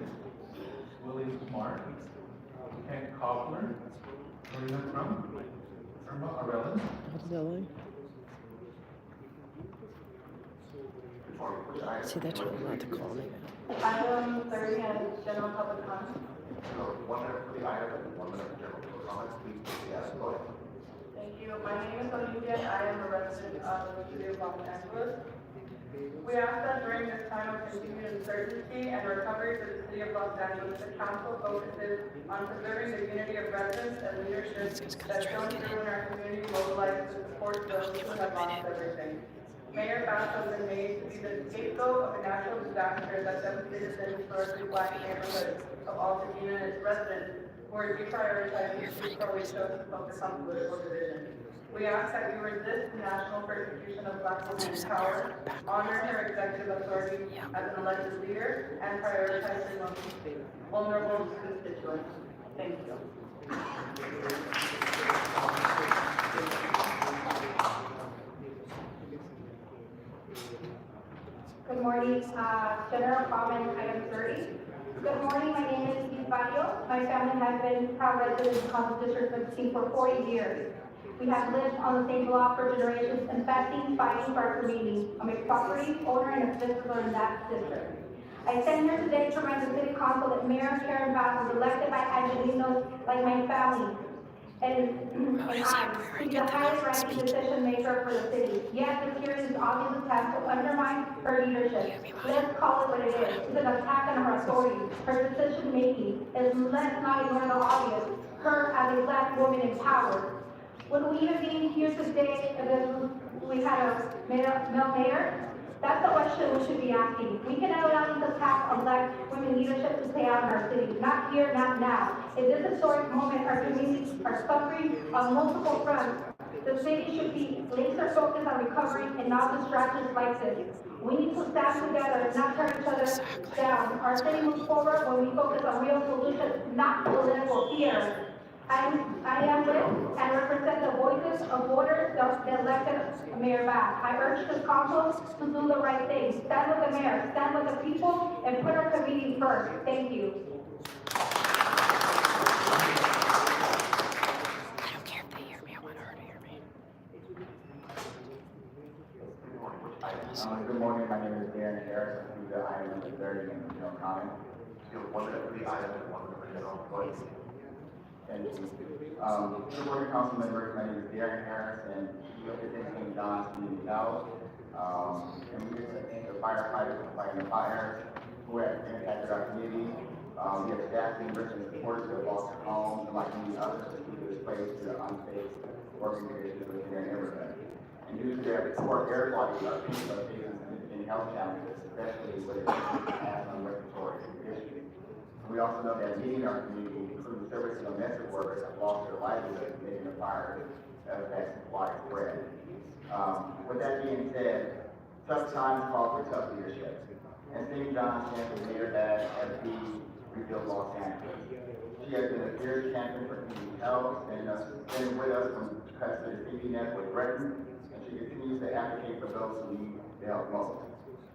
William Smart, Ken Kaufler, Marina Crump, Irma Arellin, Dilly. Good morning, which item? See, they're trying not to call me. Item 30 and general public comment. So 1 minute for the item and 1 minute for general public comment. Please, yes, go ahead. Thank you. My name is Olivia. I am a resident of the city of Los Angeles. We ask that during this time of continued uncertainty and recovery for the city of Los Angeles, the council focuses on preserving the unity of residents and leadership that shown through in our community mobilized to support those who have lost everything. Mayor Bass has been made to be the scapegoat of a natural disaster that devastated the historically black neighborhood of Altadena and its residents, where deprioritizing Chief Crowley chose to focus on political division. We ask that you resist the national persecution of black women in power, honor her executive authority as an elected leader, and prioritize her most vulnerable constituents. Thank you. Good morning, general comment item 30. Good morning, my name is Steve Barrio. My family has been proud residents of Council District 15 for 40 years. We have lived on the same block for generations, investing, fighting for our community. I'm a property owner and a visitor in that district. I stand here today to remind the City Council that Mayor Karen Bass was elected by Angelinos like my family. And I, to be the highest ranking decision maker for the city. Yet the series is obvious attempt to undermine her leadership. Let's call it what it is. It's an attack on her authority, her decision making. And let's not ignore the obvious. Her as a black woman in power. Would we even be here today if we had a male mayor? That's the question we should be asking. We cannot allow this attack on black women leadership to play out in our city. Not here, not now. In this historic moment, our communities are suffering on multiple fronts. The city should be laser focused on recovery and not distractions like this. We need to stand together and not tear each other down. Our city moves forward when we focus on real solutions, not political fear. I am with and represent the voices of voters that elected Mayor Bass. I urge this council to do the right thing. Stand with the mayor, stand with the people, and put our community first. Thank you. I don't care if they hear me. I want her to hear me. Good morning, which item? Good morning, my name is Darren Harris, I'm the item number 30 in the general comment. You have 1 minute for the item and 1 minute for general comment. Thank you. Good morning, council members, my name is Darren Harris, and we represent St. John's Community Health. And we just thank the firefighters for fighting the fires who have impacted our community. We have staff members and supporters who have lost their homes, and like many others, who are displaced due to unsafe working conditions within their neighborhood. And due to their poor air quality, our people are facing significant health challenges, especially with asthma and respiratory issues. We also know that many in our community, including service and domestic workers, have lost their livelihoods making the fires as that's widespread. With that being said, tough times call for tough leadership. And St. John's Champion Mayor that as we rebuild Los Angeles. She has been a fierce champion for community health, and been with us from cuts to the safety net with Britain, and she continues to advocate for those who need the help most.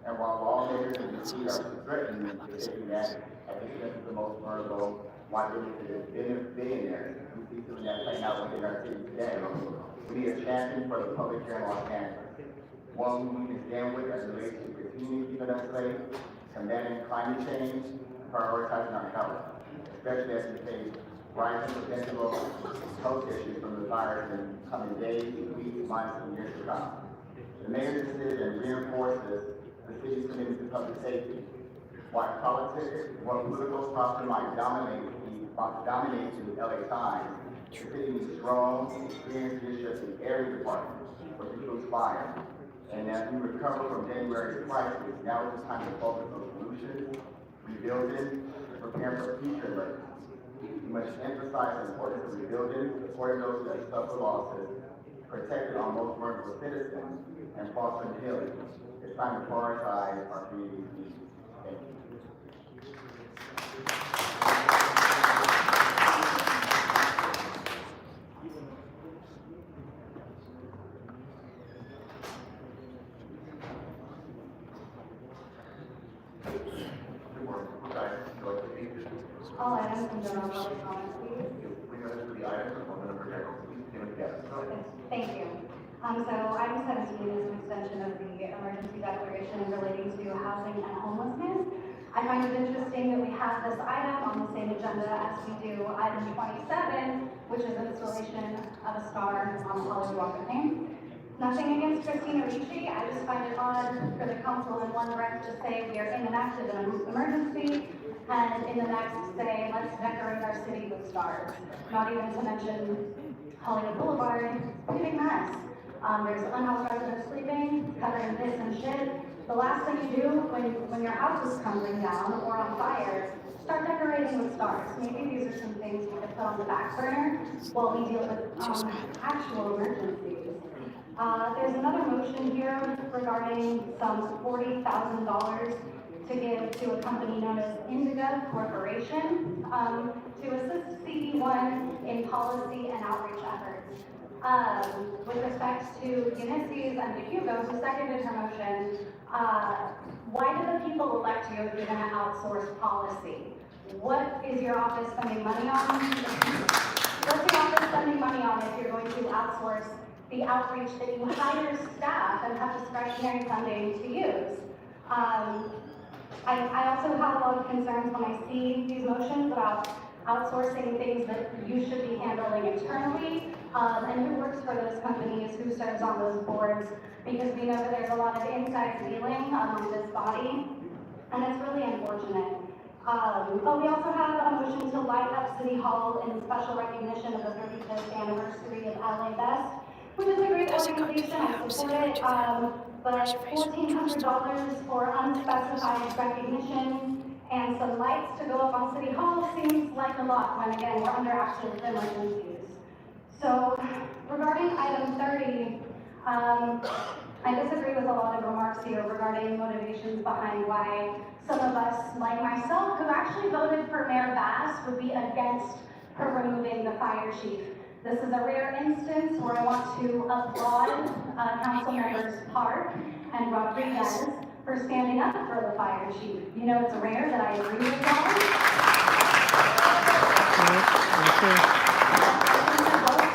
And while lawmakers in D.C. are threatening the safety net at the expense of the most vulnerable, while billionaires, we see some of that playing out within our city today. We need a champion for the public here in Los Angeles. One we can stand with as it relates to continuing keeping us safe, combating climate change, and prioritizing our health, especially as we face rising potential health issues from the virus in coming days, weeks, months, and years to come. The mayor's decision reinforces the city's commitment to public safety. While political process might dominate the LA Times, the city needs strong, experienced leadership in every department, which includes fire. And as we recover from January's crisis, now is the time to focus on solutions, rebuilding, and preparing for future emergencies. We must emphasize the importance of rebuilding, supporting those that suffer losses, protecting our most vulnerable citizens, and fostering healing. It's time to prioritize our community's needs. Thank you. All items in general public comment, please. Thank you. So item 17 is an extension of the emergency declaration relating to housing and homelessness. I find it interesting that we have this item on the same agenda as we do item 27, which is installation of a star on the Hollywood Walk of Fame. Nothing against Christina Ricci, I just find it odd for the council in one breath to say we are in an active emergency, and in the next say, let's decorate our city with stars. Not even to mention Hollywood Boulevard, pretty big mess. There's unhoused residents sleeping, covered in piss and shit. The last thing you do when your house is crumbling down or on fire, start decorating with stars. Maybe these are some things we could put on the back burner while we deal with actual emergencies. There's another motion here regarding some $40,000 to give to a company known as Indiga Corporation to assist CD1 in policy and outreach efforts. With respect to Ulysses and DeHugo, who seconded her motion, why do the people elect you if you're going to outsource policy? What is your office spending money on? What's your office spending money on if you're going to outsource the outreach that you hire staff and have discretionary funding to use? I also have a lot of concerns when I see these motions about outsourcing things that you should be handling internally, and who works for those companies, who serves on those boards, because we know that there's a lot of inside dealing among this body, and it's really unfortunate. But we also have a motion to light up City Hall in special recognition of the 35th anniversary of LA Best, which is a great organization, I support it, but $1,400 for unspecified recognition and some lights to go up on City Hall seems like a lot when, again, we're under active emergencies. So, regarding item 30, I disagree with a lot of remarks here regarding motivations behind why some of us, like myself, who actually voted for Mayor Bass, would be against her removing the fire chief. This is a rare instance where I want to applaud Council Members Park and Rodriguez for standing up for the fire chief. You know, it's rare that I agree with y'all.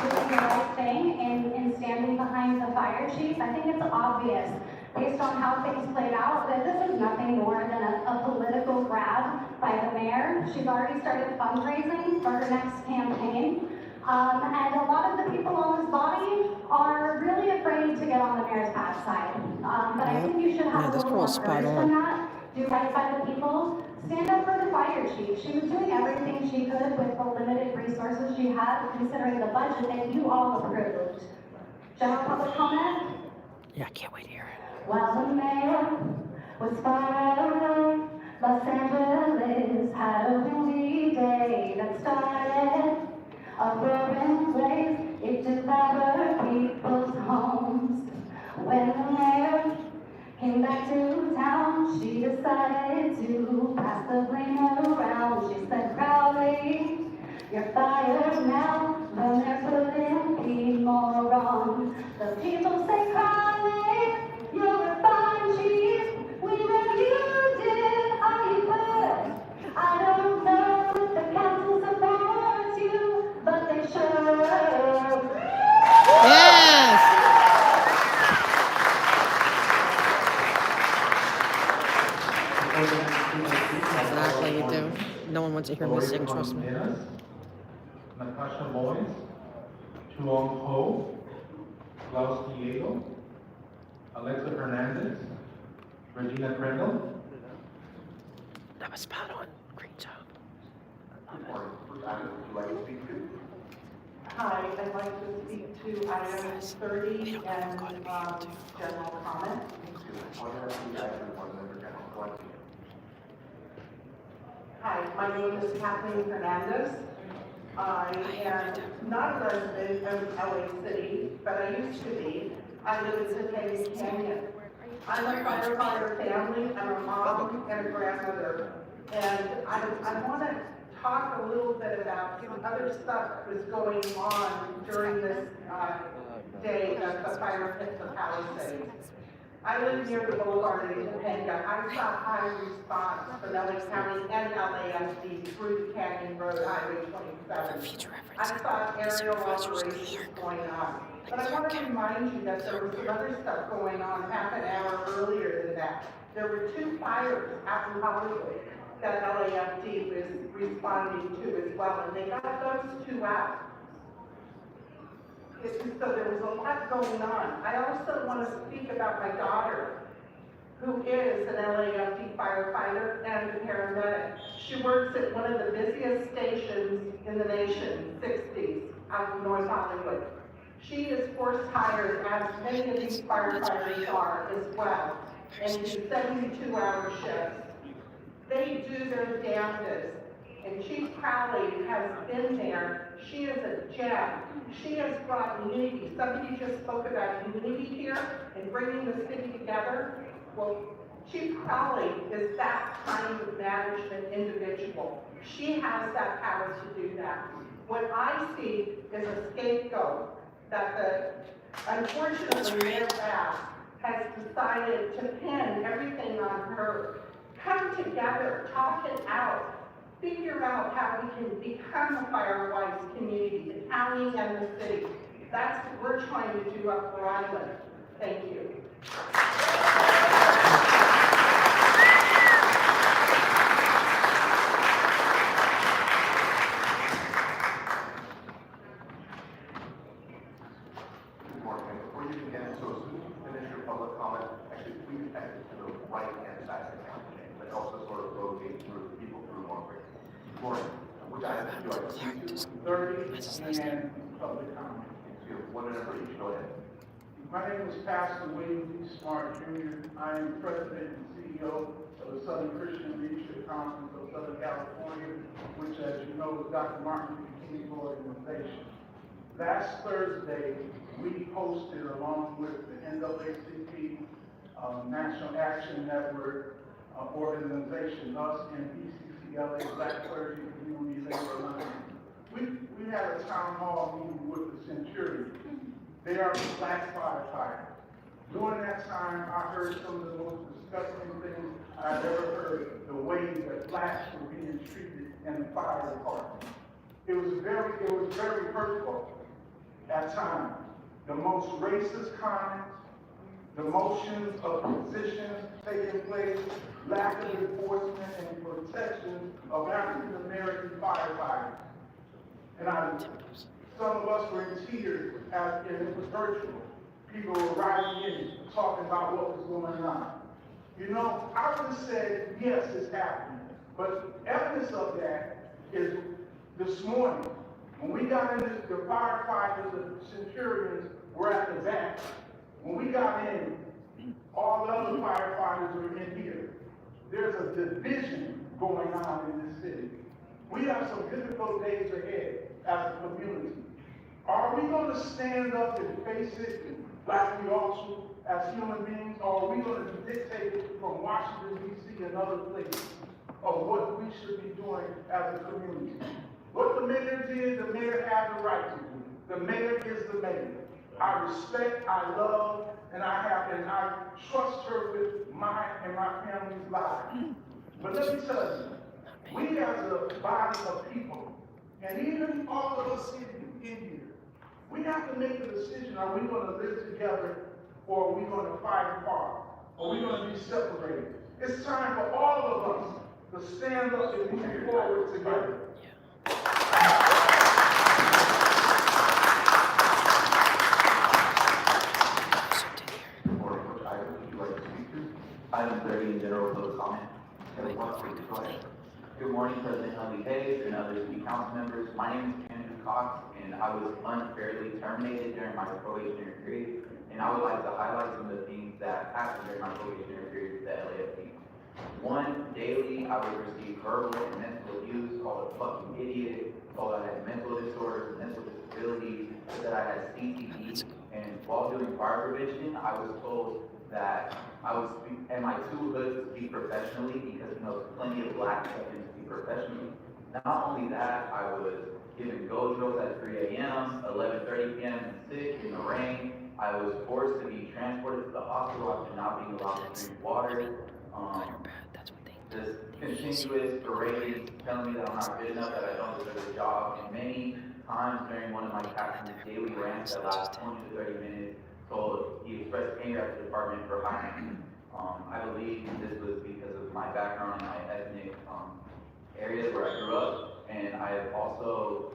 Doing the right thing in standing behind the fire chief. I think it's obvious, based on on how things played out, that this is nothing more than a political grab by the mayor. She's already started fundraising for her next campaign. And a lot of the people on this body are really afraid to get on the mayor's bad side. But I think you should have a little more courage than that. Do right by the people. Stand up for the fire chief. She was doing everything she could with the limited resources she had, considering the budget that you all approved. General public comment? Yeah, I can't wait to hear it. Well, the mayor was far away. Los Angeles had a windy day that started a roaring blaze. It devoured people's homes. When the mayor came back to town, she decided to pass the blame around. She said proudly, "You're fired now." The mayor couldn't be more wrong. The people say, "Crowley, you're a fine chief. We know you did all you could." I don't know if the council supports you, but they sure. Yes! Exactly, you do. No one wants to hear me sing, trust me. Natasha Boyce, Chuong Ho, Klaus Diego, Alexa Hernandez, Regina Crandall. That was spot on. Great job. Which item would you like to speak to? Hi, I'd like to speak to items 30 and general comment. Hi, my name is Kathleen Hernandez. I am not a resident of LA City, but I used to be. I live in Shenanigans Canyon. I'm a firefighter family, I'm a mom and a grandmother. And I want to talk a little bit about some other stuff that was going on during this day that the fire hit the Palisades. I live near the boulevard in Topanga. I saw high response from LA County and LAFD through Canyon Road, Highway 27. I saw aerial operations going on. But I want to remind you that there was some other stuff going on half an hour earlier than that. There were 2 fires out in Hollywood that LAFD was responding to as well, and they got those 2 out. So there was a lot going on. I also want to speak about my daughter, who is an LAFD firefighter and a paramedic. She works at one of the busiest stations in the nation, 60s, out in North Hollywood. She is forced hired, as many of these firefighters are as well, and do 72-hour shifts. They do their damnedest. And Chief Crowley has been there. She is a gem. She has brought unity. Somebody just spoke about unity here and bringing the city together. Well, Chief Crowley is that kind of management individual. She has that power to do that. What I see is a scapegoat that unfortunately Mayor Bass has decided to pin everything on her. Come together, talk it out. Figure out how we can become a fire-wise community, the county and the city. That's what we're trying to do up where I live. Thank you. Good morning. Before you begin, so as soon as you finish your public comment, actually please exit to the right-hand side of the council. That helps us sort of rotate through people through more quickly. Lauren, which item would you like to speak to? 30 and public comment. One minute for each, go ahead. My name is Pastor William D. Smart Jr. I am President and CEO of the Southern Christian Leadership Conference of Southern California, which, as you know, is Dr. Martin Luther King's organization. Last Thursday, we hosted, along with the NAACP, National Action Network organization, us and KTLA, Black Clergy Community Labor Alliance. We had a town hall meeting with the Centurion. They are Black firefighters. During that time, I heard some of the most disgusting things I've ever heard, the way that blacks were being treated in the fire department. It was very hurtful at times. The most racist comments, demotions of positions taking place, lack of enforcement and protection of African American firefighters. And some of us were in tears as it was virtual. People were writing in, talking about what was going on. You know, I would have said, yes, it's happening. But evidence of that is this morning. When we got in, the firefighters, the centurions were at the back. When we got in, all the other firefighters were in here. There's a division going on in this city. We have some difficult days ahead as a community. Are we going to stand up and face it like we ought to as human beings, or are we going to be dictated from Washington, D.C. and other places of what we should be doing as a community? What the mayor did, the mayor had the right to do. The mayor is the mayor. I respect, I love, and I trust her with mine and my family's lives. But let me tell you, we as a body of people, and even all of us in here, we have to make a decision. Are we going to live together, or are we going to fight apart? Are we going to be separated? It's time for all of us to stand up and move forward together. Item 30 in general public comment. Good morning, President Huntley Hayes and other city council members. My name is Andrew Cox, and I was unfairly terminated during my probationary period. And I would like to highlight some of the things that happened during my probationary period with the LAFD. One, daily I would receive verbal and mental abuse, called a fucking idiot, called I had mental disorders, mental disabilities, that I had CTE. And while doing fire prevention, I was told that I was, and my two hoods speak professionally because, you know, plenty of black women speak professionally. Not only that, I was given go drills at 3 a.m., 11:30 p.m. sick in the rain. I was forced to be transported to the hospital after not being allowed to drink water. This continuous parading, telling me that I'm not good enough, that I don't deserve a job, and many times during one of my captain's daily rants that last 20 to 30 minutes, told he expressed anger at the department for hiring me. I believe this was because of my background and my ethnic areas where I grew up, and I have also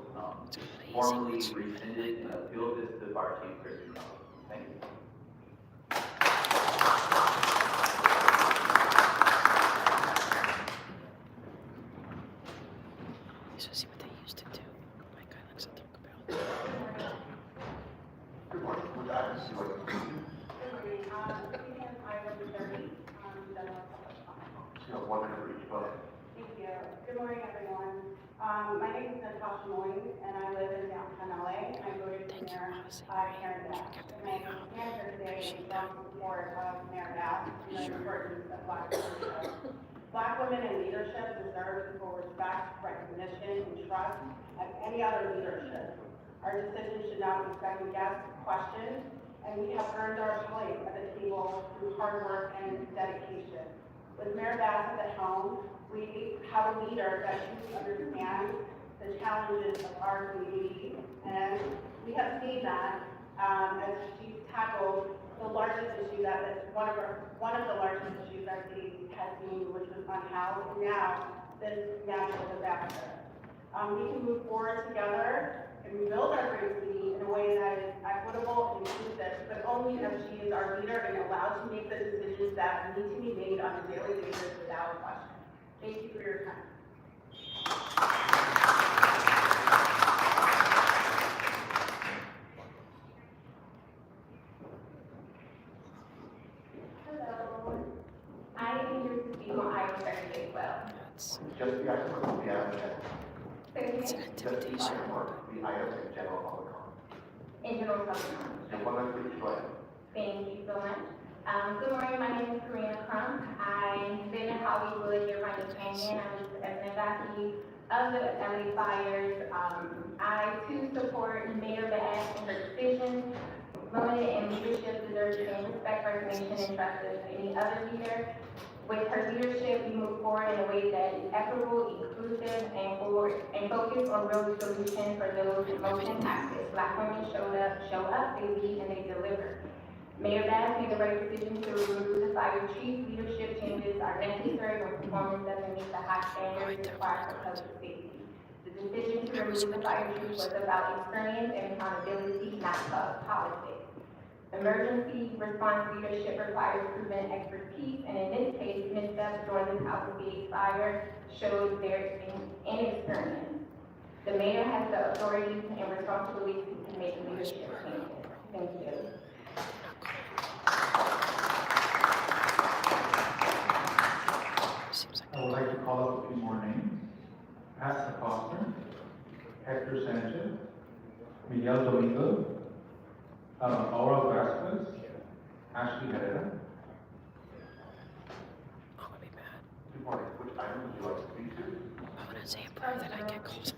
formally rescinded and appealed this to Fire Chief Chris. Thank you. This is what they used to do. My guy likes to talk about. Good morning. Would I just like to speak? You have 1 minute for each. Go ahead. Thank you. Good morning, everyone. My name is Natasha Moyne, and I live in downtown LA. I voted for Mayor Karen Bass. And I stand here today in strong support of Mayor Bass and the importance of Black leadership. Black women in leadership deserve equal respect, recognition, and trust as any other leadership. Our decisions should not be second-guessed, questioned, and we have earned our place at the table through hard work and dedication. With Mayor Bass at the helm, we have a leader that truly understands the challenges of our community, and we have seen that as she's tackled the largest issue that is one of the largest issues our city has seen, which was unhoused, and now this natural disaster. We can move forward together and rebuild our great city in a way that is equitable and inclusive, but only if she is our leader and allowed to make the decisions that need to be made on a daily basis without question. Thank you for your time. Hello. I am here to speak on item 38 well. Just the item or the item in general? It's an intimidation. Just the item or the item in general public comment? In general public comment. And 1 minute for each. Go ahead. Thank you so much. Good morning, my name is Karina Crump. I live in Hollywood, near Rhino Canyon. I'm just an ambassador of the LA fires. I too support Mayor Bass and her decisions. Women in leadership deserve the same respect, recognition, and trust as any other leader. With her leadership, we move forward in a way that is equitable, inclusive, and focused on real solutions for those most impacted. Black women show up, they lead, and they deliver. Mayor Bass made the right decision to remove the fire chief. Leadership changes are necessary when performance doesn't meet the high standards required for public safety. The decision to remove the fire chief was about experience and accountability, not politics. Emergency response leadership requires proven expertise, and in this case, missteps during the Southgate fire showed their inexperience. The mayor has the authority and responsibility to make leadership changes. Thank you. I would like to call up a few more names. Pastor Foster, Hector Sanchez, Miguel Domingo, Aura Vasquez, Ashley Herrera. Good morning. Which item would you like to speak to? I'm gonna say a prayer that I get called.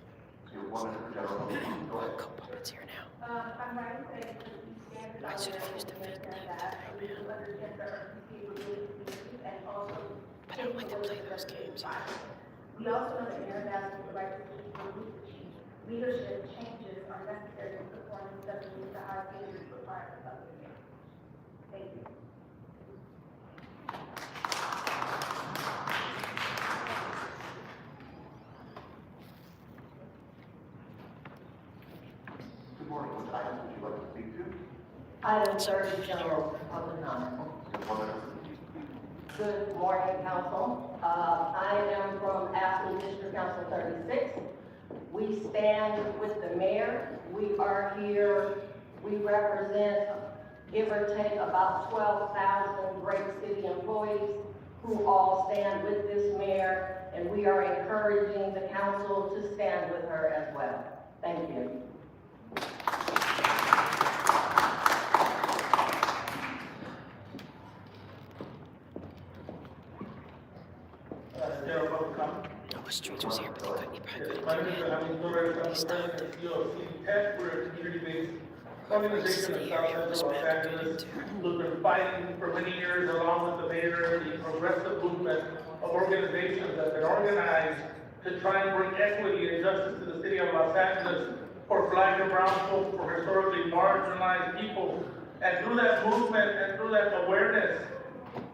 Your 1 minute for general public. Go ahead. It's here now. I'm writing today because we stand I should have used a fake name today, man. But I don't like to play those games. We also know that Mayor Bass has the right to remove the chief. Leadership changes are necessary when performance doesn't meet the high standards required for public safety. Thank you. Good morning. Which items would you like to speak to? Item 30, general public comment. Your 1 minute. Good morning, council. I am from Aspen District Council 36. We stand with the mayor. We are here, we represent, give or take, about 12,000 great city employees who all stand with this mayor, and we are encouraging the council to stand with her as well. Thank you. General public comment. No, Streets was here, but he probably couldn't My get name is in. Hamid Torres. He stopped. I'm the CEO of City Tech. We're a community-based organization in South Central Los Angeles who's been fighting for many years along with the mayor, the progressive movement of organizations that have been organized to try and bring equity and justice to the city of Los Angeles for black and brown folks, for historically marginalized people. And through that movement and through that awareness,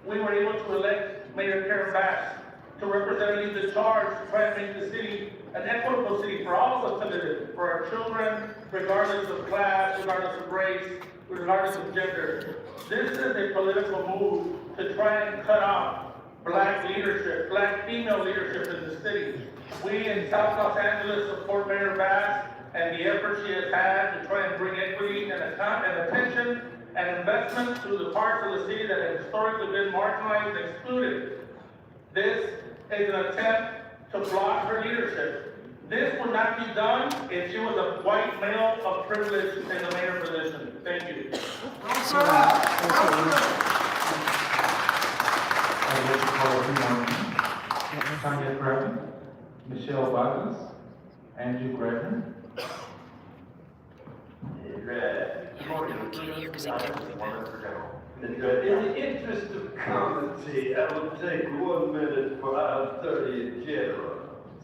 we were able to elect Mayor Karen Bass to represent and lead the charge to try and make the city an equitable city for all of us to live in, for our children, regardless of class, regardless of race, regardless of gender. This is a political move to try and cut off black leadership, black female leadership in the city. We in South Los Angeles support Mayor Bass and the effort she has had to try and bring equity and attention and investment to the parts of the city that have historically been marginalized and excluded. This is an attempt to block her leadership. This would not be done if she was a white male of privilege in the mayor position. Thank you. I'd like to call a few more names. Tanya Graham, Michelle Vargas, Andrew Gregor. In the interest of comity, I would take 1 minute for item 30 in general.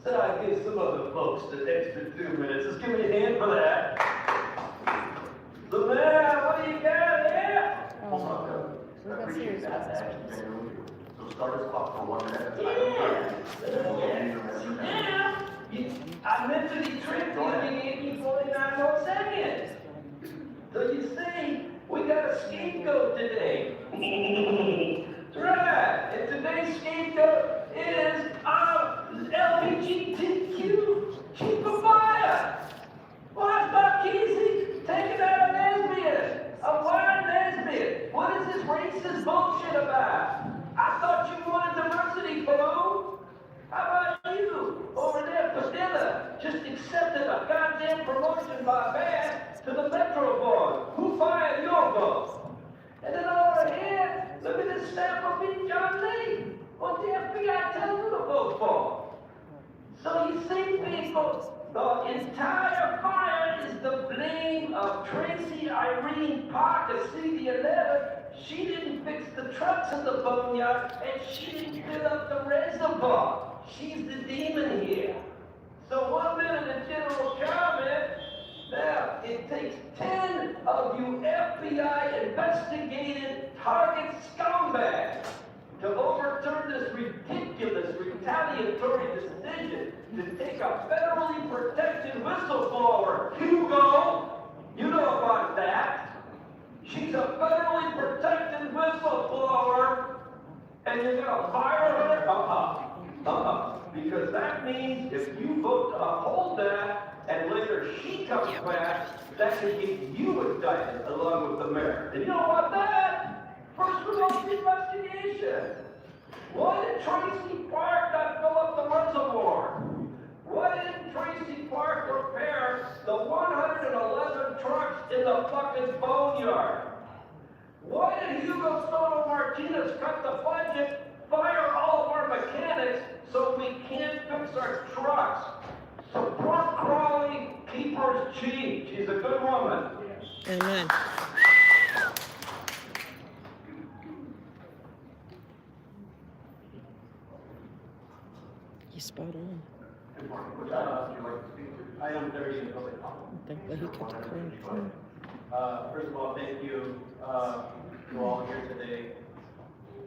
So I give some other folks the extra 2 minutes. Let's give me a hand for that. The man, what do you got here? I appreciate that. So start us off for 1 minute. I mentally tricked you and gave you 49 more seconds. So you see, we got a scapegoat today. That's right. And today's scapegoat is LGBTQ cheaper buyer. Why Marquise taking out a lesbian, a white lesbian? What is this racist bullshit about? I thought you wanted diversity, fool. How about you over there, Padilla? Just accepted a goddamn promotion by Bass to the Metro Board. Who fired your boss? And then over here, look at this stamp of being John Lee. What the FBI tell you to vote for? So you see, people, the entire fire is the blame of Tracy Irene Parker, CD11. She didn't fix the trucks in the boneyard, and she didn't fill up the reservoir. She's the demon here. So 1 minute of general comment. Now, it takes 10 of you FBI investigated target scumbags to overturn this ridiculous retaliatory decision to take a federally protected whistleblower. Hugo, you know about that. She's a federally protected whistleblower, and you're gonna fire her? Because that means if you vote to uphold that, and later she comes back, that could get you indicted along with the mayor. And you know about that? First criminal investigation. Why did Tracy Park not fill up the reservoir? Why didn't Tracy Park repair the 111 trucks in the fucking boneyard? Why did Hugo Soto Martinez cut the budget, fire all of our mechanics so we can't fix our trucks? Support Crawley, keep her cheap. She's a good woman. Amen. He's spot on. Item 30 in public comment. Thankfully he kept it clean. First of all, thank you to all here today.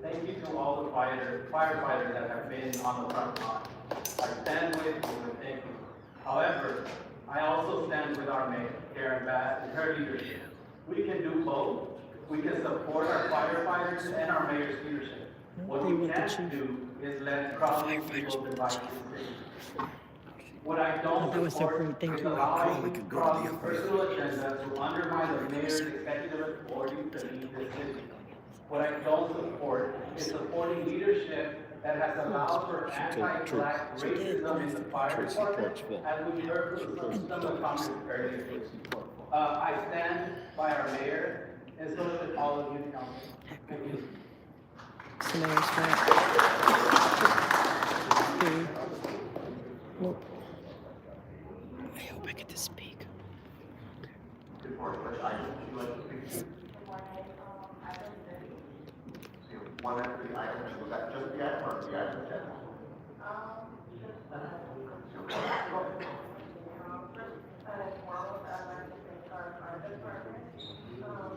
Thank you to all the firefighters that have been on the front line. I stand with you and thank you. However, I also stand with our mayor, Karen Bass, and her leadership. We can do both. We can support our firefighters and our mayor's leadership. What we can't do is let Crawley people divide the city. What I don't support is allowing Crawley's personal agenda to undermine the mayor's executive authority to lead the city. What I don't support is supporting leadership that has allowed for anti-black racism in the fire department, as we heard from some of the comments earlier. I stand by our mayor, and so should all of you, council. Thank you. It's the mayor's fault. Nope. I hope I get to speak. Good morning, which item would you like to speak to? One after the item, was that just the item or the item agenda?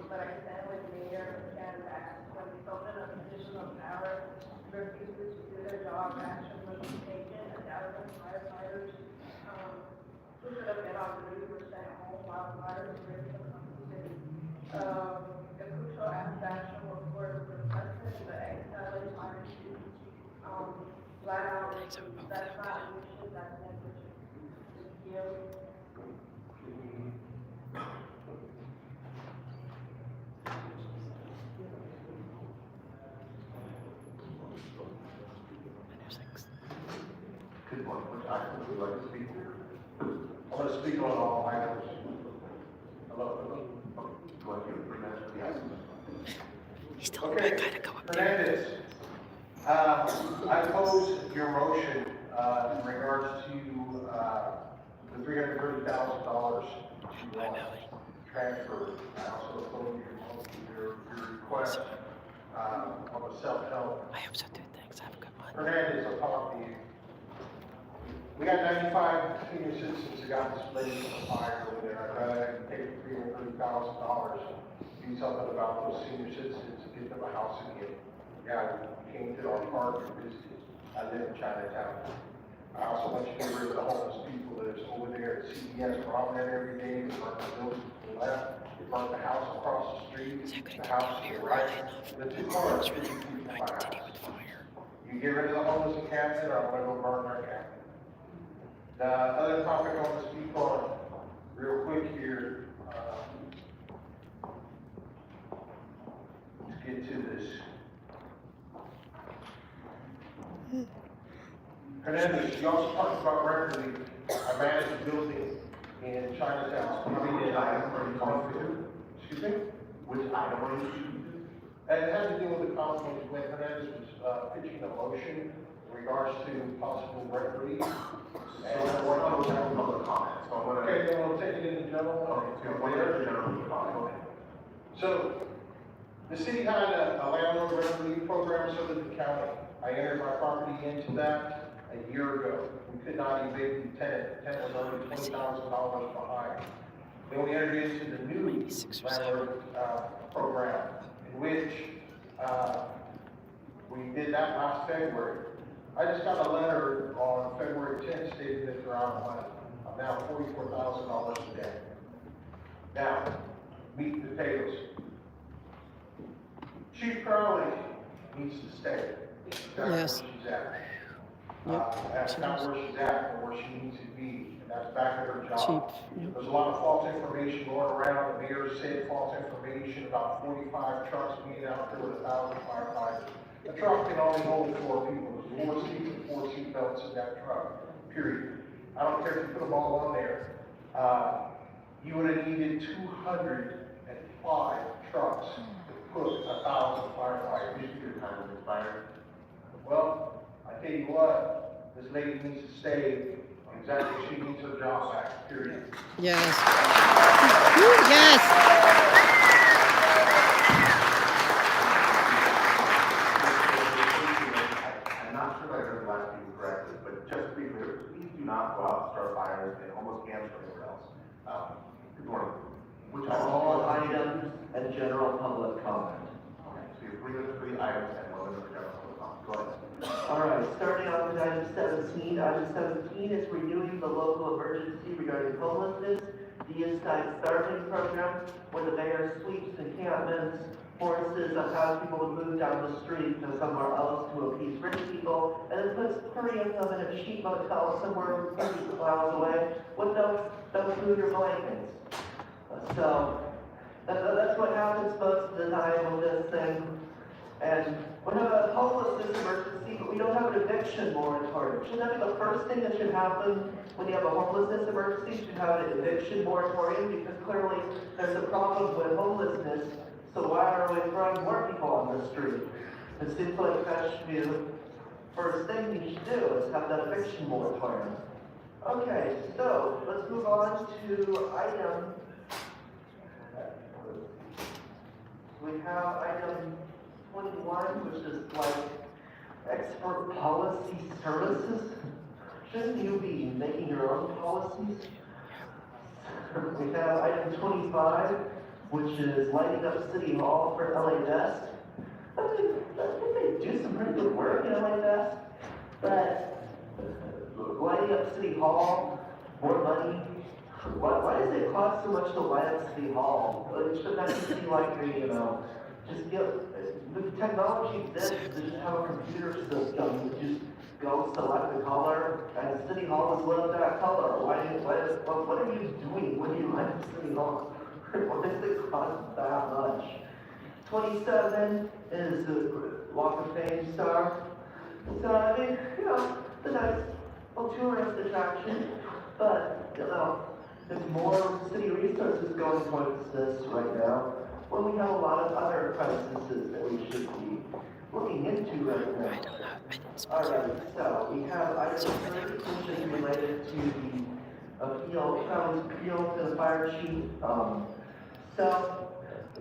But I stand with Mayor and that when we open a position of power, refuses to do their job, action must be taken, and that was firefighters, who should have been on duty were sent home while fires were ready to come to the city. The crucial action was for the president, the KTLA fire chief, flat out, that's not leadership, that's negligence. Thank you. Good morning, which item would you like to speak to? I want to speak on all items. Hello? Do I give 3 minutes for the item? He's still Okay, Hernandez, I oppose your motion in regards to the $330,000 transfer. I also oppose your request of a self-help. I hope so too. Thanks. Have a good one. Hernandez, I'll talk to you. We got 95 senior citizens that got displaced in the fire over there. I'd rather take $330,000, do something about those senior citizens and get them a house again. Yeah, we came to our park and visited. I live in Chinatown. I also want you to get rid of the homeless people that is over there at CBS robbing it every day. They burnt the building to the left. They burnt the house across the street, the house to the right. The 2 cars. You get rid of the homeless encampment, or I'm gonna go burn their encampment. The other topic I want to speak on real quick here, let's get to this. Hernandez, you also talked about rent relief. I managed a building in Chinatown. Which item are you talking to? Excuse me? Which item are you speaking to? And it has to do with the comments when Hernandez was pitching a motion in regards to possible rent relief. So I want to have public comment, so I'm gonna. Okay, then we'll take it in the general. Okay, so what is the general comment? So, the city had a landlord rent relief program, so did the county. I entered my property into that a year ago. We could not evict the tenant. The tenant was already $20,000 behind. Then we entered into the new landlord program, in which we did that last February. I just got a letter on February 10th stating that they're out of money. I'm now $44,000 in debt. Now, meat and potatoes. Chief Crowley needs to stay. That's Yes. where she's at. Yep. That's not where she's at, or where she needs to be, and that's back at her job. Chief. There's a lot of false information going around. The mayor said false information about 45 trucks being out there with 1,000 firefighters. A truck can only hold 4 people. There's 4 seats and 4 seat belts in that truck, period. I don't care if you put them all on there. You would have needed 205 trucks to put 1,000 firefighters. Your time is expired. Well, I tell you what, this lady needs to stay exactly, she needs her job back, period. Yes. Yes. I'm not sure if I heard the last people correctly, but just to be clear, please do not go out and start fires and almost hamstring anywhere else. Good morning. Which All items and general public comment. Okay, so you have 3 minutes for the items and 1 minute for general public comment. Go ahead. All right, starting off with item 17. Item 17 is renewing the local emergency regarding homelessness, DSI starting program, where the mayor sweeps encampments, forces of how people to move down the street to somewhere else to appease rich people, and then puts 30 of them in a cheap motel somewhere 30 miles away with no food or blankets. So that's what happens most of the time with this thing. And we have a homelessness emergency, but we don't have an eviction moratorium. Shouldn't that be the first thing that should happen when you have a homelessness emergency? You should have an eviction moratorium, because clearly there's a problem with homelessness. So why are we throwing more people on the street? It seems like that should be the first thing you should do, is have that eviction moratorium. Okay, so let's move on to item. We have item 21, which is like expert policy services. Shouldn't you be making your own policies? We have item 25, which is lighting up City Hall for LA Best. I think they do some pretty good work in LA Best, but lighting up City Hall, more money. Why does it cost so much to light up City Hall? It should not just be like just get, the technology exists to just have a computer system, just go select the color, and City Hall is lit up that color. What are you doing when you light up City Hall? Why does it cost that much? 27 is the Walk of Fame star. So, I mean, it's a nice little tourist attraction, but, there's more city resources going towards this right now, when we have a lot of other crises that we should be looking into right now. Alright, so we have item 30, which is related to the county's appeal to the fire chief. So,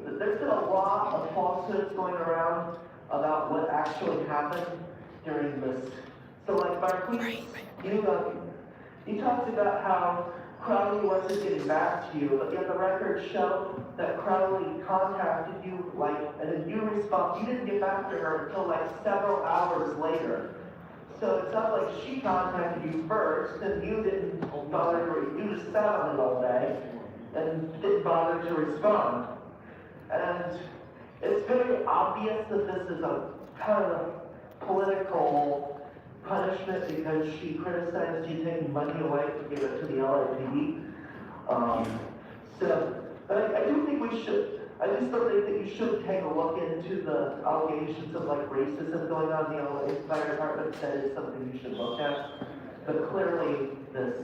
there's been a lot of falsehoods going around about what actually happened during this. So like Marquise, you talked about how Crowley wasn't getting back to you, but yet the records show that Crowley contacted you, and then you didn't get back to her until several hours later. So it's not like she contacted you first, and you didn't bother you just sat on it all day, and didn't bother to respond. And it's very obvious that this is a kind of political punishment because she criticized you taking money away to give it to the LAPD. But I do think I just don't think that you should take a look into the allegations of racism going on in the LA Fire Department. That is something you should look at. But clearly, this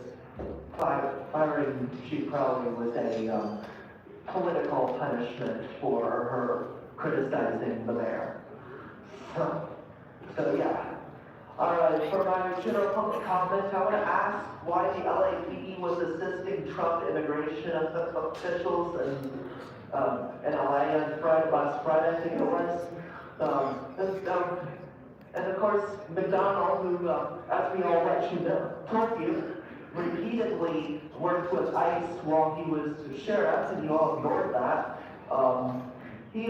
firing Chief Crowley was a political punishment for her criticizing the mayor. So yeah. Alright, for my general public comment, I want to ask why the LAPD was assisting Trump immigration officials in LA last Friday, I think it was. And of course, McDonald, who, as we all told you, repeatedly worked with ICE while he was sheriff, and you all ignored that. He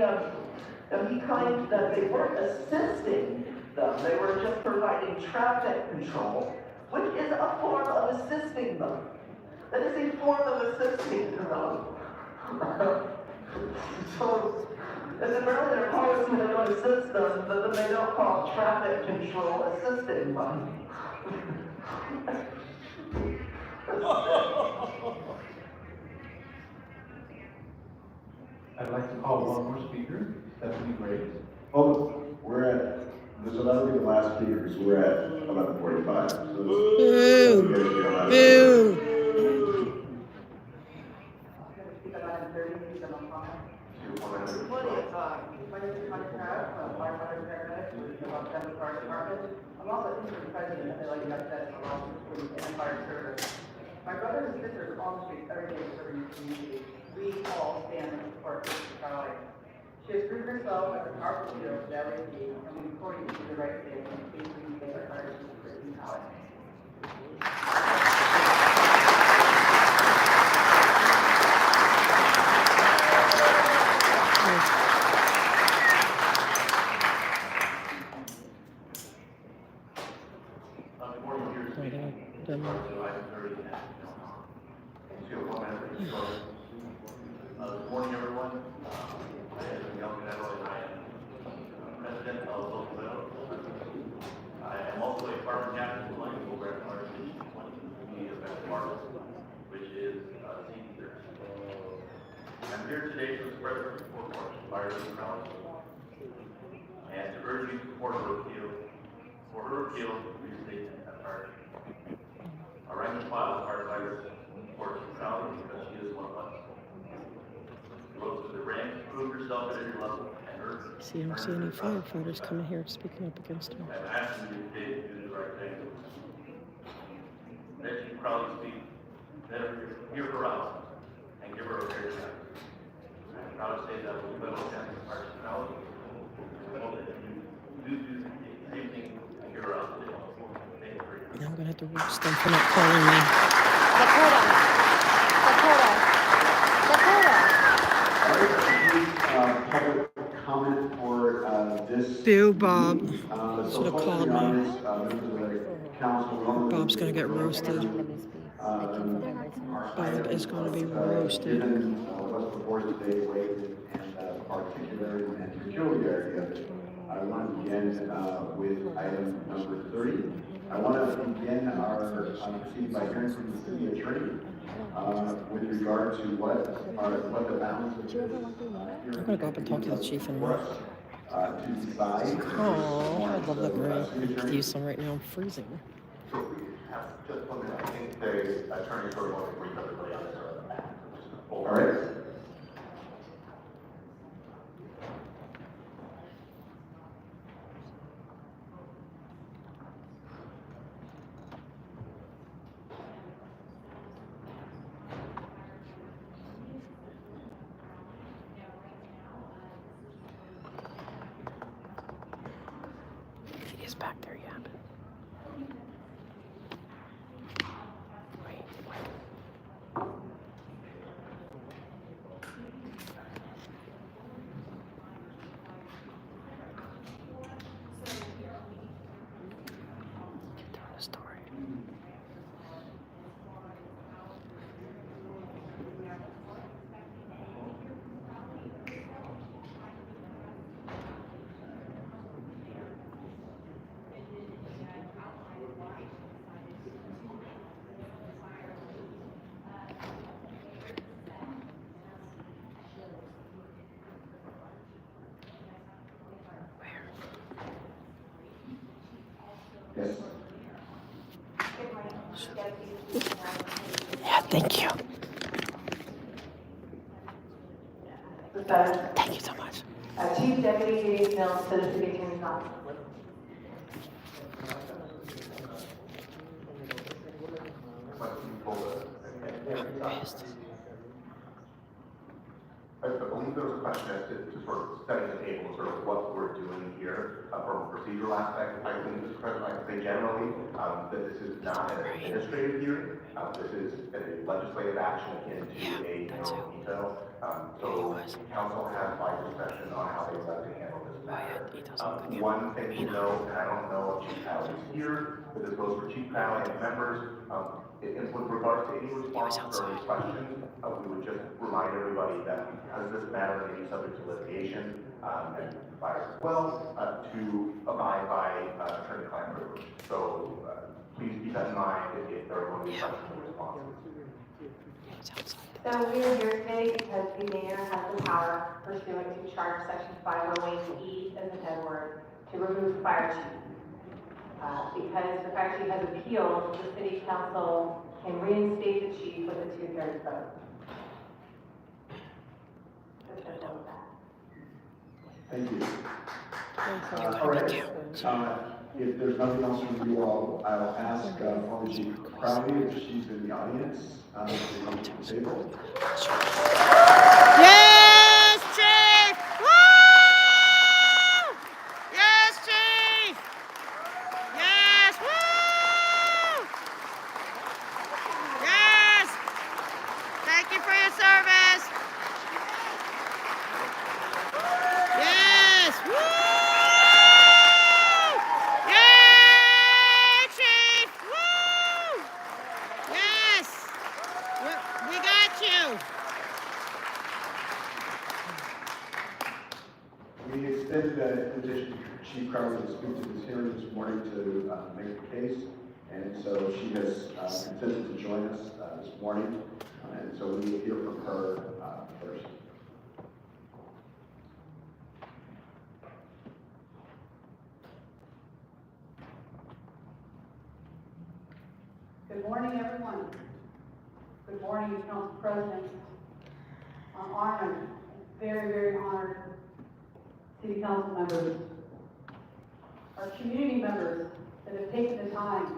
claimed that they weren't assisting them, they were just providing traffic control, which is a form of assisting them. That is a form of assisting them. So, as a Maryland policy, they don't assist them, but then they don't call traffic control assisting them. I'd like to call one more speaker, Stephanie Graves. Oh, we're at, so that'll be the last speaker, because we're at 11:45. So Boo! Boo! Plenty of time. My name is Connie Kraft, I'm firefighter paramedic with the Los Angeles Fire Department. I'm also interim president of the United Police and Fire Service. My brothers and sisters on the street every day serving the community. We all stand and support Mrs. Carly. She has proved herself as a powerful leader of the LAPD, and we implore you to do the right thing and faithfully make our fire chief for Mrs. Carly. Good morning, everyone. My name is Miguel Canelo, and I am president of Local Widows. I am also a department captain for Lincoln Grant Community Effect Department, which is CT30. I'm here today to express our support for Fire Chief Crowley and to urge you to support her repeal reinstatement at Fire Chief. Our rank and file firefighters support Chief Crowley because she is one of us. Rose to the ranks, prove herself at every level, and earn. See, I don't see any firefighters coming here speaking up against her. I'm asking you today to do the right thing. Let Chief Crowley speak. Let her hear her out and give her a fair chance. I'm proud to say that we'll be able to stand with Chief Crowley. I hope that you do the same thing and hear her out today. Thank you for your Now I'm gonna have to roast them for not calling me. Public comment for this. Boo, Bob. So Should have called me. Bob's gonna get roasted. Bob is gonna be roasted. What's before today, weight and particularity and peculiarity of it. I want to begin with item number 30. I want to begin our proceeding by hearing from the city attorney with regard to what the balance of this. I'm gonna go up and talk to the chief in a minute. To decide. Oh, I love that Marie. I could use some right now. I'm freezing. So if we have just 1 minute, I think the attorney sort of want to brief everybody on this or the back. All right. He is back there, yeah. Yeah, thank you. Thank you so much. Chief Deputy James Mills to the City Attorney's Office. I believe there was a question as to sort of setting the table, sort of what we're doing here from a procedural aspect. I think, Mr. President, I can say generally, that this is not an administrative hearing. This is a legislative action akin to a veto. So council has wide discretion on how they would like to handle this matter. One thing to note, and I don't know if Chief Crowley is here, but this goes for Chief Crowley and members. With regards to any responses or any questions, we would just remind everybody that because this matter may be subject to litigation, and fires as well, to abide by attorney-client privilege. So please keep that in mind if there are any questions or responses. So we are here today because the mayor has the power pursuant to Charter Section 508E as a head word to remove the fire chief. Because the fire chief has appealed, the city council can reinstate the chief with a 2/3 vote. Thank you. All right. If there's nothing else from you all, I'll ask former Chief Crowley if she's in the audience to come to the table. Yes, Chief! Woo! Yes, Chief! Yes, woo! Yes! Thank you for your service! Yes, woo! Yay, Chief! Woo! Yes! We got you! We extended an invitation to Chief Crowley to speak to this hearing this morning to make the case, and so she has consented to join us this morning, and so we will hear from her first. Good morning, everyone. Good morning, Council President. I'm honored, very, very honored, City Council members, our community members that have taken the time to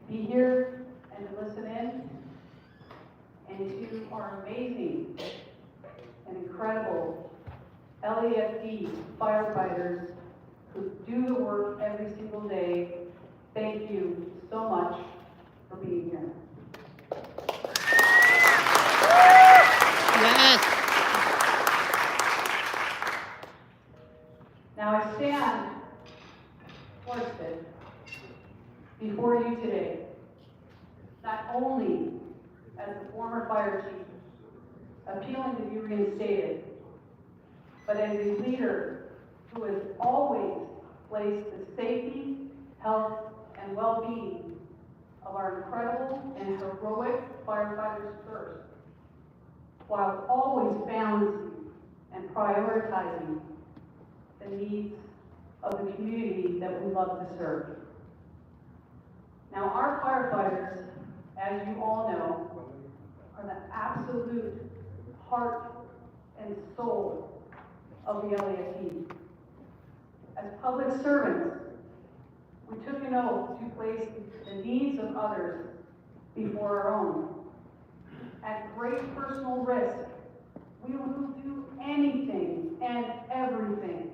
be here and to listen in, and to our amazing and incredible LAFD firefighters who do the work every single day. Thank you so much for being here. Yes! Now I stand foisted before you today, not only as the former fire chief, appealing to be reinstated, but as a leader who has always placed the safety, health, and well-being of our incredible and heroic firefighters first, while always balancing and prioritizing the needs of the community that we love to serve. Now, our firefighters, as you all know, are the absolute heart and soul of the LAFD. As public servants, we took an oath to place the needs of others before our own. At great personal risk, we will do anything and everything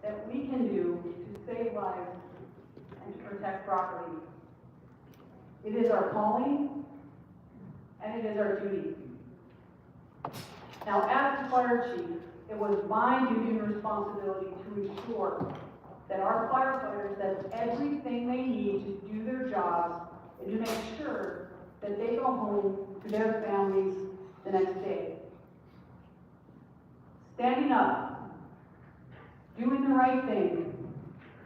that we can do to save lives and to protect property. It is our calling, and it is our duty. Now, as the fire chief, it was my duty and responsibility to ensure that our firefighters have everything they need to do their jobs and to make sure that they go home to their families the next day. Standing up, doing the right thing,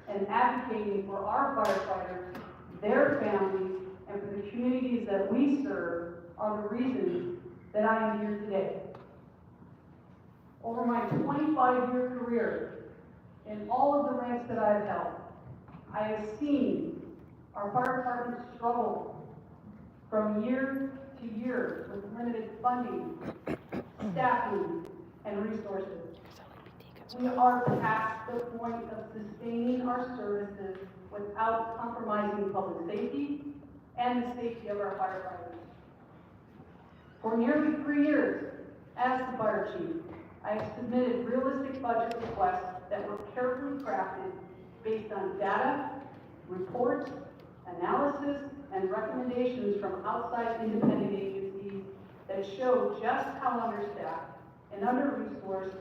and advocating for our firefighters, their families, and for the communities that we serve are the reasons that I am here today. Over my 25-year career, in all of the ranks that I've held, I have seen our fire department struggle from year to year with limited funding, staffing, and resources. We are past the point of sustaining our services without compromising public safety and the safety of our firefighters. For nearly 3 years, as the fire chief, I have submitted realistic budget requests that were carefully crafted based on data, reports, analysis, and recommendations from outside independent agencies that show just how understaffed and under-resourced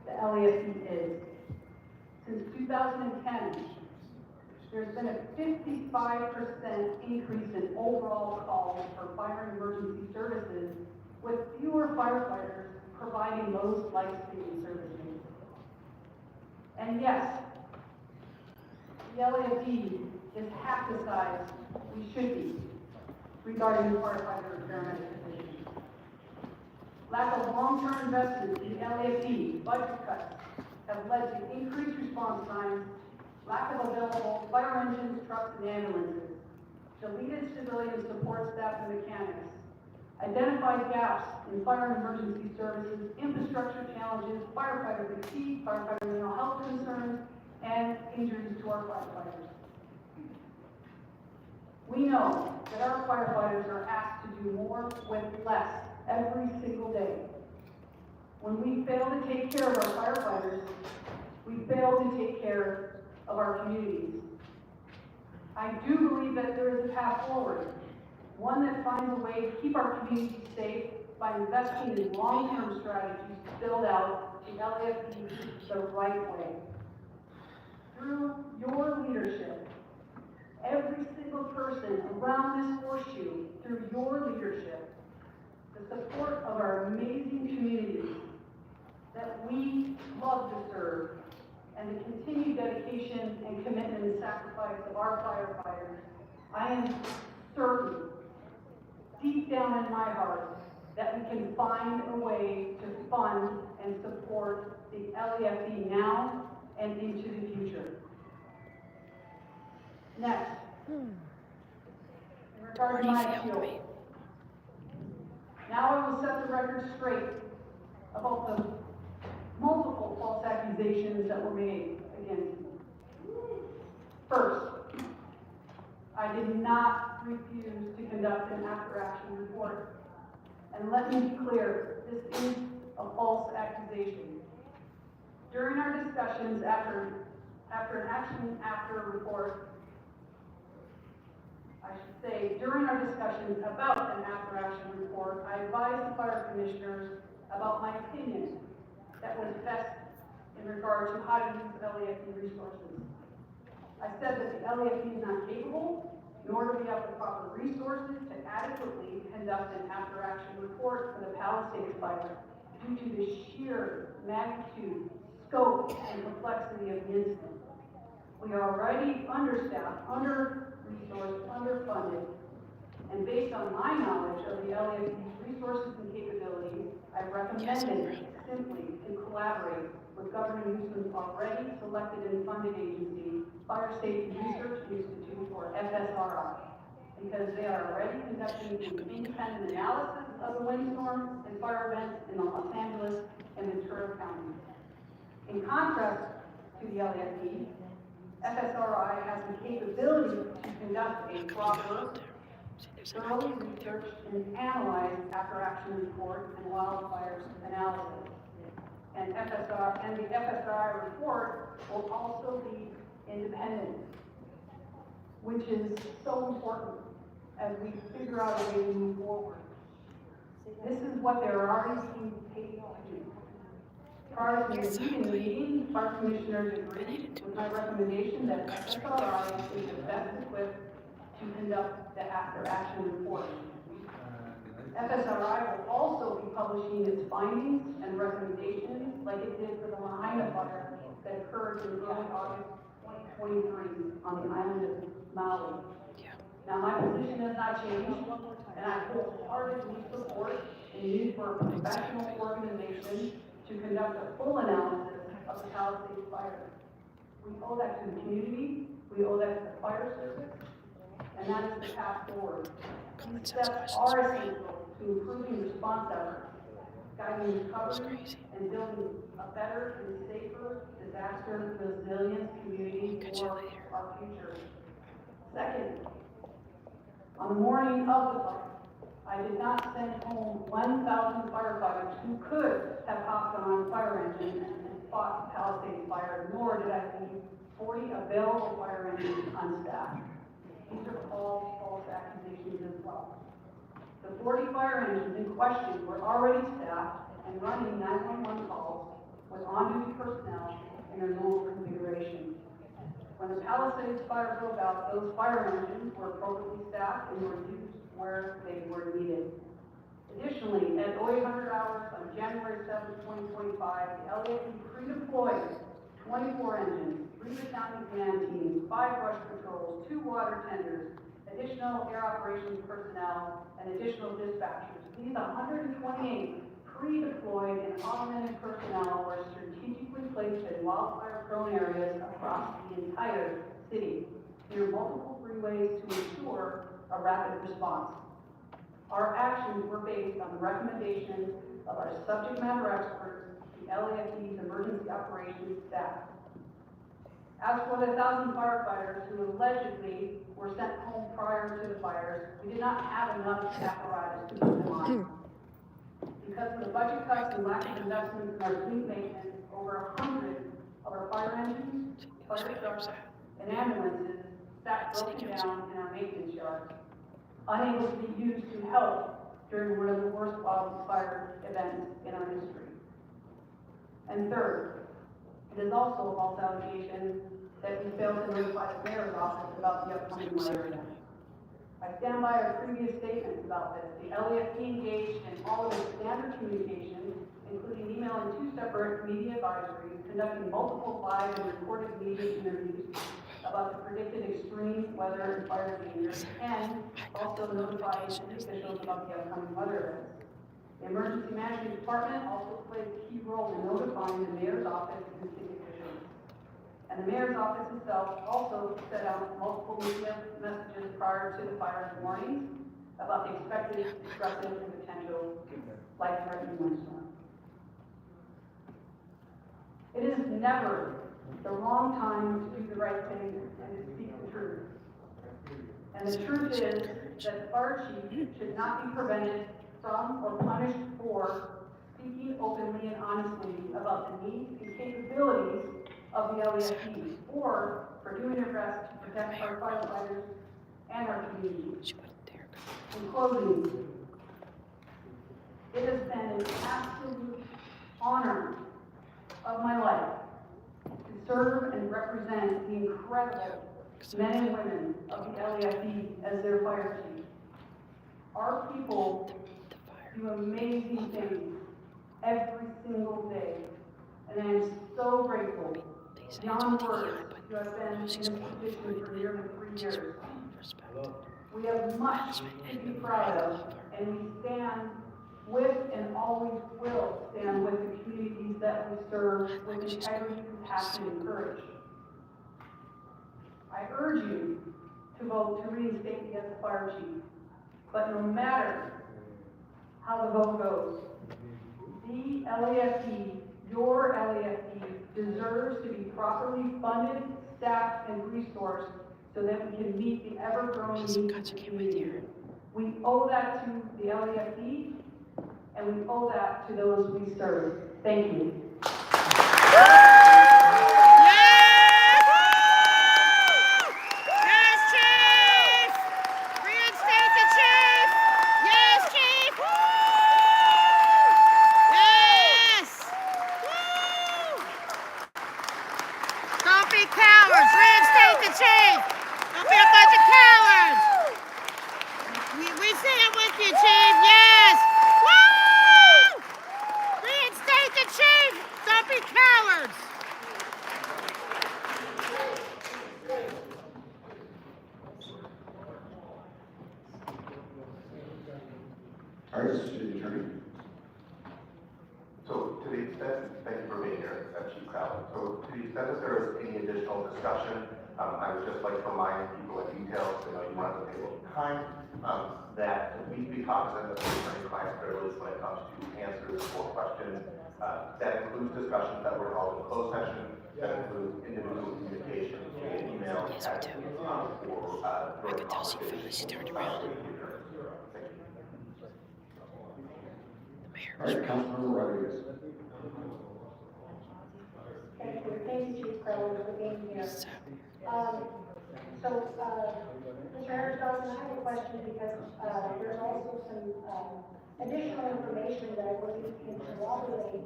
the LAFD is. Since 2010, there's been a 55% increase in overall calls for fire and emergency services, with fewer firefighters providing those life-saving services. And yes, the LAFD is half the size we should be regarding the firefighter and paramedic positions. Lack of long-term investment in the LAFD budget cuts have led to increased response times, lack of available fire engines, trucks, and ambulances, deleted civilian support staff and mechanics, identified gaps in fire and emergency services, infrastructure challenges, firefighter fatigue, firefighter mental health concerns, and injuries to our firefighters. We know that our firefighters are asked to do more with less every single day. When we fail to take care of our firefighters, we fail to take care of our communities. I do believe that there is a path forward, one that finds a way to keep our communities safe by investing in long-term strategies to build out the LAFD the right way. Through your leadership, every single person around this horseshoe, through your leadership, the support of our amazing communities that we love to serve, and the continued dedication and commitment and sacrifice of our firefighters, I am certain, deep down in my heart, that we can find a way to fund and support the LAFD now and into the future. Next, in regard to my appeal, now I will set the record straight about the multiple false accusations that were made against me. First, I did not refuse to conduct an after-action report. And let me be clear, this is a false accusation. During our discussions after an action after report, I should say, during our discussions about an after-action report, I advised the fire commissioners about my opinion that was best in regard to how to use LAFD resources. I said that the LAFD is not capable, nor do we have the proper resources to adequately conduct an after-action report for the Palisades fire due to the sheer magnitude, scope, and complexity of the incident. We are already understaffed, under-resourced, underfunded, and based on my knowledge of the LAFD's resources and capabilities, I recommended simply to collaborate with Governor Newsom's already selected and funded agency, Fire Safety Research Institute, or FSRI, because they are already conducting an independent analysis of the windstorms and fire events in the Los Angeles and Ventura counties. In contrast to the LAFD, FSRI has the capability to conduct a proper, thoroughly researched and analyzed after-action report and wildfire analysis. And the FSRI report will also be independent, which is so important as we figure out a way to move forward. This is what they're already being paid to do. Prior to the meeting, fire commissioners agreed with my recommendation that FSRI is the best equipped to conduct the after-action report. FSRI will also be publishing its findings and recommendations like it did for the Lahaina fire that occurred in early August 2023 on the island of Maui. Now, my position has not changed, and I wholeheartedly support the need for a professional organization to conduct a full analysis of the Palisades fire. We owe that to the community, we owe that to the fire service, and that is the path forward. These steps are essential to improving response efforts, guiding recovery, and building a better and safer disaster resilience community for our future. Second, on the morning of the fire, I did not send home 1,000 firefighters who could have hopped on a fire engine and fought the Palisades fire, nor did I leave 40 available fire engines on staff. These are all false accusations as well. The 40 fire engines in question were already staffed and running 911 calls with on-duty personnel in their normal configuration. When the Palisades fire broke out, those fire engines were appropriately staffed and were used where they were needed. Additionally, at 0800 hours on January 7, 2025, the LAFD pre-deployed 24 engines, 3 battalion command teams, 5 brush patrols, 2 water tenders, additional air operations personnel, and additional dispatchers. These 128 pre-deployed and augmented personnel were strategically placed in wildfire-prone areas across the entire city, near multiple freeways to ensure a rapid response. Our actions were based on the recommendations of our subject matter experts, the LAFD's emergency operations staff. As for the 1,000 firefighters who allegedly were sent home prior to the fires, we did not have enough apparatus to keep them on. Because of the budget cuts and lack of investments in our fleet maintenance, over 100 of our fire engines, fire trucks, and ambulances sat broken down in our maintenance yards, unable to be used to help during one of the worst wildfire events in our history. And third, it is also a false allegation that we failed to notify the mayor's office about the upcoming weather event. I stand by our previous statements about this. The LAFD engaged in all of its standard communications, including emailing 2 separate media advisories, conducting multiple live and recorded media interviews about the predicted extreme weather and fire dangers, and also notifying city officials about the upcoming weather events. The Emergency Management Department also played a key role in notifying the mayor's office and city officials. And the mayor's office itself also sent out multiple media messages prior to the fire's warnings about the expected destructive and potential life-threatening windstorm. It is never the wrong time to do the right thing and to speak the truth. And the truth is that the fire chief should not be prevented from or punished for speaking openly and honestly about the needs and capabilities of the LAFD, or for doing their best to protect our firefighters and our community. In closing, it has been an absolute honor of my life to serve and represent the incredible men and women of the LAFD as their fire chief. Our people do amazing things every single day, and I am so grateful beyond words to have been in this position for nearly 3 years. We have much to be proud of, and we stand with and always will stand with the communities that we serve with integrity, compassion, and courage. I urge you to vote to reinstate me as the fire chief, but no matter how the vote goes, the LAFD, your LAFD, deserves to be properly funded, staffed, and resourced so that we can meet the ever-growing needs of the community. We owe that to the LAFD, and we owe that to those we serve. Thank you. All right, City Attorney. So to the extent, thank you for being here, Chief Crowley. So to the extent that there is any additional discussion, I would just like to remind people in details, I know you want to table time, that we be cognizant of the attorney-client privilege when it comes to answers or questions. That includes discussions that were held in closed session, that includes individual communication via email, text, or direct conversation. All right, Councilmember Rodriguez. Thank you, Chief Crowley, for being here. So, Mr. Harris Dawson, I have a question because, there's also some, additional information that I believe can corroborate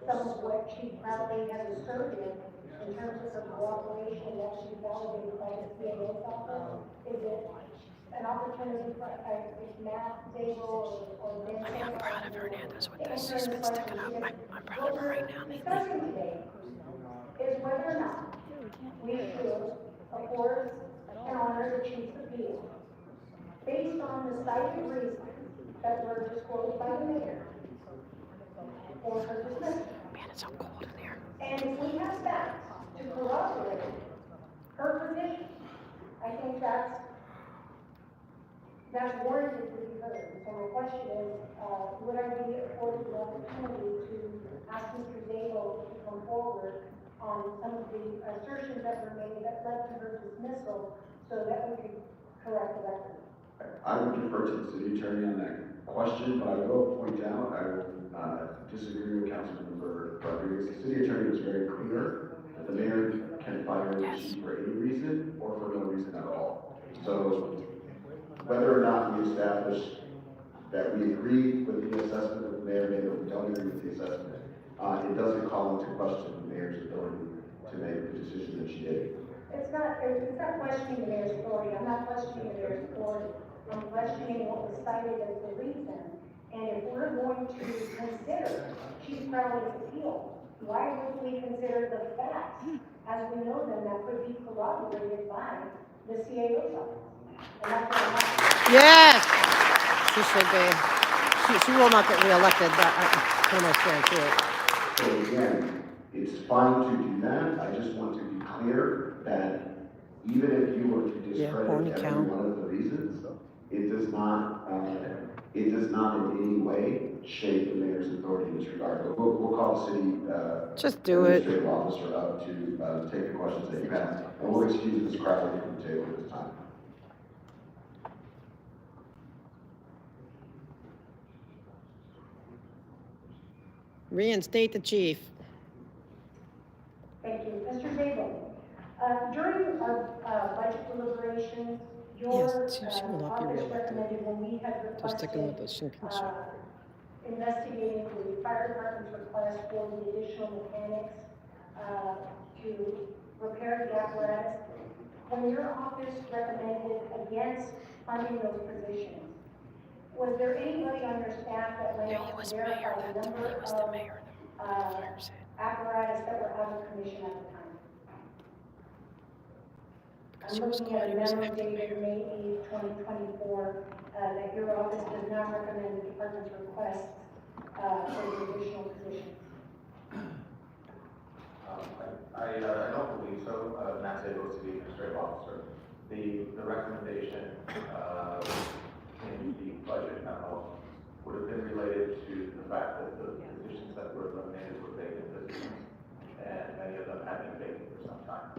some of what Chief Crowley has asserted in terms of her cooperation that she validated by the CAO's office. Is it an opportunity for, Matt, Zabel, or Ben? I mean, I'm proud of Hernandez with this. She's been sticking up. I'm proud of her right now. Discussing today is whether or not we should afford and honor the chief's appeal based on the cited reasons that were disclosed by the mayor for her dismissal. Man, it's so cold in here. And if we have facts to corroborate her position, I think that's warranted to be heard. So my question is, would I be afforded the opportunity to ask Mr. Zabel to come forward on some of the assertions that were made that led to her dismissal so that we could correct the record? I would defer to the city attorney on that question, but I will point out, I will disagree with Councilmember Rodriguez. The city attorney was very clear that the mayor can fire the chief for any reason or for no reason at all. So whether or not we establish that we agree with the assessment of the mayor made or we don't agree with the assessment, it doesn't call into question the mayor's ability to make the decision that she did. It's not questioning the mayor's authority. I'm not questioning the mayor's authority. I'm questioning what was cited as the reason. And if we're going to consider Chief Crowley's appeal, why would we consider the facts as we know them that could be corroborated by the CAO's office? And that's what I'm asking. Yes! She should be. She will not get reelected, but I pretty much guarantee it. So again, it's fine to do that. I just want to be clear that even if you were to discredit every one of the reasons, it does not in any way shape the mayor's authority in this regard. But we'll call the city just do it. Administrative officer up to take the questions that you have, and we'll excuse Ms. Crowley from the table at this time. Reinstate the chief. Thank you. Mr. Zabel, during our budget deliberations, your Yes, she will not be office reelected. recommended when we had So sticking with requested the Shinkin. investigating the fire department's request for the additional mechanics to repair the apparatus. When your office recommended against funding those positions, was there anybody on your staff that went out to verify the number of apparatus that were out of commission at the time? I'm looking at a memo dated May 8, 2024, that your office does not recommend the department's requests for the additional positions. I don't believe so. Matt Zabel, City Administrative Officer. The recommendation in the budget memo would have been related to the fact that the positions that were eliminated were vacant positions, and many of them had been vacant for some time.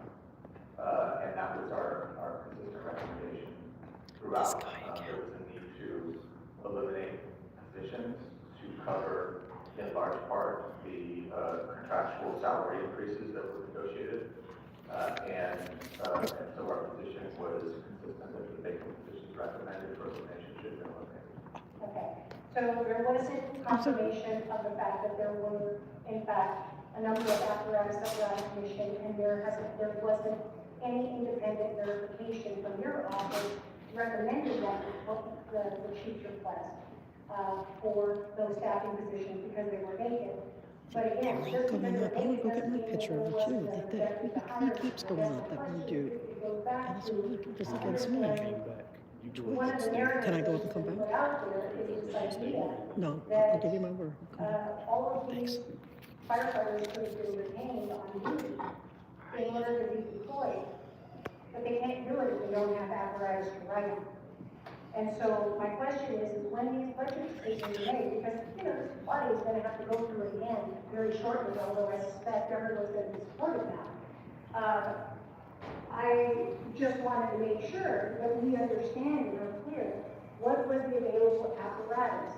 And that was our consistent recommendation throughout. There was a need to eliminate positions to cover, in large part, the contractual salary increases that were negotiated. And so our position was consistent with the vacant positions recommended for elimination should have been eliminated. Okay, so there wasn't confirmation of the fact that there were, in fact, a number of apparatus that were out of commission, and there wasn't any independent verification from your office recommending that the chief's request for those staffing positions because they were vacant. But again, just because they're vacant doesn't mean Picture of that you. there wasn't That he keeps going up, that one dude. And it's just against me. One of the narratives Can I go that's and come been back? put out there is this idea No, that, I'll give you my word. all of these firefighters could have been retained on duty in order to be deployed, but they can't do it if they don't have apparatus to ride on. And so my question is when these budget decisions are made, because, this body is gonna have to go through it again very shortly, although I suspect everyone's gonna be supportive of that. I just wanted to make sure that we understand and are clear what was the available apparatus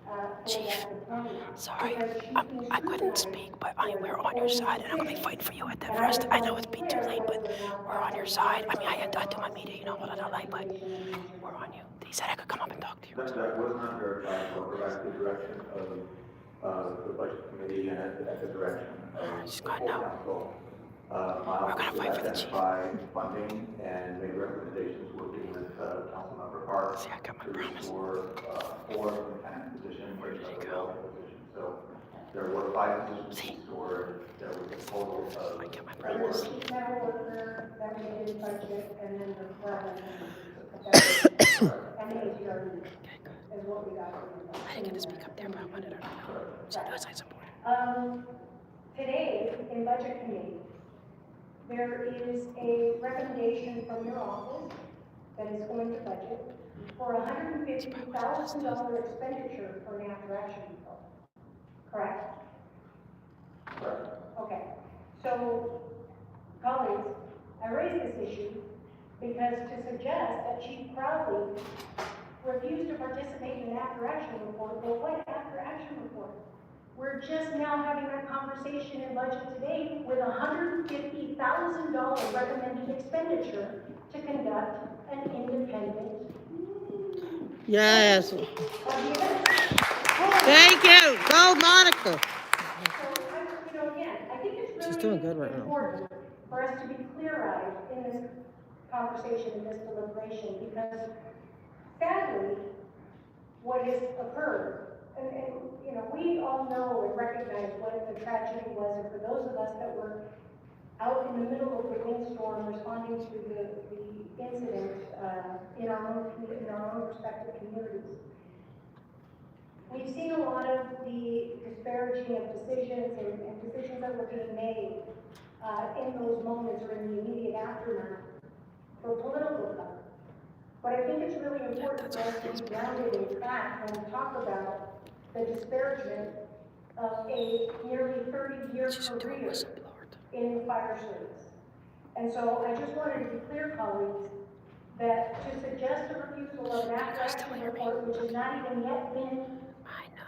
for that deployment. Sorry, I couldn't speak, but we're on your side, and I'm gonna be fighting for you at that rest. I know it's been too late, but we're on your side. I mean, I do my media, you know what I don't like, but we're on you. He said I could come up and talk to you. That was not verified, however, at the direction of the budget committee and at the direction of the full council. We're gonna fight for the chief. Funding and made recommendations working with Councilmember Park. See, I got my promise. For four lieutenant positions, which are the relevant positions. So there were 5 positions restored. There was a total of. I got my promise. Metal worker, that we did budget, and then the clerk. And the ATR is what we got. I didn't get to speak up there, but I wanted her to know. So do as I support. Today, in budget committee, there is a recommendation from your office that is going to budget for $150,000 expenditure for an after-action report. Correct? Correct. Okay. So, colleagues, I raise this issue because to suggest that Chief Crowley refused to participate in an after-action report, well, what after-action report? We're just now having a conversation in budget today with $150,000 recommended expenditure to conduct an independent. Yes. Thank you. Go, Monica. So, again, I think it's She's really doing good right now. important for us to be clear-eyed in this conversation, in this deliberation, because sadly, what has occurred, and you know, we all know and recognize what the tragedy was, and for those of us that were out in the middle of the windstorm responding to the incident in our own respective communities. We've seen a lot of the disparaging of decisions and decisions that were being made in those moments or in the immediate aftermath for political cover. But I think it's really important for us to be grounded in fact when we talk about the disparagement of a nearly 30-year career in the fire service. And so I just wanted to be clear, colleagues, that to suggest a refusal of an after-action report, which has not even yet been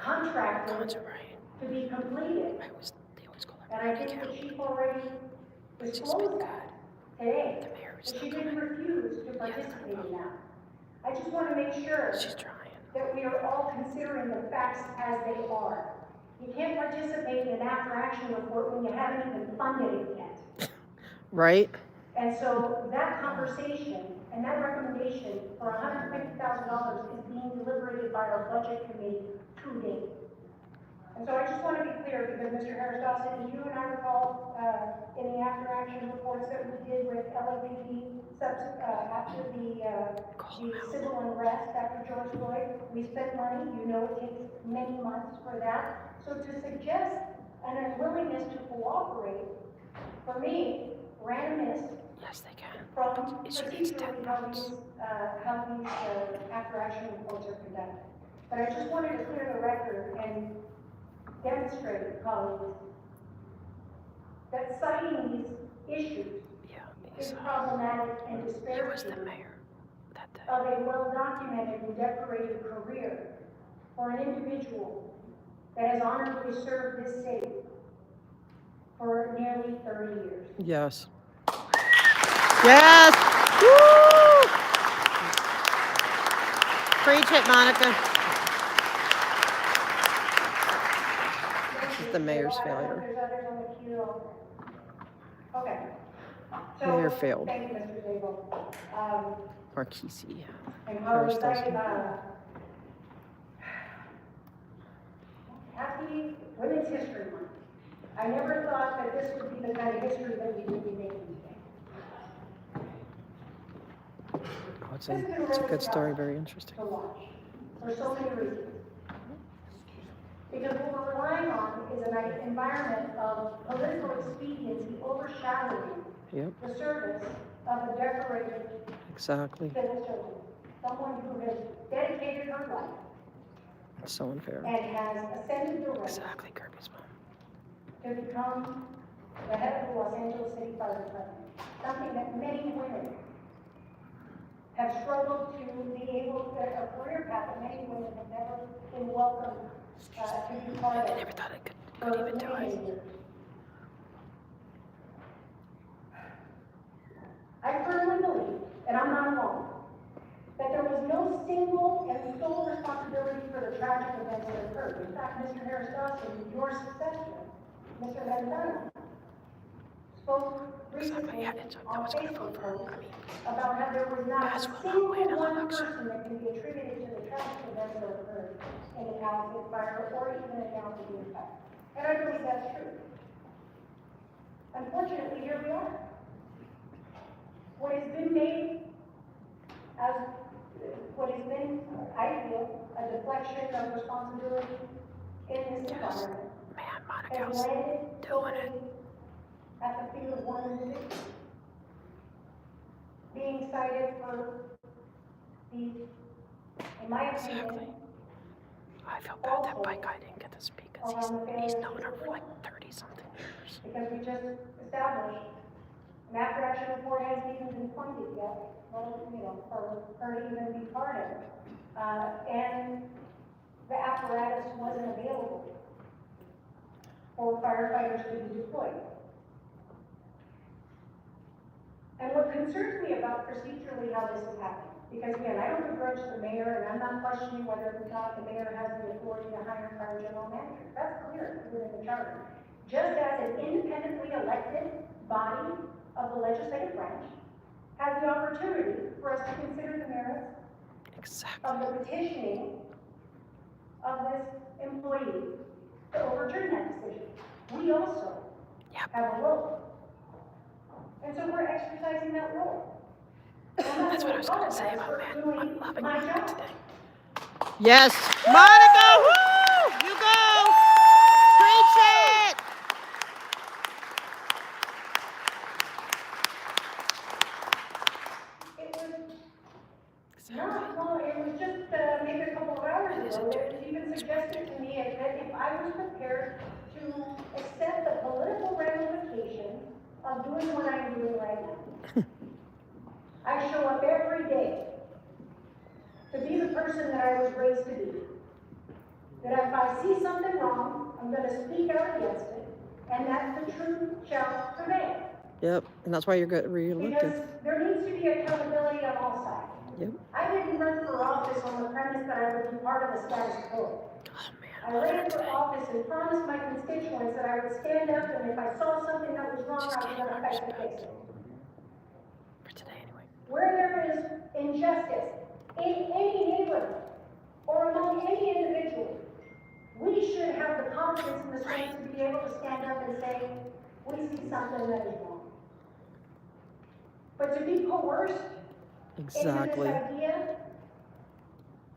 contracted to be completed, and I think the chief already disclosed that today, that she didn't refuse to participate in that. I just want to make sure that we are all considering the facts as they are. You can't participate in an after-action report when you haven't even funded it yet. Right? And so that conversation and that recommendation for $150,000 is being deliberated by our budget committee today. And so I just want to be clear, because Mr. Harris Dawson, you and I recall in the after-action reports that we did with LAPD after the civil unrest after George Floyd, we spent money. You know it takes many months for that. So to suggest an unwillingness to cooperate, for me, ran amiss. Yes, they can. From procedurally how these after-action reports are conducted. But I just wanted to clear the record and demonstrate, colleagues, that citing these issues is problematic and disparaging of a well-documented and decorated career for an individual that has honorably served this city for nearly 30 years. Yes. Yes! Woo! Preach it, Monica. This is the mayor's failure. There's others on the queue. Okay. So, Mayor failed. Thank you, Mr. Zabel. Marquisi. And Harris colleagues, Dawson. Happy Women's History Month. I never thought that this would be the kind of history that we would be making today. Oh, it's a good story, very interesting. To watch, for so many reasons. Because what we're relying on is an environment of political expediency overshadowing the service of a decorated Exactly. civil servant. Someone who has dedicated her life It's so unfair. and has ascended the ranks Exactly, Kirby's mom. to become the head of the Los Angeles City Fire Department. Something that many women have struggled to be able to, a career path that many women have never been welcomed to be part of. I never thought I could even do it. I firmly believe, and I'm not alone, that there was no single and sole responsibility for the tragic events that occurred. In fact, Mr. Harris Dawson, your successor, Mr. Lenzano, spoke recently on Facebook post about how there was not a single one person that can be attributed to the tragic events that occurred in the Allison fire or even in the Allison fire. And I believe that's true. Unfortunately, here we are. What has been made as what has been, I feel, a deflection of responsibility in this environment has landed solely at the feet of one individual, being cited for the, in my opinion, I feel bad that white guy didn't get to speak because he's known her for like 30-something years. because we just established an after-action report hasn't even been funded yet, well, you know, for her to even be part of it. And the apparatus wasn't available for firefighters to be deployed. And what concerns me about procedurally how this has happened, because again, I don't begrudge the mayor, and I'm not questioning whether or not the mayor has the authority to hire a fire general manager. That's clear within the charter. Just as an independently elected body of the legislative branch has the opportunity for us to consider the merits of the petitioning of this employee to overturn that decision. We also have a role. And so we're exercising that role. That's what I was going to say about man. I'm loving Monica today. Yes, Monica, woo! You go! Preach it! It was just maybe a couple of hours ago, it was even suggested to me that if I was prepared to accept the political ramifications of doing what I'm doing right now. I show up every day to be the person that I was raised to be. That if I see something wrong, I'm going to speak out against it, and that the truth shall prevail. Yep, and that's why you're good reelected. Because there needs to be accountability on all sides. Yep. I didn't run for office on the premise that I would be part of the status quo. I ran for office and promised my constituents that I would stand up, and if I saw something that was wrong, I was going to fight to fix it. For today, anyway. Where there is injustice in any neighborhood or among any individual, we should have the confidence and the strength to be able to stand up and say, we see something that is wrong. But to be coerced into this idea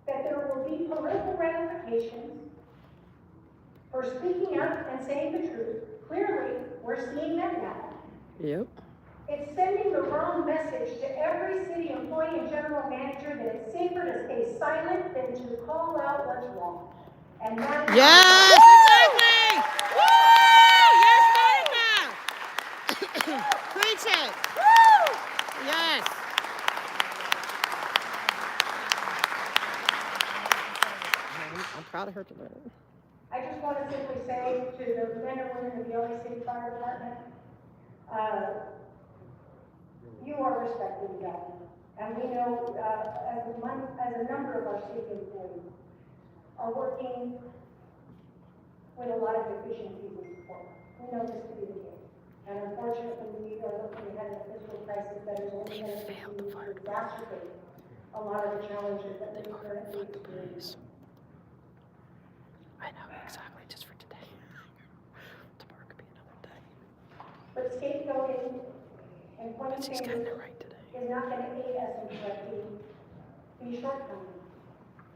that there will be political ramifications for speaking out and saying the truth, clearly we're seeing that now. Yep. It's sending the wrong message to every city employee and general manager that it's safer to stay silent than to call out what's wrong. And that is Yes, exactly! Woo! Yes, Monica! Preach it! Woo! Yes! I'm proud of her today. I just want to simply say to the men and women of the LA City Fire Department, you are respected and valued. And we know, as a number of our city employees are working with a lot of deficiencies in support. We know this to be the case. And unfortunately, we are looking ahead at a fiscal crisis that is only going to continue to exacerbate a lot of the challenges that we currently experience. I know, exactly, just for today. Tomorrow could be another day. But scapegoating and pointing She's getting fingers it right today. is not going to aid us in correcting these shortcomings.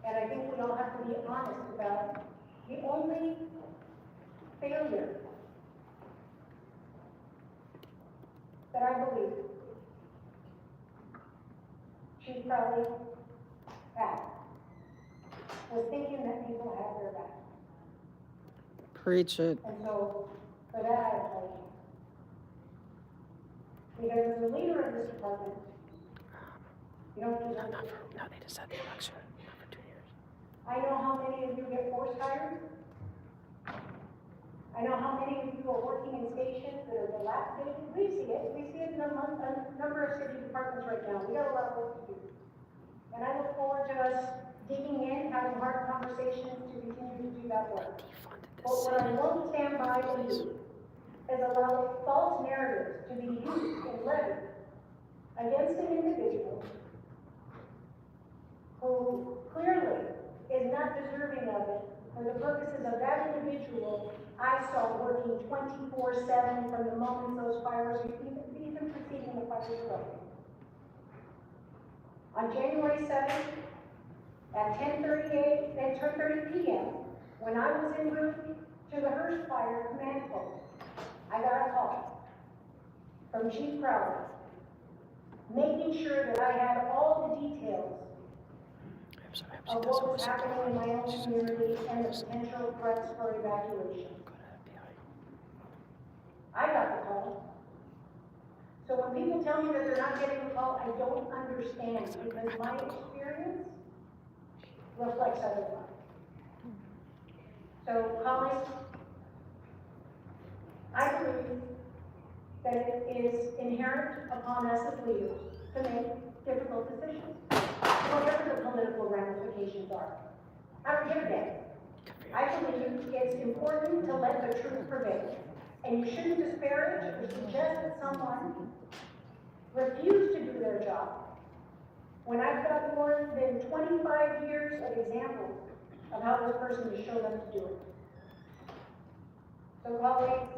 And I think we all have to be honest about the only failure that I believe she probably had was thinking that people had their back. Preach it. And so, for that, I apologize. Because as a leader of this department, you don't deserve No, they just had the election. Not for 2 years. I know how many of you get forced hired. I know how many of you are working in stations that are dilapidated. We see it in a number of city departments right now. We got a lot of work to do. And I look forward to us digging in, having hard conversations to continue to do that work. But what I won't stand by and do is allow false narratives to be used and levied against an individual who clearly is not deserving of it for the purposes of that individual I saw working 24/7 from the moment those fires, even preceding the fires broke. On January 7th, at 10:30 p.m., when I was en route to the Hearst Fire Command Post, I got a call from Chief Crowley, making sure that I had all the details of what was happening in my own community and the potential threats for evacuation. I got the call. So when people tell me that they're not getting the call, I don't understand, because my experience reflects otherwise. So, colleagues, I believe that it is inherent upon us as leaders to make difficult decisions, whatever the political ramifications are. I don't give a damn. I believe it's important to let the truth prevail. And you shouldn't disparage or suggest that someone refuse to do their job when I've got more than 25 years of examples of how this person has shown up to do it. So colleagues,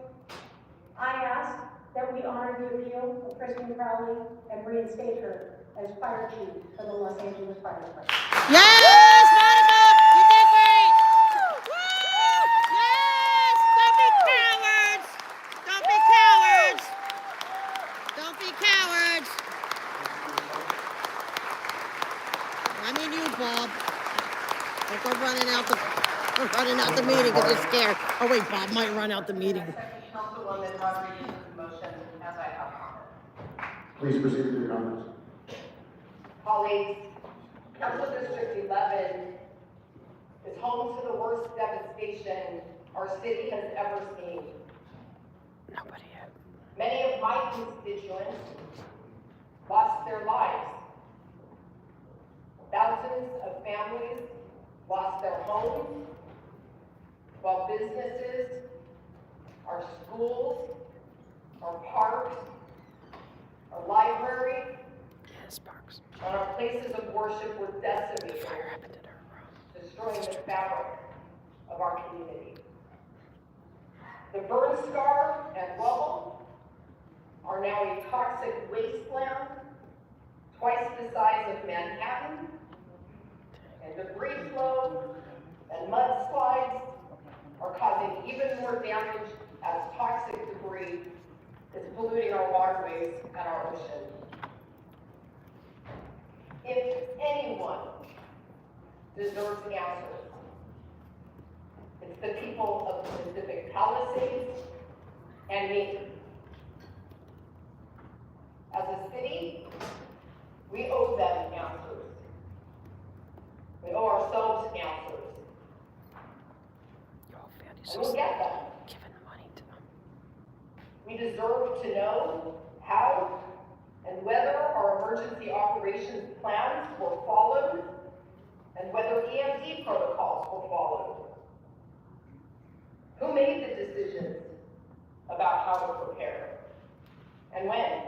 I ask that we honor the appeal of Kristen Crowley and reinstate her as fire chief for the Los Angeles Fire Department. Yes, Monica, you did great. Woo! Yes, don't be cowards. Don't be cowards. Don't be cowards. I mean you, Bob. Don't go running out the meeting because you're scared. Oh wait, Bob might run out the meeting. Councilwoman Rodriguez's motion as I have comment. Please proceed with your comments. Colleagues, Council District 11 is home to the worst devastation our city has ever seen. Nobody had. Many of my constituents lost their lives. Thousands of families lost their homes, while businesses, our schools, our parks, our library, and our places of worship were decimated, destroying the fabric of our community. The burn scar and rubble are now a toxic wasteland, twice the size of Manhattan, and debris flow and mudslides are causing even more damage as toxic debris is polluting our waterways and our oceans. If anyone deserves answers, it's the people of the Pacific Palisades and me. As a city, we owe them answers. We owe ourselves answers. And we'll get them. We deserve to know how and whether our emergency operations plans were followed and whether EMD protocols were followed. Who made the decisions about how to prepare and when?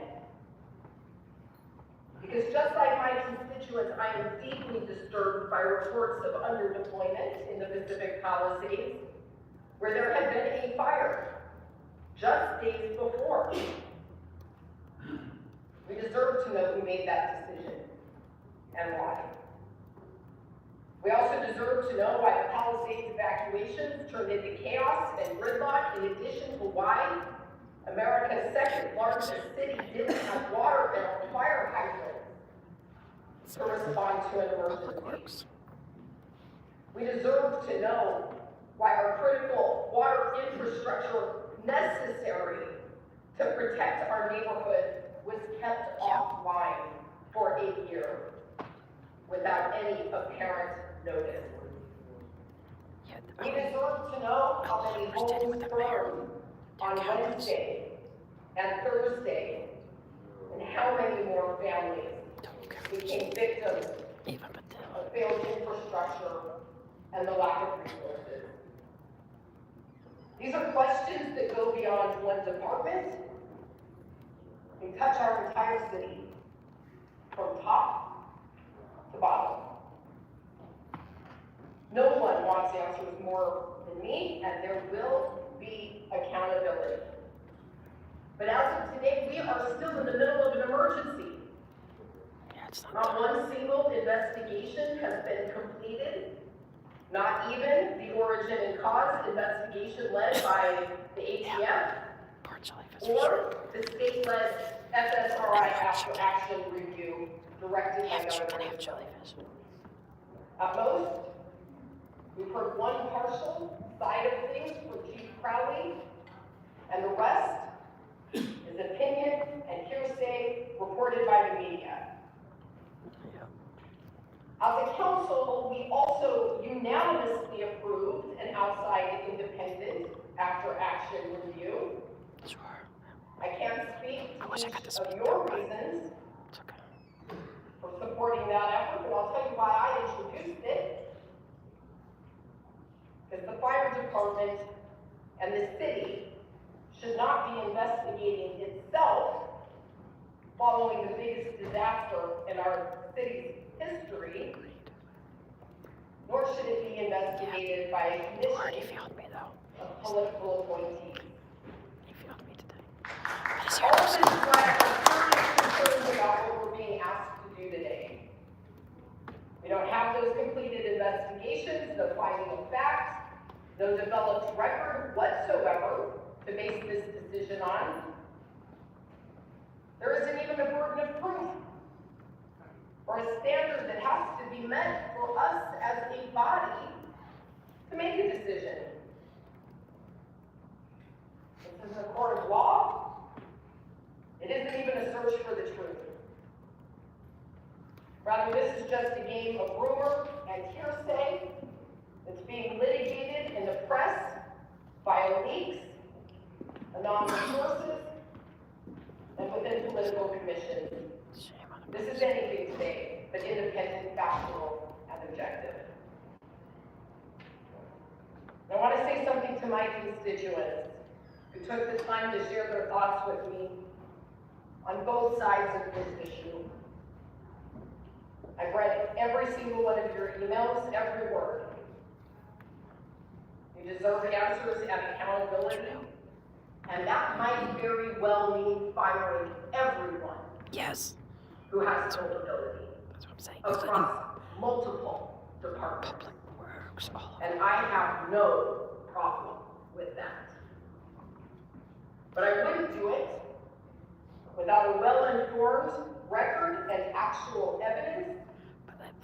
Because just like my constituents, I am deeply disturbed by reports of underdeployment in the Pacific Palisades, where there had been a fire just days before. We deserve to know who made that decision and why. We also deserve to know why the Palisades evacuations turned into chaos and gridlock, in addition to why America's second largest city didn't have water and a fire hydrant to respond to an emergency. We deserve to know why our critical water infrastructure necessary to protect our neighborhood was kept offline for a year without any apparent notice. We deserve to know how many homes burned on Wednesday and Thursday, and how many more families became victims of failed infrastructure and the lack of resources. These are questions that go beyond one department and touch our entire city, from top to bottom. No one wants answers more than me, and there will be accountability. But as of today, we are still in the middle of an emergency. Not one single investigation has been completed, not even the origin and cause investigation led by the ATF or the state-led FSRI action review directed by Governor Newsom. At most, we've heard one partial side of things from Chief Crowley, and the rest is opinion and hearsay reported by the media. As a council, we also unanimously approved an outside independent after-action review. I can't speak to each of your reasons for supporting that effort, but I'll tell you why I introduced it. Because the fire department and the city should not be investigating itself following the biggest disaster in our city's history, nor should it be investigated by a commission of political appointees. All of this is why I'm concerned about what we're being asked to do today. We don't have those completed investigations, no finding of fact, no developed record whatsoever to base this decision on. There isn't even a burden of proof or a standard that has to be met for us as a body to make a decision. This is a court of law. It isn't even a search for the truth. Rather, this is just a game of rumor and hearsay that's being litigated in the press via leaks, anonymous sources, and within political commissions. This is anything today but independent, factual, and objective. I want to say something to my constituents who took the time to share their thoughts with me on both sides of this issue. I've read every single one of your emails, every word. You deserve answers and accountability, and that might very well mean firing everyone. Yes. Who has culpability. That's what I'm saying. Across multiple departments. Public works, all of and I have no problem with that. But I wouldn't do it without a well-informed record and actual evidence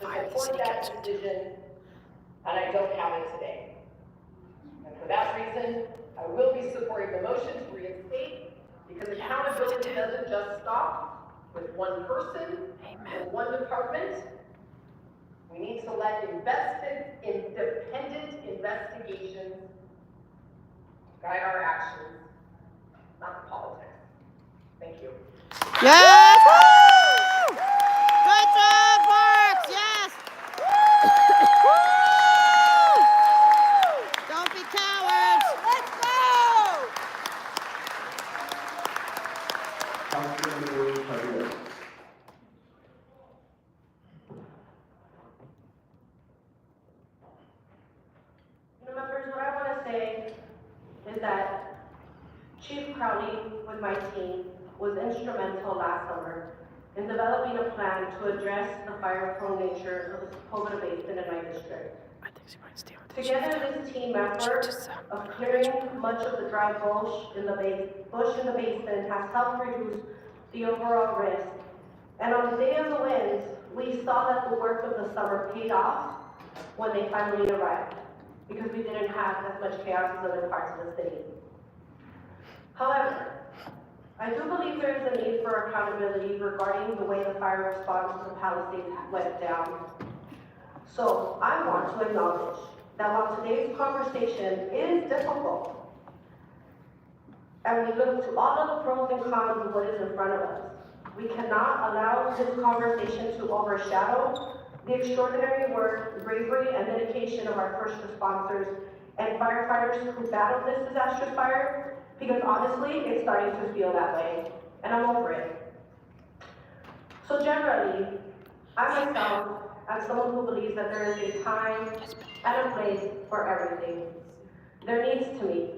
to support that decision, and I don't have it today. And for that reason, I will be supporting the motion to reinstate, because accountability doesn't just stop with one person or one department. We need to let independent investigations guide our actions, not the politics. Thank you. Yes! Woo! Good job, Parks! Yes! Woo! Don't be cowards! Let's go! Members, what I want to say is that Chief Crowley with my team was instrumental last summer in developing a plan to address the fire-prone nature of the Sepulveda Basin in my district. Together, this team effort of clearing much of the dry bush in the basin has helped reduce the overall risk. And on the day of the winds, we saw that the work of the summer paid off when they finally arrived, because we didn't have as much chaos as other parts of the city. However, I do believe there is a need for accountability regarding the way the fire response to the Palisades went down. So I want to acknowledge that while today's conversation is difficult, and we look to all of the pros and cons of what is in front of us, we cannot allow this conversation to overshadow the extraordinary work, bravery, and dedication of our first responders and firefighters who battled this disastrous fire, because honestly, it's starting to feel that way, and I'm over it. So generally, I myself, as someone who believes that there is a time and a place for everything, there needs to be.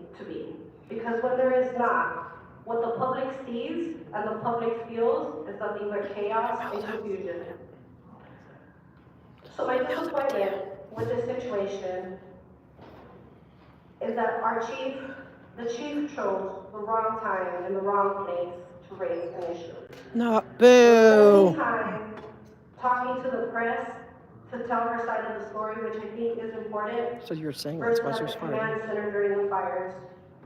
Because when there is not, what the public sees and the public feels is nothing but chaos and confusion. So my disappointment with this situation is that the chief chose the wrong time and the wrong place to raise an issue. No, boo. Spending time talking to the press to tell her side of the story, which I think is important. So you're saying that's why she was Versus at the command fired? center during the fires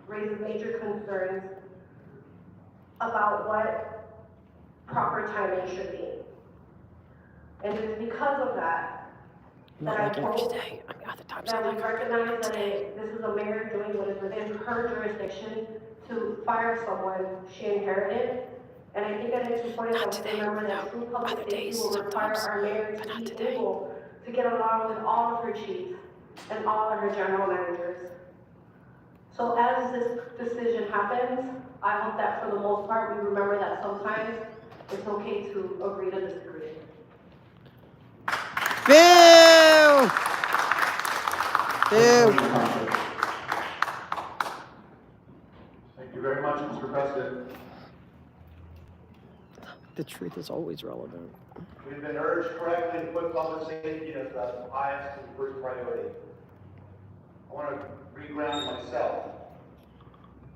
raises major concerns about what proper timing should be. And it's because of that Not that like I every hope day. I mean, other times I that like we her. recognize that this is a mayor doing what is within her jurisdiction to fire someone she inherited. And I think that it's important that we remember that true public safety will require our mayor to be able to get along with all of her chiefs and all of her general managers. So as this decision happens, I hope that for the most part, we remember that sometimes it's okay to agree to disagree. Boo! Boo. Thank you very much, Mr. President. The truth is always relevant. We've been urged correctly to put public safety as the highest and first priority. I want to re-ground myself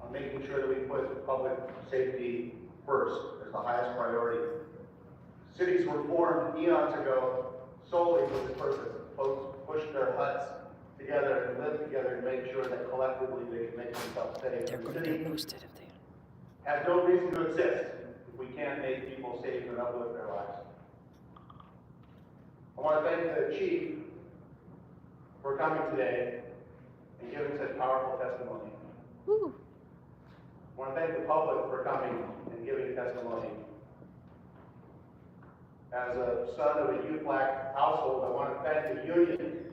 on making sure that we put public safety first as the highest priority. Cities were formed eons ago solely for this purpose. Folks pushed their huts together and lived together to make sure that collectively they could make themselves safe. They're The going to city get roasted if they. has no reason to exist if we can't make people safe and uplift their lives. I want to thank the chief for coming today and giving such powerful testimony. Woo. I want to thank the public for coming and giving testimony. As a son of a youth black household, I want to thank the union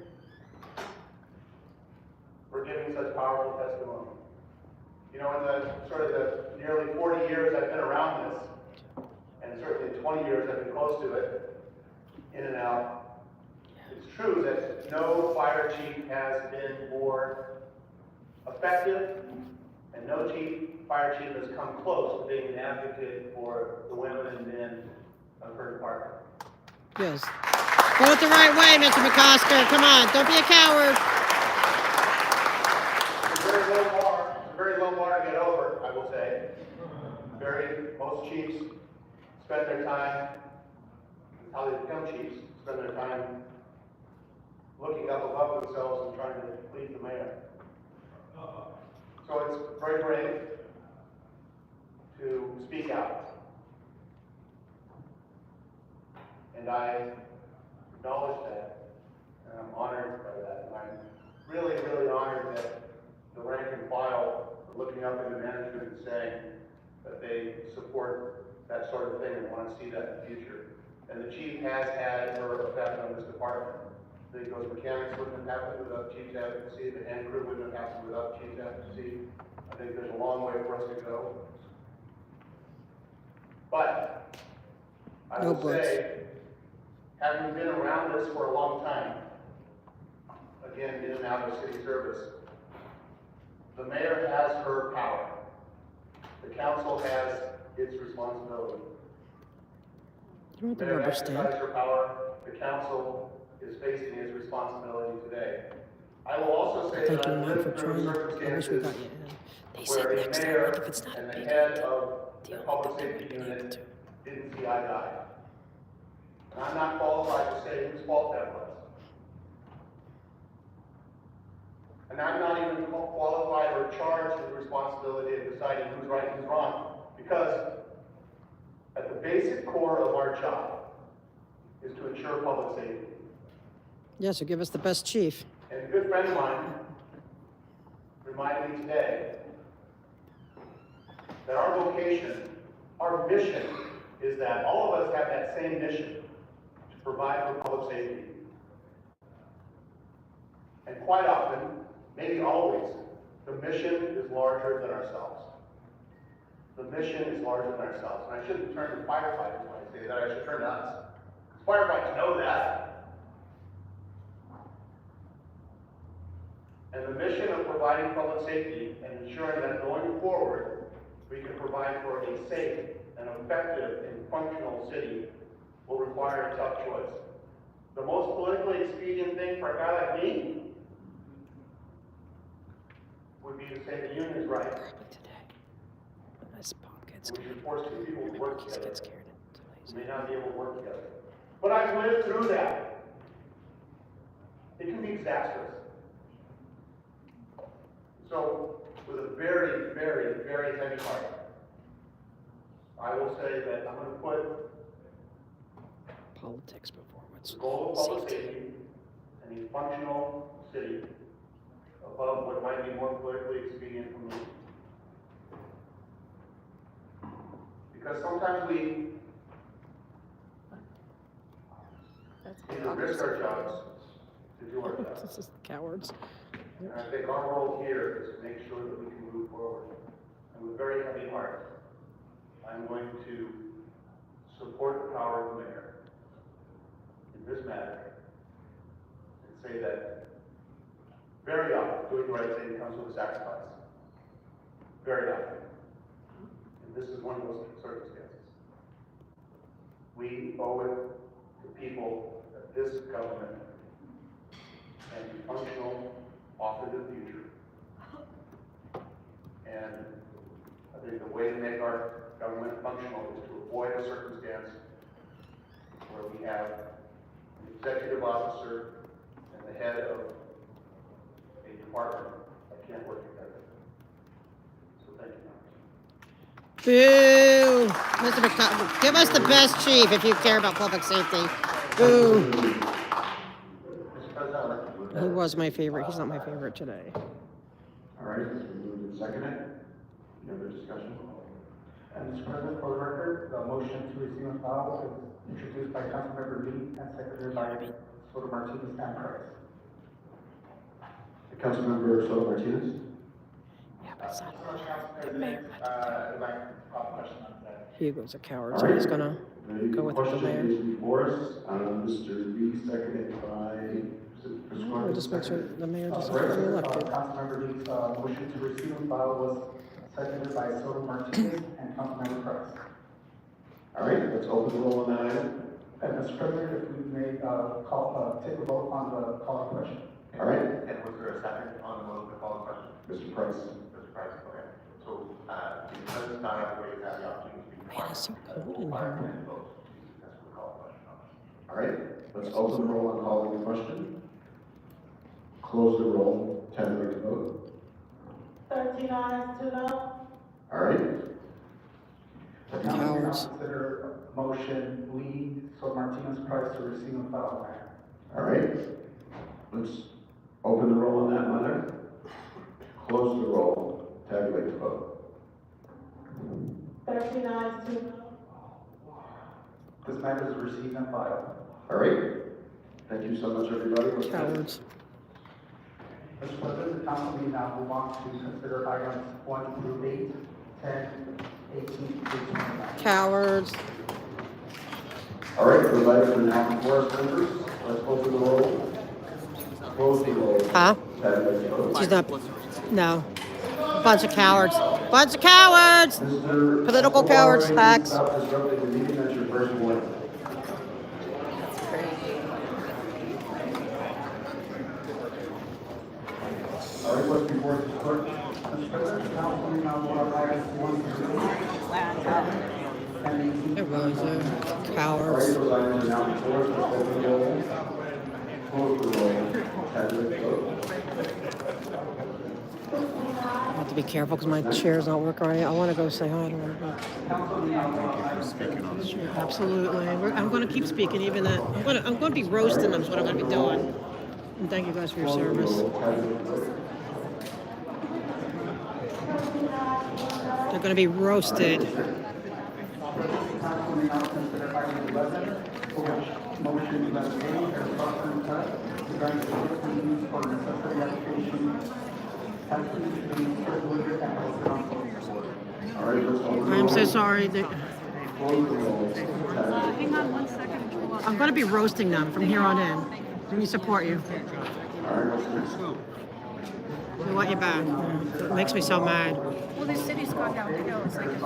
for giving such powerful testimony. You know, in the sort of the nearly 40 years I've been around this, and certainly 20 years I've been close to it, in and out, it's true that no fire chief has been more effective, and no fire chief has come close to being an advocate for the women and men of her department. Yes. Vote the right way, Mr. McCosker. Come on, don't be a coward. It's a very low bar to get over, I will say. Most chiefs spend their time, how they become chiefs, spend their time looking up above themselves and trying to please the mayor. So it's very brave to speak out. And I acknowledge that, and I'm honored by that. And I'm really, really honored that the rank and file are looking up into management and saying that they support that sort of thing and want to see that in the future. And the chief has had her effect on this department. I think those mechanics wouldn't have happened without chief's advocacy, the hand crew wouldn't have happened without chief's advocacy. I think there's a long way for us to go. But I will say, having been around this for a long time, again, in and out of city service, the mayor has her power. The council has its responsibility. You want the The mayor rubber exercises stamp? her power. The council is facing its responsibility today. I will also say Thank that you, I've Matt, for lived through trying. I wish we circumstances got you in. They where said a next time, mayor like if it's not a and the big head of the deal, public then they safety wouldn't be able unit to. didn't see eye to eye. And I'm not qualified to say whose fault that was. And I'm not even qualified or charged with the responsibility of deciding who's right and who's wrong. Because at the basic core of our job is to ensure public safety. Yeah, so give us the best chief. And a good friend of mine reminded me today that our vocation, our mission, is that all of us have that same mission to provide for public safety. And quite often, maybe always, the mission is larger than ourselves. The mission is larger than ourselves. And I shouldn't turn to firefighters when I say that, I should turn to us. Firefighters know that. And the mission of providing public safety and ensuring that going forward, we can provide for a safe and effective and functional city will require a tough choice. The most politically expedient thing for a guy like me would be to say the union is right. We should force two people to work together. We may not be able to work together. But I've lived through that. It can be disastrous. So, with a very, very, very heavy heart, I will say that I'm going to put Politics before what's the goal of public safety and a functional city above what might be more politically expedient for me. Because sometimes we either risk our jobs to do our jobs. This is cowards. And I think our role here is to make sure that we can move forward. And with very heavy heart, I'm going to support the power of the mayor in this matter and say that very often doing the right thing comes with a sacrifice. Very often. And this is one of those circumstances. We owe it to people that this government can be functional off into the future. And I think the way to make our government functional is to avoid a circumstance where we have an executive officer and the head of a department that can't work together. So thank you. Boo! Mr. McConnell, give us the best chief if you care about public safety. Boo! He was my favorite. He's not my favorite today. All right, it's been moved and seconded. Any other discussion? And Mr. President, for the record, the motion to receive and file is introduced by Councilmember Lee and seconded by Soto Martinez and Price. Councilmember Soto Martinez? Yeah, but it's not. Hugo's a coward, so he's gonna go with the mayor. Question is before us. Mr. Lee, seconded by. We'll just make sure the mayor doesn't get reelected. Councilmember Lee's motion to receive and file was seconded by Soto Martinez and Councilmember Price. All right, let's open the roll on that item. And Mr. President, if we may take a vote on the call to question. All right, And was there a second on the motion to call the question? Mr. Price. Mr. Price, okay. So, because not everybody has the opportunity to speak. Man, it's so cold in here. That's what we call the question on. All right, let's open the roll on calling the question. Close the roll, tabulate the vote. 13 ayes, 2 no. All right, The council will now Cowards. consider motion Lee, Soto Martinez, Price to receive and file. all right. Let's open the roll on that matter. Close the roll, tabulate the vote. 13 ayes, 2 no. This matter is received and filed. All right, thank you so much, everybody. Cowards. Mr. President, the council may now move on to consider items 1 through 8, 10, 18 through 29. Cowards. All right, those items are now before us, members. Let's open the roll. Close the roll. Huh? Tabulate the vote. She's not, no. Bunch of cowards. Bunch of cowards! Mr. Political cowards, hacks. Stop disrupting the meeting, that's your first warning. All right, what's before the clerk? Mr. President, the council may now vote on items 1 through 8, 10, and 18. Everyone's All right, cowards. those items are now before us. Let's open the roll. Close the roll. Tabulate the vote. I have to be careful because my chair's not working right. I want to go say hi to her. Absolutely. I'm going to keep speaking, even that. I'm going to be roasting them. Is what I'm going to be doing. And thank you guys for your service. They're gonna be roasted. Motion that A, or property tax, regarding the fees for necessity application, taxes being circulated and posted on social. All right, let's open I'm so the sorry. close the roll. Hang on 1 second. I'm gonna be roasting them from here on in. We support you. All right, let's go. We want you back. It makes me so mad. Well, the city's gone down the hill. It's like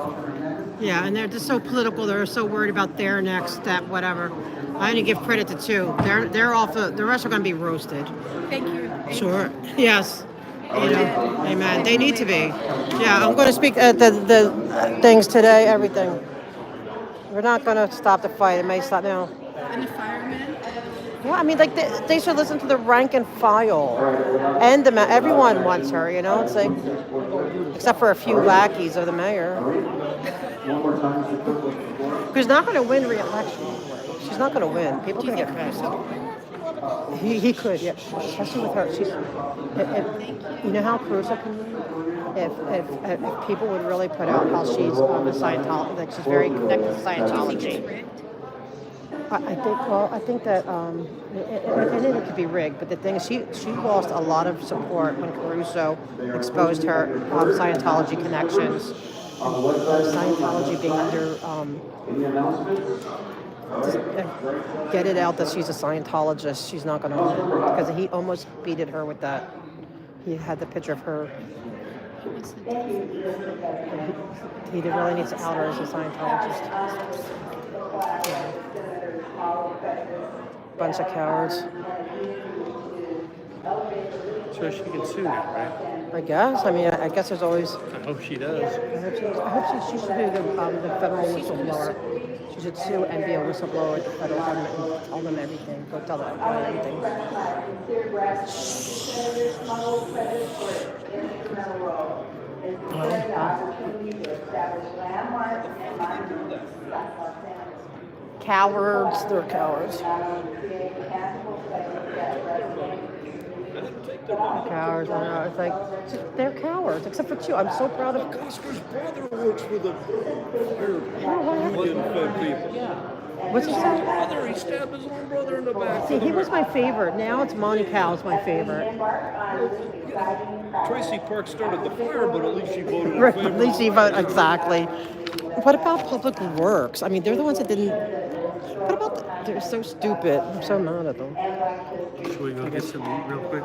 Yeah, and they're just so political. They're so worried about their next step, whatever. I only give credit to two. They're off. The rest are going to be roasted. thank you. Sure. Yes. You know, amen. They need to be. Yeah, I'm going to speak at the things today. Everything. We're not going to stop the fight. It may stop now. And the firemen? Yeah, I mean, like they should listen to the rank and file, and everyone wants her. You know, it's like, except for a few lackeys of the mayor, who's not going to win re-election. She's not going to win. People are going to get pissed. He could, yeah, especially with her. If you know how Caruso can win? If people would really put out how she's on the Scientology, like she's very connected to Scientology. I think that, and it could be rigged, but the thing is, she lost a lot of support when Caruso exposed her Scientology connections. Scientology being under, get it out that she's a Scientologist. She's not going to win, because he almost beated her with that. He had the picture of her. He really needs to out her as a Scientologist. Bunch of cowards. So she can sue now, right? I guess. I mean, I guess there's always. I hope she does. I hope she should do the federal whistleblower. She should sue and be a whistleblower at the federal government and tell them everything. Go tell them everything. Cowards, they're cowards. Cowards, I know. It's like, they're cowards, except for two. I'm so proud of. Oscar's brother works for the people. What's he say? Brother, he stabbed his own brother in the back. See, he was my favorite. Now it's Monty Cow's my favorite. Tracy Park started the fire, but at least she voted in Right, favor. at least she voted, exactly. What about Public Works? I mean, they're the ones that didn't. What about they're so stupid. I'm so mad at them. Should we go get some meat real quick?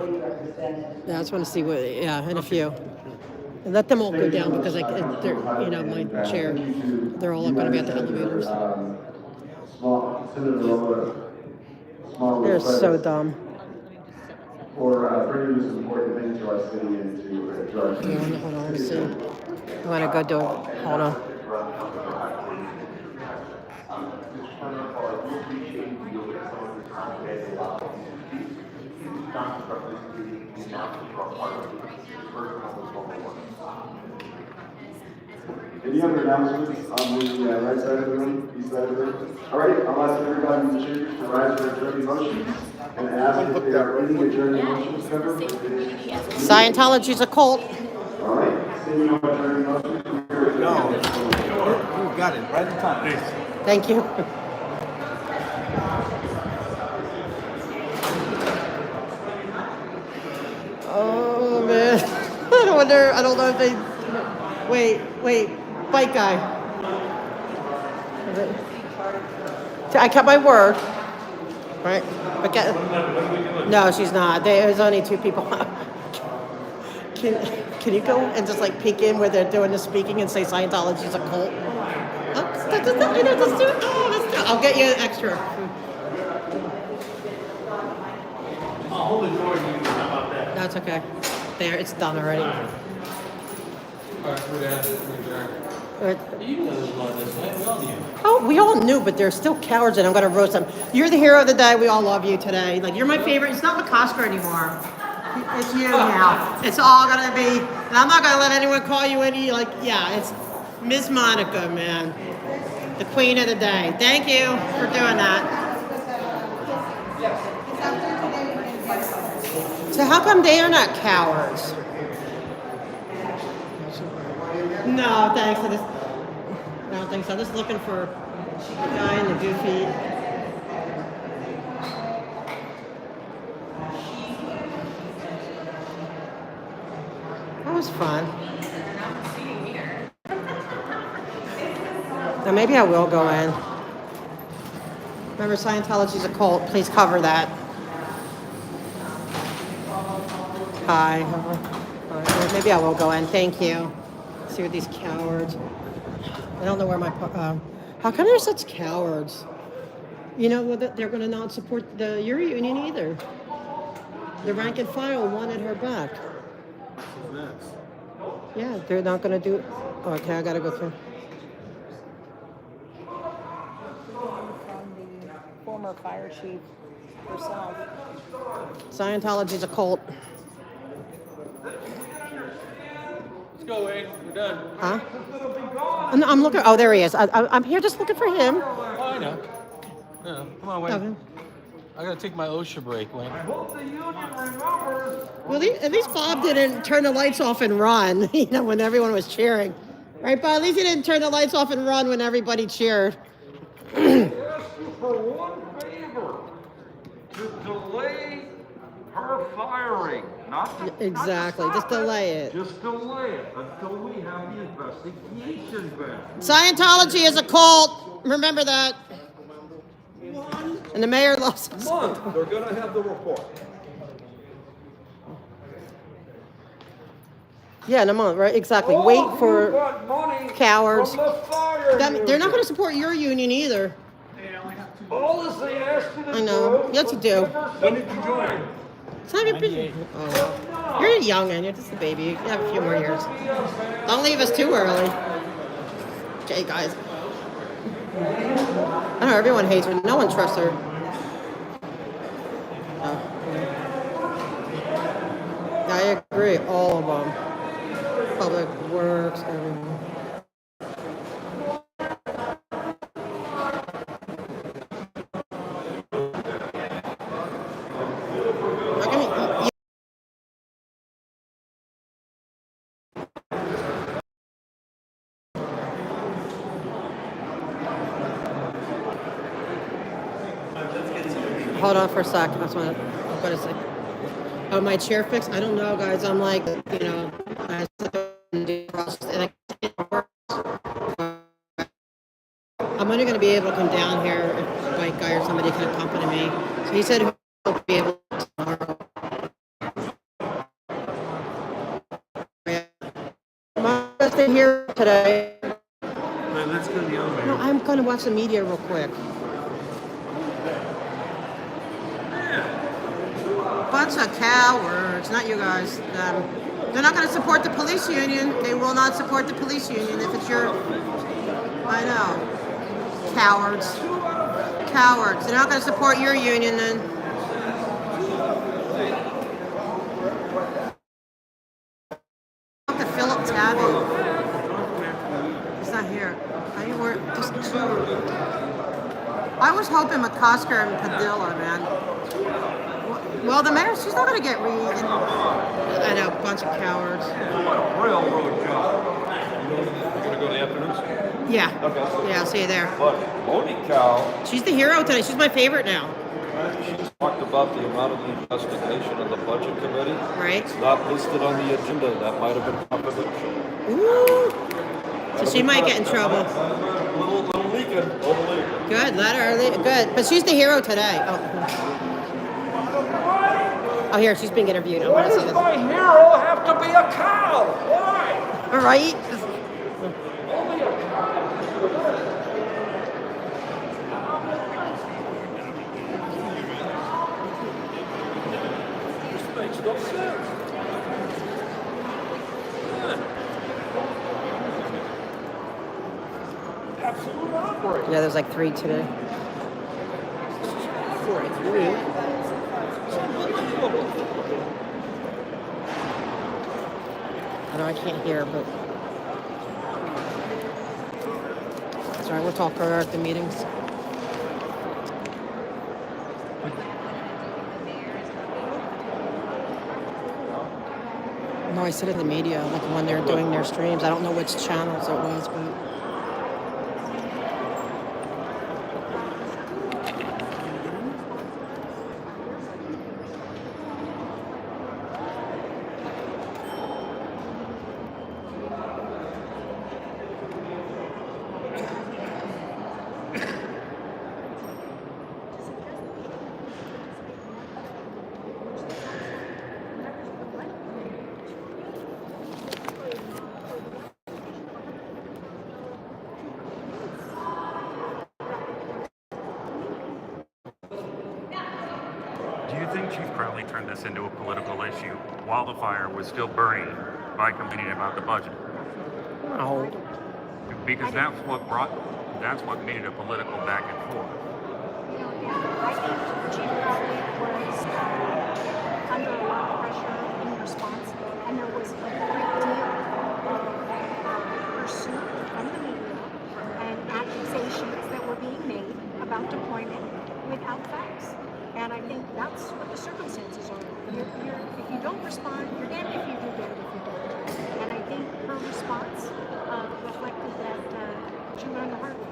Yeah, I just want to see what. Yeah, in a few. And let them all go down because they're, you know, my chair. They're all going to be at the elevators. They're so dumb. For bringing this important thing to our city and to address. Hold on, let's see. I'm going to go do it. Hold on. Any other announcements on the right side of the room, east side of the room? All right, I'll ask everybody in the chambers to rise for adjourning motions and ask if there are any adjourning motions covered. Scientology's a cult. All right, seeing no adjourning motions. No. You got it right in time. Thank you. Oh man, I don't know if they. Wait, bike guy. I kept my word, right? But no, she's not. There's only two people. Can you go and just like peek in where they're doing the speaking and say Scientology's a cult? Let's do it. I'll get you an extra. I'll hold the door to you. How about that? That's okay. There, it's done already. Oh, we all knew, but they're still cowards, and I'm gonna roast them. You're the hero of the day. We all love you today. Like, you're my favorite. It's not McCosker anymore. It's you now. It's all gonna be, and I'm not gonna let anyone call you any, like, yeah, it's Miss Monica, man. The queen of the day. Thank you for doing that. So how come they are not cowards? No, thanks. I don't think so. I'm just looking for the guy in the goofy. That was fun. Now maybe I will go in. Remember, Scientology's a cult. Please cover that. Hi. Alright, maybe I will go in. Thank you. See what these cowards. I don't know where my. How come they're such cowards? You know, they're going to not support your union either. The rank and file wanted her back. Yeah, they're not going to do it. Okay, I got to go through. Former fire chief herself. Scientology's a cult. Let's go, Wayne. We're done. Huh? I'm looking. Oh, there he is. I'm here just looking for him. Oh, I know. Yeah. Come on, Wayne. Okay. I gotta take my OSHA break, Wayne. Well, at least Bob didn't turn the lights off and run, you know, when everyone was cheering. Right, Bob? At least he didn't turn the lights off and run when everybody cheered. For one favor, to delay her firing, Exactly, just delay it. Just delay it until we have the investigation back. Scientology is a cult. Remember that. And the mayor lost his month. They're gonna have the report. Yeah, in a month, right? Exactly. Wait for cowards. They're not going to support your union either. All this they asked you to I know. Yes, you do. When did you join? It's not even. Oh, you're young and you're just a baby. You have a few more years. Don't leave us too early. Okay, guys. I know everyone hates her. No one trusts her. I agree. All of them. Public Works, everyone. Hold on for a sec. That's what I'm going to say. Oh, my chair fixed? I don't know, guys. I'm like, you know, I'm only going to be able to come down here if a bike guy or somebody can accompany me. So he said he'll be able to tomorrow. I'm going to stay here today. Let's go to the elevator. No, I'm going to watch the media real quick. Bunch of cowards, not you guys. They're not going to support the police union. They will not support the police union if it's your. I know. Cowards. Cowards. They're not going to support your union then. To Philip Tabby. He's not here. I was hoping McCosker and Padilla, man. Well, the mayor, she's not going to get I know, a bunch of cowards. Railroad job. You're gonna go to the afternoons? Yeah. Okay. Yeah, I'll see you there. But holy cow. She's the hero today. She's my favorite now. She talked about the amount of the investigation in the budget committee. Right. It's not listed on the agenda. That might have been confidential. Ooh. So she might get in trouble. Little leaking. Good, let her. Good. But she's the hero today. Oh, here, she's being interviewed. I want to see this. Why does my hero have to be a cow? Why? All right. Only a cow. This makes no sense. Absolute outrage. Yeah, there's like 3 today. 43. I know I can't hear, but sorry, we'll talk further at the meetings. No, I said in the media, like when they're doing their streams. I don't know which channels it was, but. Do you think Chief Crowley turned this into a political issue while the fire was still burning by complaining about the budget? No. Because that's what made it a political back and forth. I think Chief Crowley was under a lot of pressure in response, and there was a great deal of pursuit from the media and accusations that were being made about deployment without facts. And I think that's what the circumstances are. If you don't respond, you're damned if you do, damned if you don't. And I think her response reflected that she learned the hard way,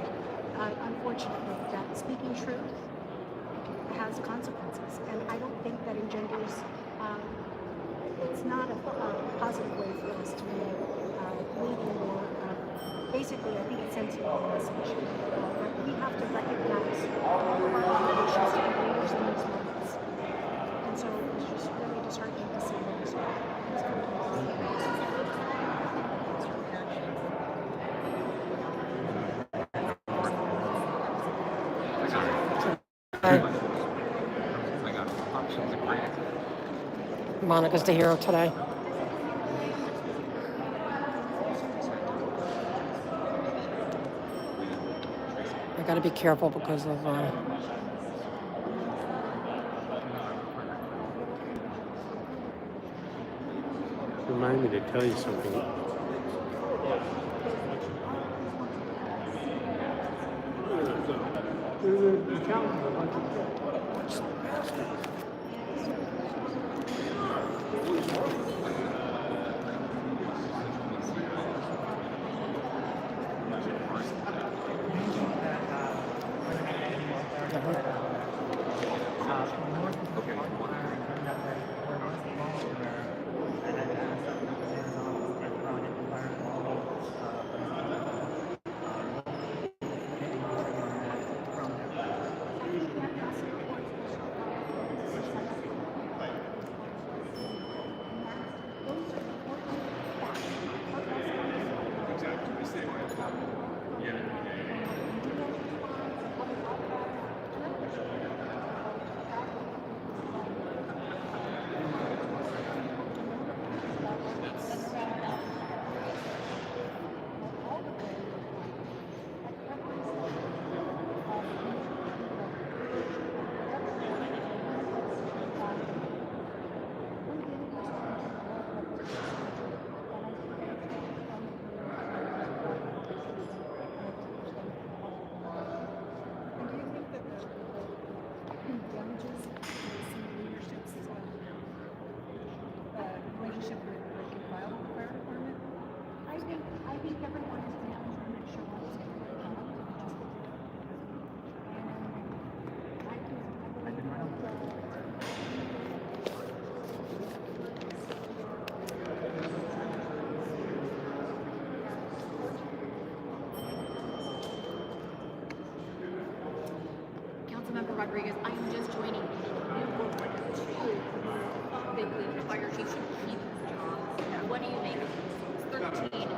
unfortunately, that speaking truth has consequences. And I don't think that engenders, it's not a positive way for us to be leading or basically, I think it sends the wrong message. But we have to recognize all of our obligations to be leaders in these moments. And so it's just really disheartening to see those Monica's the hero today. I gotta be careful because of Remind me to tell you something. Councilmember Rodriguez, I am just joining you. Big league fire chief should keep jobs. What do you make of this? 13.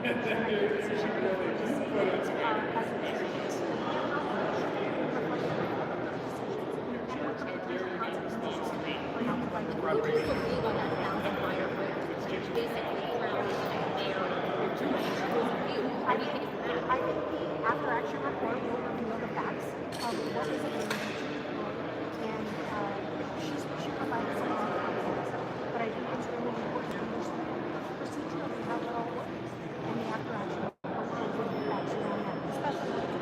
I think the after action report will reveal the facts of what was arranged, and she provided some more context. But I think it's really important to understand procedurally how it all works, and the after action report will give the facts around that, especially with the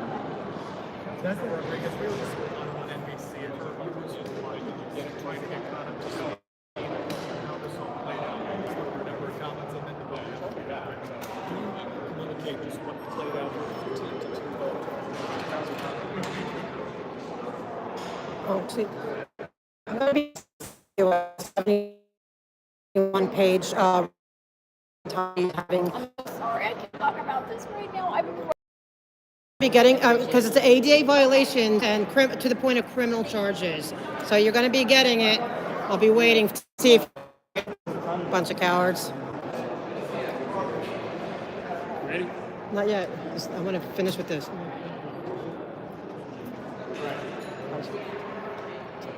That's Rodriguez. We were just on NBC and her viewers were like, trying to get caught up to see how this all played out. Just look at a number of comments and then the vote. Can you communicate just what played out with the 15-2 vote? Oh, see, I'm going to be 71 page having. I'm so sorry, I can't talk about this right now. I've been Be getting because it's an ADA violation and to the point of criminal charges. So you're going to be getting it. I'll be waiting to see if bunch of cowards. Ready? Not yet. I want to finish with this.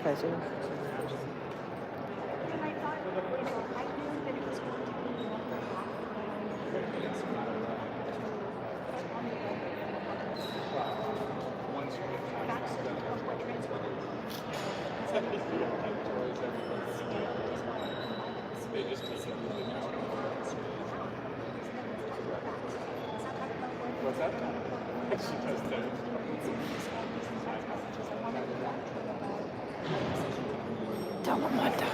Okay, so. What's that? She does that. Tell them what to.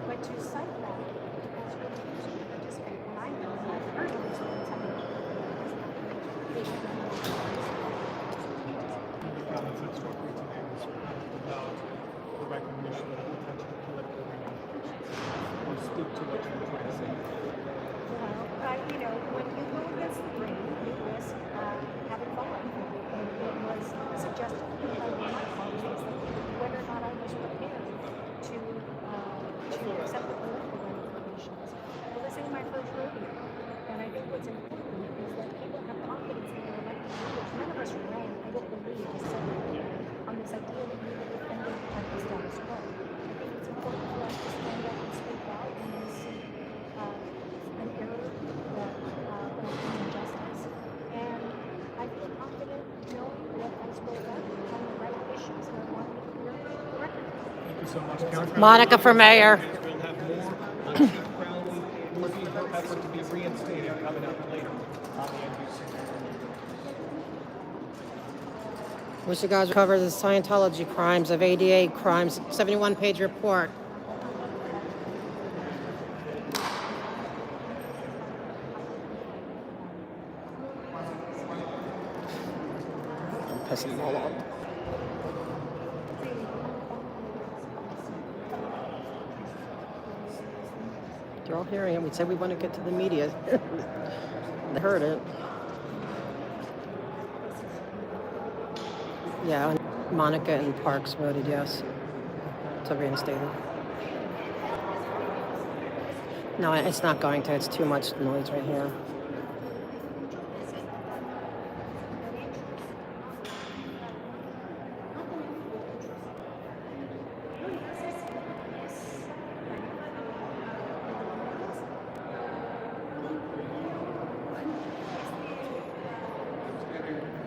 But to cite that as refusing to participate when I know that I've heard of these things happening. Comments that struck me today was about the recognition of potential political ramifications. Or speak to what you were trying to say. Well, you know, when you go against the grain, you risk having fun. And it was suggested by one of my colleagues that whether or not I was prepared to accept the political ramifications. Well, this ain't my first rodeo. And I think what's important is that people have confidence in their elected leaders. None of us ran, I don't believe, to set on this idea that we were defending the type of status quo. I think it's important for us to stand up and speak out when we see an error that or an injustice. And I feel confident knowing that I spoke up on the right issues and I wanted to clear the record. Thank you so much. Monica for mayor. We'll have more on Chief Crowley looking at her effort to be reinstated coming up later on the NBC. Wish you guys would cover the Scientology crimes of ADA crimes, 71-page report. I'm pissing them all off. They're all hearing it. We said we want to get to the media. They heard it. Yeah, Monica and Parks voted yes to reinstate it. No, it's not going to. It's too much noise right here.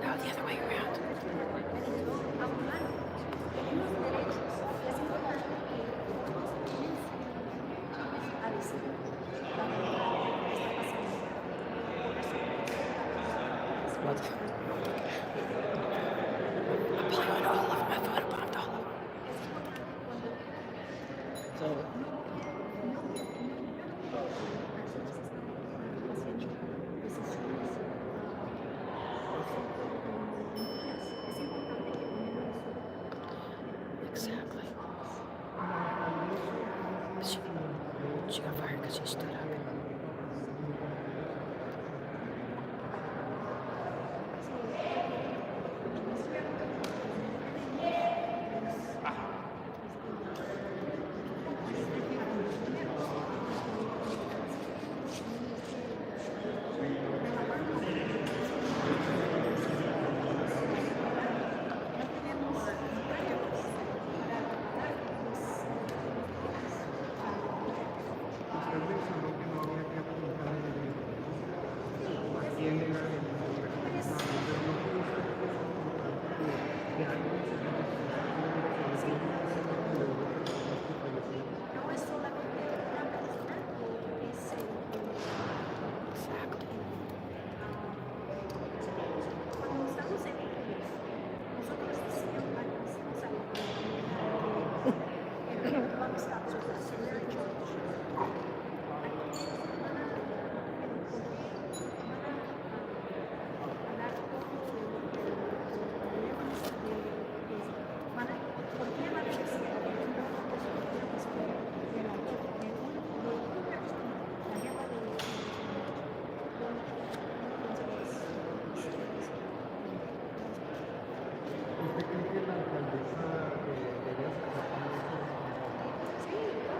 No, the other way around. What? I'm playing all of them. I photobombed all of them. So, exactly. She got fired because she stood up.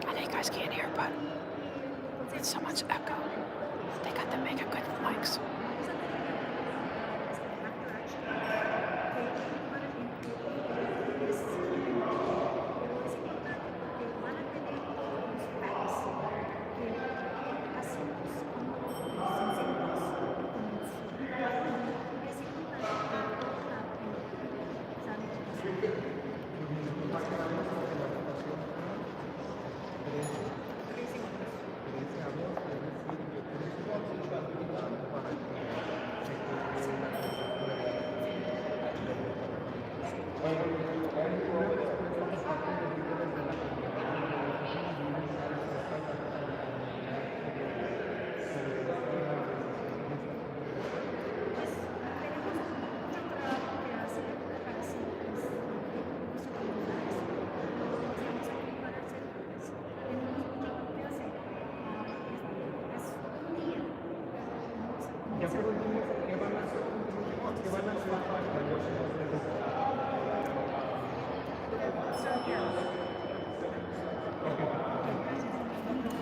I know you guys can't hear, but it's so much echo. They got to make a good mics.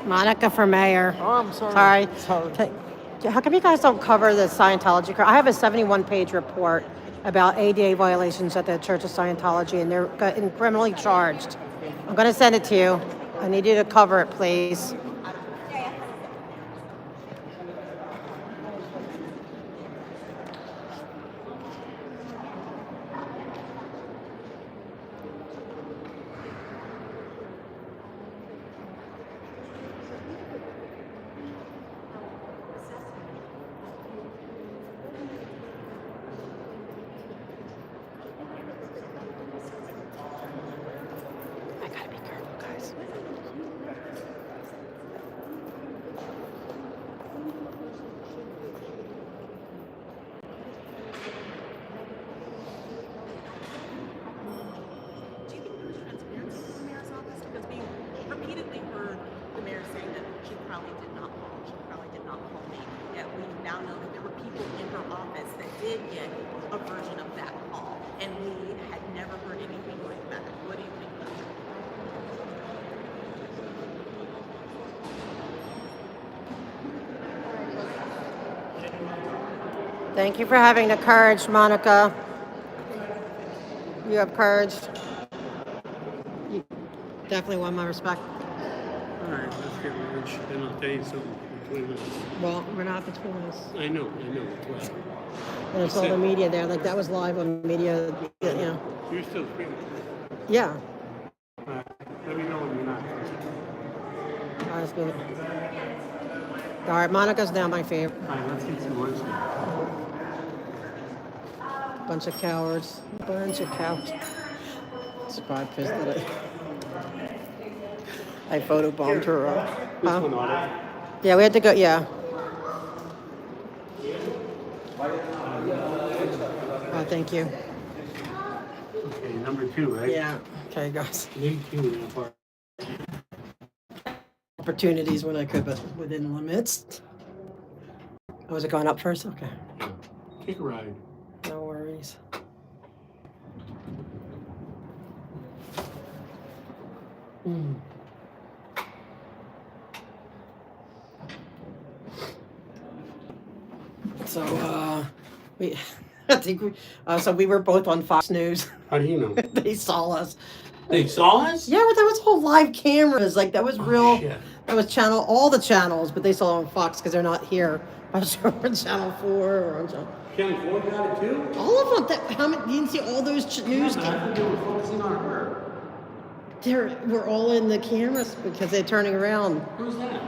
Monica for mayor. Oh, I'm sorry. Sorry. How come you guys don't cover the Scientology? I have a 71-page report about ADA violations at the Church of Scientology, and they're getting criminally charged. I'm going to send it to you. I need you to cover it, please. I gotta be careful, guys. Do you think there was transparency in the mayor's office? Because we repeatedly heard the mayor saying that she probably did not call me. Yet we now know that there were people in her office that did get a version of that call, and we had never heard anything like that. What do you think about that? Thank you for having the courage, Monica. You have courage. You definitely won my respect. All right, let's get lunch, and I'll tell you something between us. Well, we're not between us. I know, it's well. And it's all the media there. Like, that was live on media, you know. You're still speaking. Yeah. Let me know when you're not. All right, let's do it. All right, Monica's now my favorite. All right, let's get some lunch now. Bunch of cowards. Bunch of cowards. It's quite pissed that I photobombed her. Yeah, we had to go. Yeah. Oh, thank you. Okay, number 2, right? Yeah. Okay, guys. Me too. Part. Opportunities when I could, but within limits. Oh, was it going up first? Okay. Take a ride. No worries. So, we, I think so we were both on Fox News. How do you know? They saw us. They saw us? Yeah, but that was whole live cameras. Like, that was real. Shit. That was all the channels, but they saw it on Fox because they're not here. I was sure on Channel 4 or on Channel. Channel 4 got it too? All of them. How many? You didn't see all those news? I think they were focusing on her. We're all in the cameras because they're turning around. Who's that?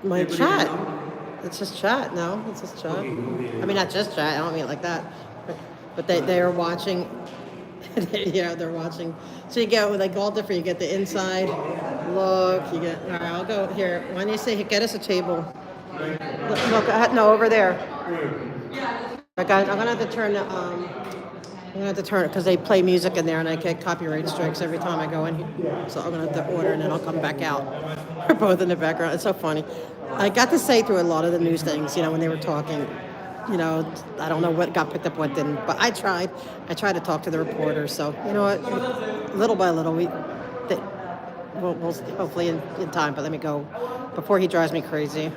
My Everybody chat. know? It's just chat. No, it's just chat. Okay, I mean, not just chat. I don't mean it like that. But they are watching. Yeah, they're watching. So you get like all different. You get the inside look. You get. All right, I'll go here. Why don't you say get us a table? Look, no, over there. All right, guys, I'm gonna have to turn the I'm gonna have to turn it because they play music in there and I get copyright strikes every time I go in here. So I'm gonna have to order and then I'll come back out. We're both in the background. It's so funny. I got to say through a lot of the news things, when they were talking, I don't know what got picked up, what didn't, but I tried. I tried to talk to the reporters. So you know what? Little by little, we'll hopefully in time. But let me go before he drives me crazy.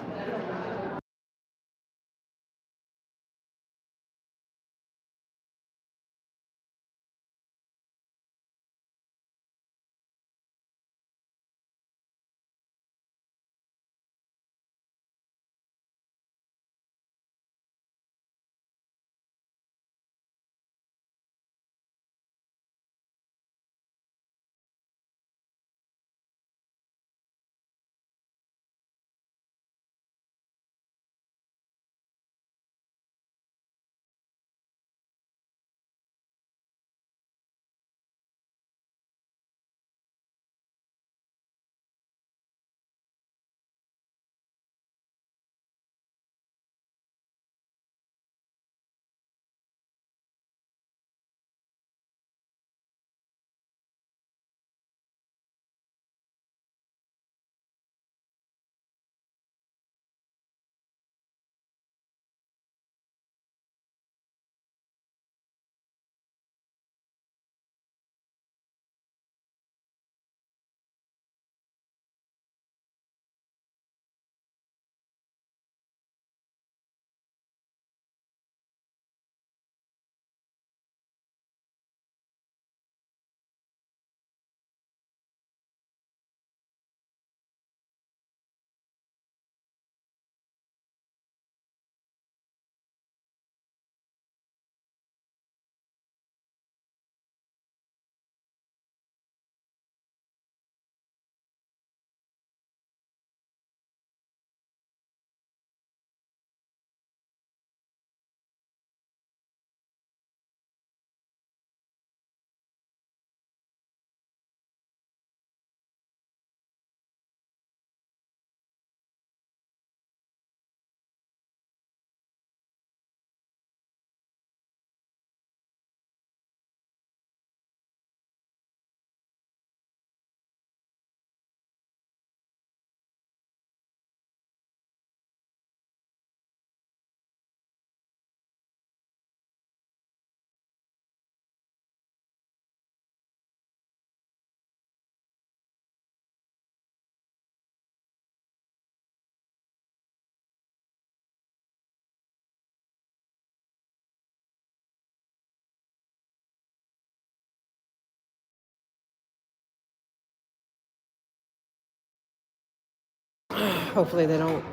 Hopefully they don't.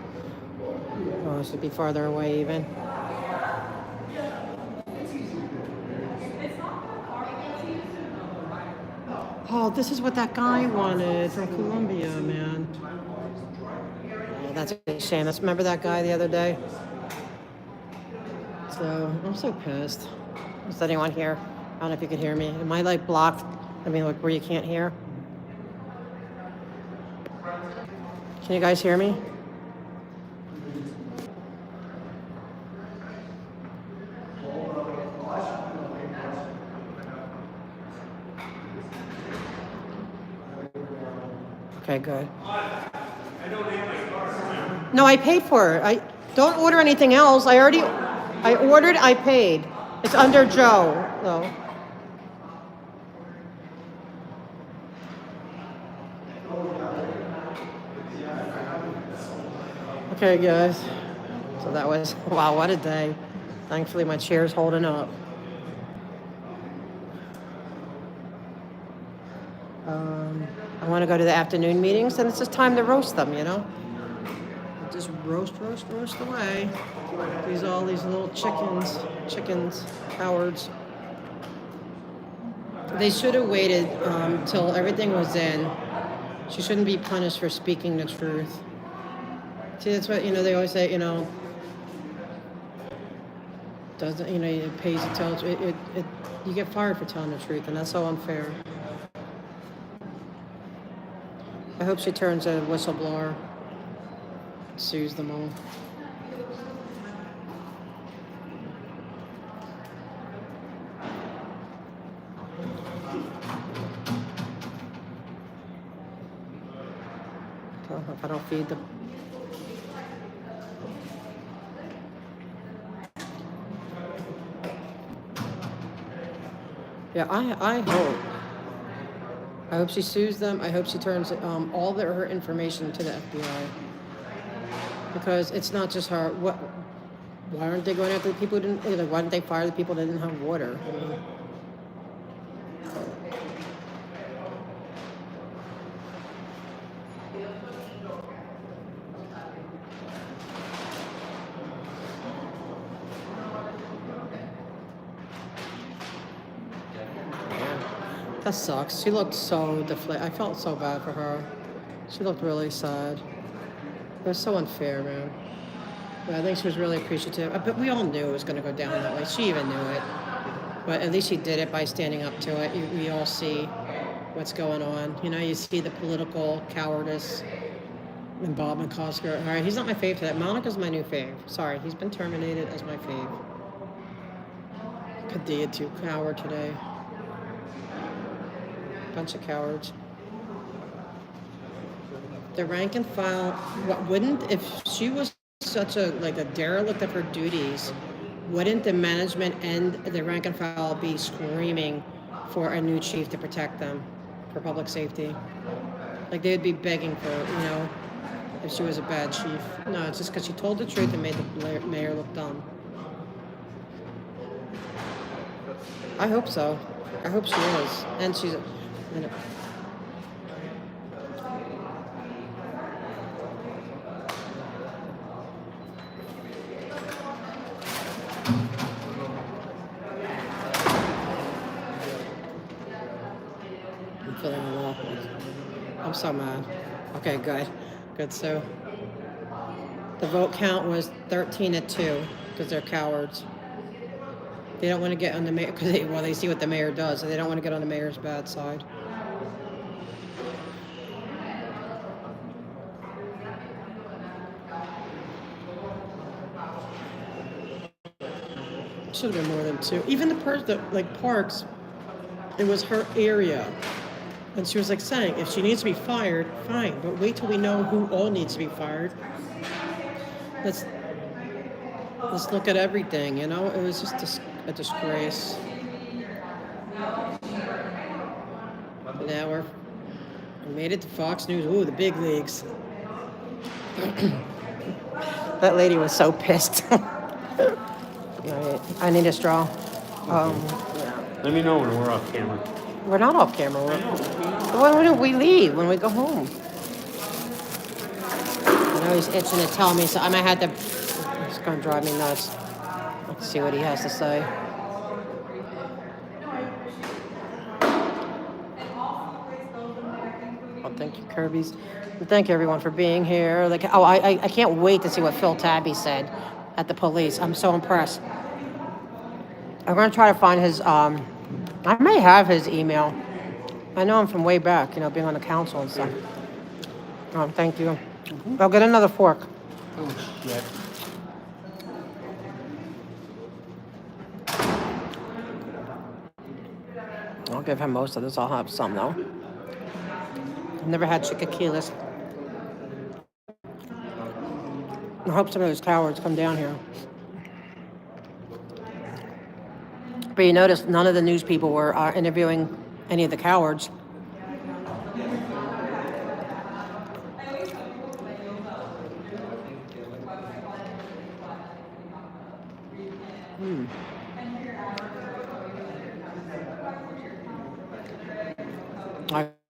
Oh, it should be farther away even. Oh, this is what that guy wanted from Colombia, man. Oh, that's a shame. Remember that guy the other day? So, I'm so pissed. Is anyone here? I don't know if you can hear me. Am I like blocked? I mean, like where you can't hear? Can you guys hear me? Okay, good. No, I paid for it. I don't order anything else. I ordered, I paid. It's under Joe, though. Okay, guys. So that was, wow, what a day. Thankfully, my chair's holding up. I want to go to the afternoon meetings, and it's just time to roast them, you know? Just roast away. All these little chickens, cowards. They should have waited till everything was in. She shouldn't be punished for speaking the truth. See, that's what, they always say, doesn't, it pays to tell, you get fired for telling the truth, and that's so unfair. I hope she turns a whistleblower, sues them all. If I don't feed them. Yeah, I hope she sues them. I hope she turns all her information to the FBI. Because it's not just her. Why aren't they going after the people who didn't, why didn't they fire the people that didn't have water? I mean, that sucks. She looked so deflated. I felt so bad for her. She looked really sad. It was so unfair, man. But I think she was really appreciative. But we all knew it was going to go down that way. She even knew it. But at least she did it by standing up to it. We all see what's going on. You see the political cowardice. And Bob McCosker. All right, he's not my fave today. Monica's my new fave. Sorry, he's been terminated as my fave. Padilla too coward today. Bunch of cowards. The rank and file, if she was such a derelict of her duties, wouldn't the management and the rank and file be screaming for a new chief to protect them for public safety? They'd be begging for, if she was a bad chief. No, it's just because she told the truth and made the mayor look dumb. I hope so. I hope she is. And she's, I'm feeling a lot. I'm so mad. Okay, good. Good, so the vote count was 13-2 because they're cowards. They don't want to get on the mayor, because they see what the mayor does, so they don't want to get on the mayor's bad side. Should have been more than 2. Even the person, Parks, it was her area. And she was saying, if she needs to be fired, fine, but wait till we know who all needs to be fired. Let's look at everything, It was just a disgrace. But now we made it to Fox News. Ooh, the big leagues. That lady was so pissed. I need a straw. Let me know when we're off camera. We're not off camera. When do we leave? When we go home? I know he's itching to tell me, so I might have to. It's going to drive me nuts. Let's see what he has to say. Well, thank you, Kirby's. And thank you, everyone, for being here. I can't wait to see what Phil Tabby said at the police. I'm so impressed. I'm gonna try to find his, I may have his email. I know him from way back, you know, being on the council and stuff. Thank you. I'll get another fork. Oh, shit. I'll give him most of this. I'll have some though. I've never had chilaquiles. I hope some of those cowards come down here. But you notice none of the news people were interviewing any of the cowards.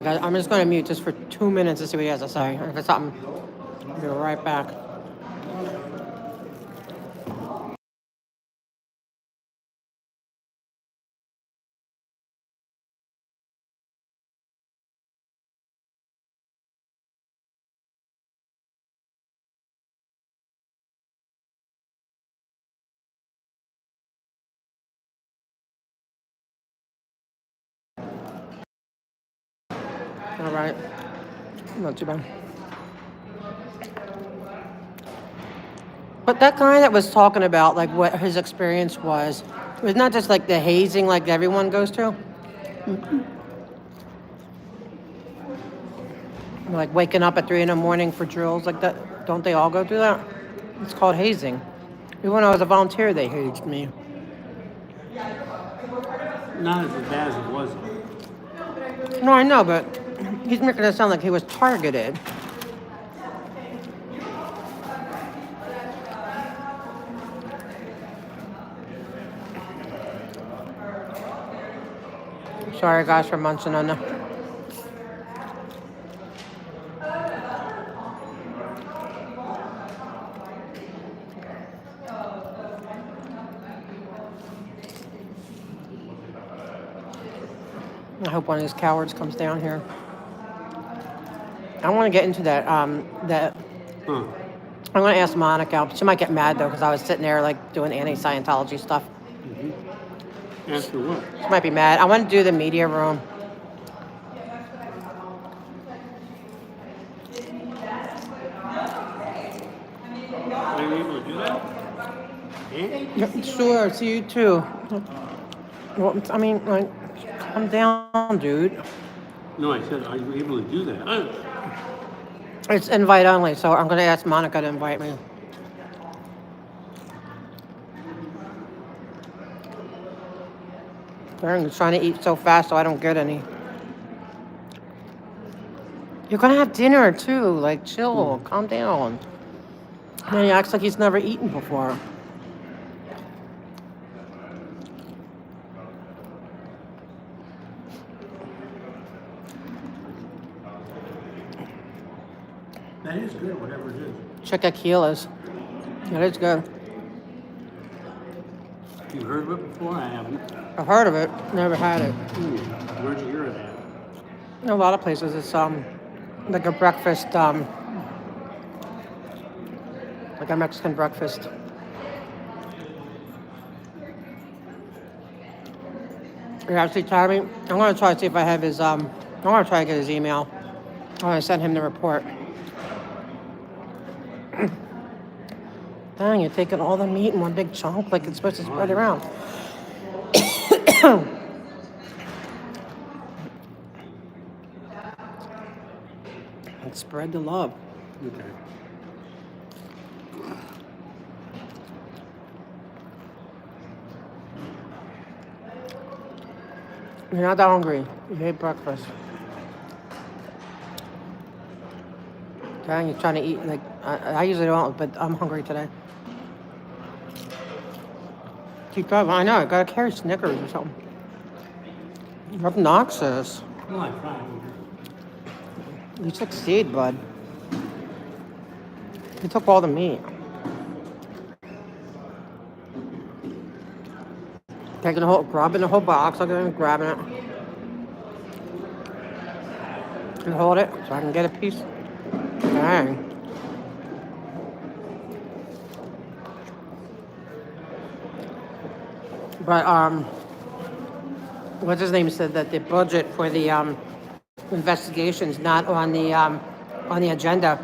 I'm just going to mute just for 2 minutes to see what he has to say. If it's something, I'll be right back. All right. Not too bad. But that guy that was talking about like what his experience was, it was not just like the hazing like everyone goes to. Like waking up at 3 a.m. for drills like that. Don't they all go through that? It's called hazing. Even when I was a volunteer, they hazed me. Not as bad as it was. No, I know, but he's making it sound like he was targeted. Sorry, guys, for munching on the. I hope one of these cowards comes down here. I want to get into that. I'm going to ask Monica. She might get mad though because I was sitting there like doing anti-Scientology stuff. Ask her what? She might be mad. I want to do the media room. Are you able to do that? Yeah, sure. See you too. Well, I mean, like, calm down, dude. No, I said, are you able to do that? It's invite only, so I'm going to ask Monica to invite me. I'm trying to eat so fast so I don't get any. You're going to have dinner too. Like, chill. Calm down. And then he acts like he's never eaten before. That is good, whatever it is. Chilaquiles. It is good. You heard of it before? I haven't. I've heard of it. Never had it. Where'd you hear of that? A lot of places. It's like a breakfast, like a Mexican breakfast. You're actually tired of me? I'm going to try to see if I have his, I'm going to try to get his email. I'm going to send him the report. Dang, you're taking all the meat in one big chunk like it's supposed to spread around. And spread the love. Okay. You're not that hungry. You ate breakfast. Dang, you're trying to eat, like, I usually don't, but I'm hungry today. Keep driving. I know, I gotta carry Snickers or something. You're obnoxious. Well, I tried. You succeed, bud. You took all the meat. Taking the whole, grabbing the whole box, looking at it, grabbing it. And hold it so I can get a piece. Dang. But, what's his name said that the budget for the, investigation's not on the agenda.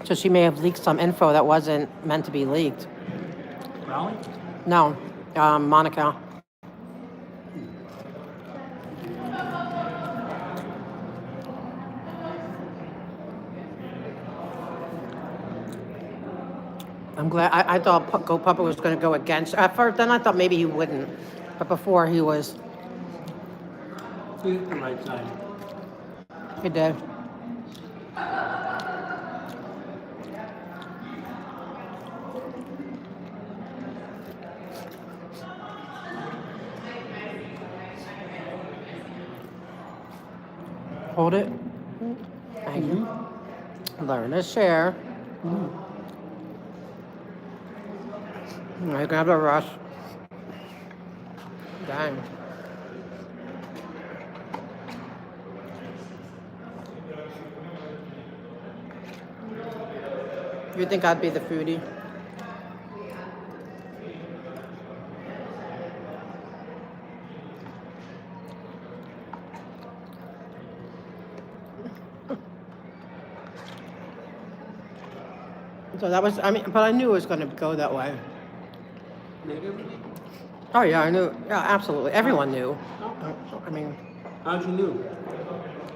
So she may have leaked some info that wasn't meant to be leaked. Crowley? No, Monica. I'm glad, I thought Go Papa was gonna go against, at first, then I thought maybe he wouldn't. But before he was, He's the right side. he did. Hold it. Thank you. Learn to share. I grabbed a rush. Dang. You think I'd be the foodie? So that was, I mean, but I knew it was going to go that way. Oh yeah, I knew. Yeah, absolutely. Everyone knew. I mean, How'd you know?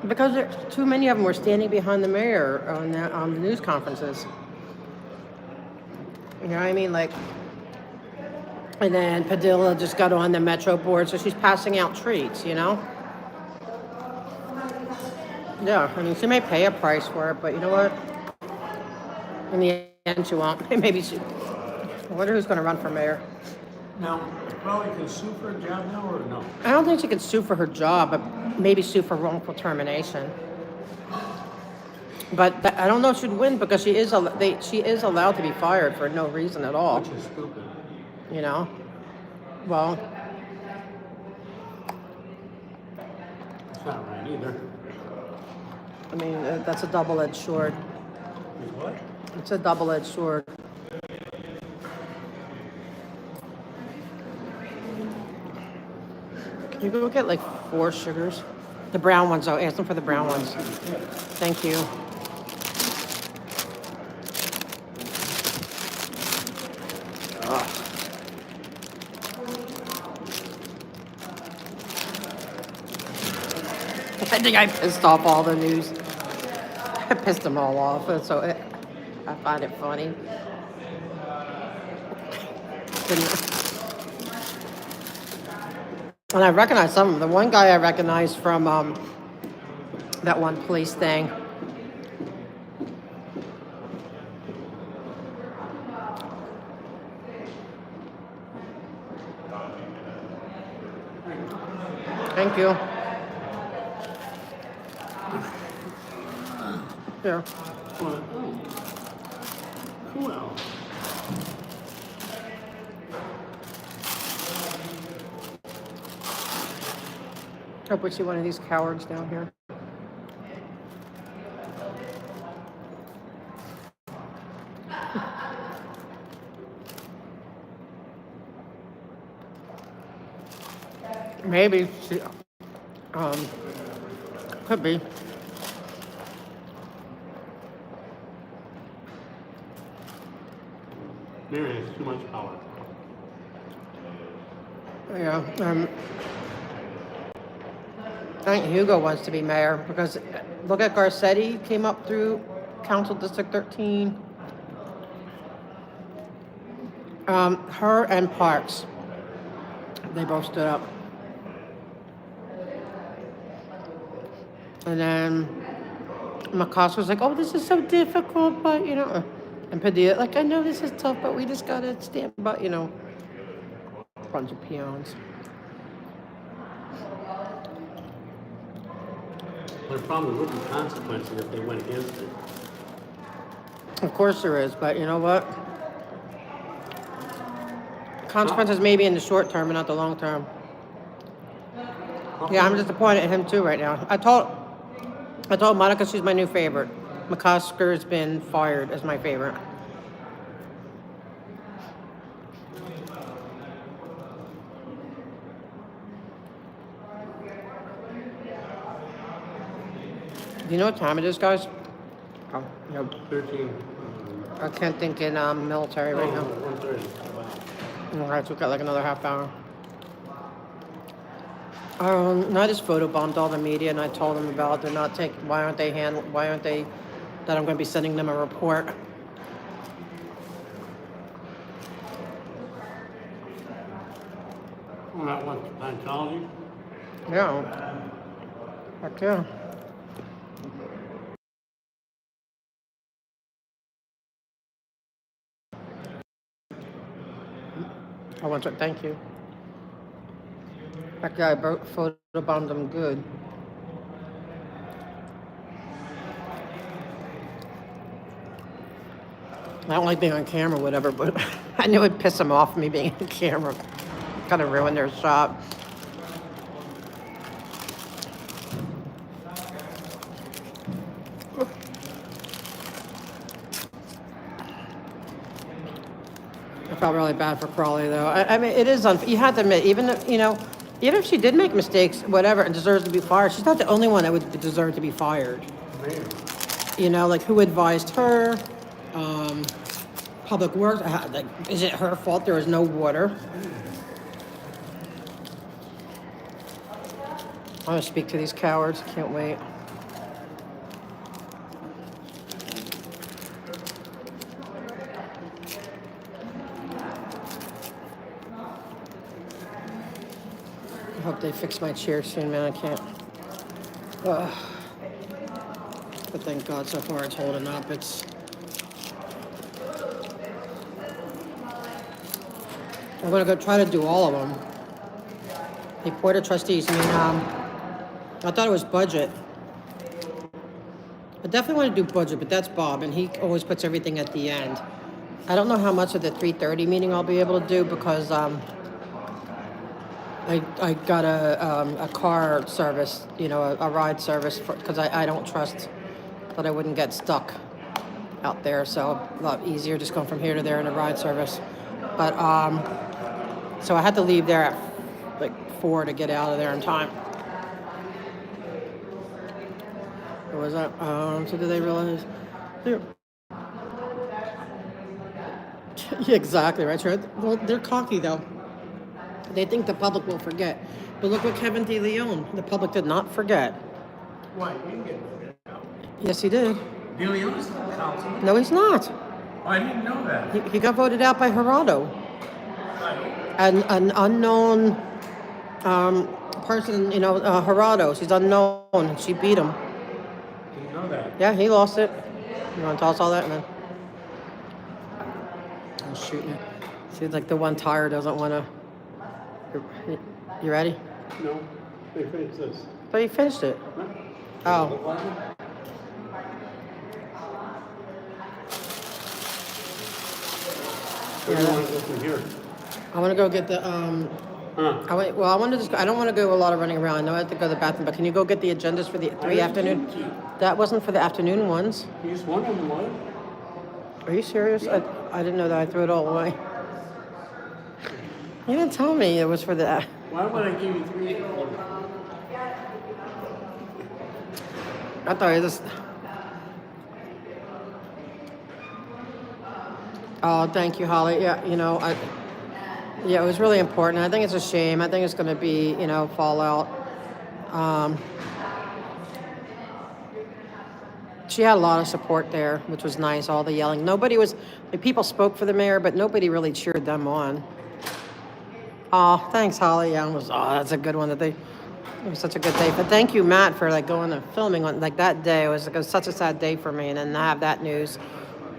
because too many of them were standing behind the mayor on the news conferences. You know what I mean? Like, and then Padilla just got on the Metro board, so she's passing out treats, you know? Yeah, I mean, she may pay a price for it, but you know what? In the end, she won't. Maybe she. I wonder who's going to run for mayor. Now, Crowley can sue for a job now or no? I don't think she could sue for her job, but maybe sue for wrongful termination. But I don't know if she'd win because she is allowed to be fired for no reason at all. Which is stupid. You know? Well, It's not right either. I mean, that's a double-edged sword. Is what? It's a double-edged sword. Can you go get like 4 sugars? The brown ones, though. Ask them for the brown ones. Thank you. I think I pissed off all the news. I pissed them all off, and so I find it funny. And I recognize some of them. The one guy I recognized from that one police thing. Thank you. Here. Well. Hope we see one of these cowards down here. Maybe she, could be. Mary has too much power. Yeah, I think Hugo wants to be mayor because look at Garcetti, came up through Council District 13. Her and Parks, they both stood up. And then McCosk was like, oh, this is so difficult, but you know, and Padilla, like, I know this is tough, but we just gotta stand by, you know, a bunch of peons. There probably would be consequences if they went against it. Of course there is, but you know what? Consequences maybe in the short term and not the long term. Yeah, I'm disappointed in him too right now. I told Monica she's my new favorite. McCosker's been fired as my favorite. Do you know what time it is, guys? Oh, no. 13. I can't think in military right now. 1:30. All right, so we've got like another half hour. And I just photobombed all the media, and I told them about they're not taking. Why aren't they that I'm going to be sending them a report. Well, that one, Scientology. Yeah. Heck yeah. I want to thank you. That guy photobombed them good. I don't like being on camera, whatever, but I knew it'd piss them off me being on camera. Kind of ruin their shot. I felt really bad for Crawley, though. I mean, it is you have to admit, even if, even if she did make mistakes, whatever, and deserves to be fired, she's not the only one that would deserve to be fired. Like who advised her? Public Works. Like, is it her fault there was no water? I want to speak to these cowards. Can't wait. I hope they fix my chair soon, man. I can't. But thank God so far it's holding up. I'm going to go try to do all of them. The Board of Trustees, I thought it was budget. I definitely want to do budget, but that's Bob, and he always puts everything at the end. I don't know how much of the 3:30 meeting I'll be able to do because I got a car service, a ride service, because I don't trust that I wouldn't get stuck out there. So a lot easier just going from here to there in a ride service. But so I had to leave there at like 4 to get out of there in time. What was that? So did they realize? Yeah, exactly, right? Sure. Well, they're cocky, though. They think the public will forget. But look what Kevin De Leon, the public did not forget. Why? You didn't get voted out. Yes, he did. De Leon's still councilman. No, he's not. Oh, I didn't know that. He got voted out by Gerardo. An unknown person, Gerardo. She's unknown, and she beat him. Didn't know that. Yeah, he lost it. You want to tell us all that? And then I'm shooting it. Seems like the one tire doesn't want to. You ready? No, they finished this. But you finished it. Oh. Where do you want to go from here? I want to go get the I don't want to go a lot of running around. I know I have to go to the bathroom, but can you go get the agendas for the 3 afternoon? That wasn't for the afternoon ones. You just one of them was. Are you serious? I didn't know that. I threw it all away. You didn't tell me it was for the. Why would I give you 3? I thought it was. Oh, thank you, Holly. Yeah, it was really important. I think it's a shame. I think it's going to be, fallout. She had a lot of support there, which was nice. All the yelling. People spoke for the mayor, but nobody really cheered them on. Oh, thanks, Holly. Yeah, that's a good one. It was such a good day. But thank you, Matt, for going and filming on that day. It was such a sad day for me, and then to have that news.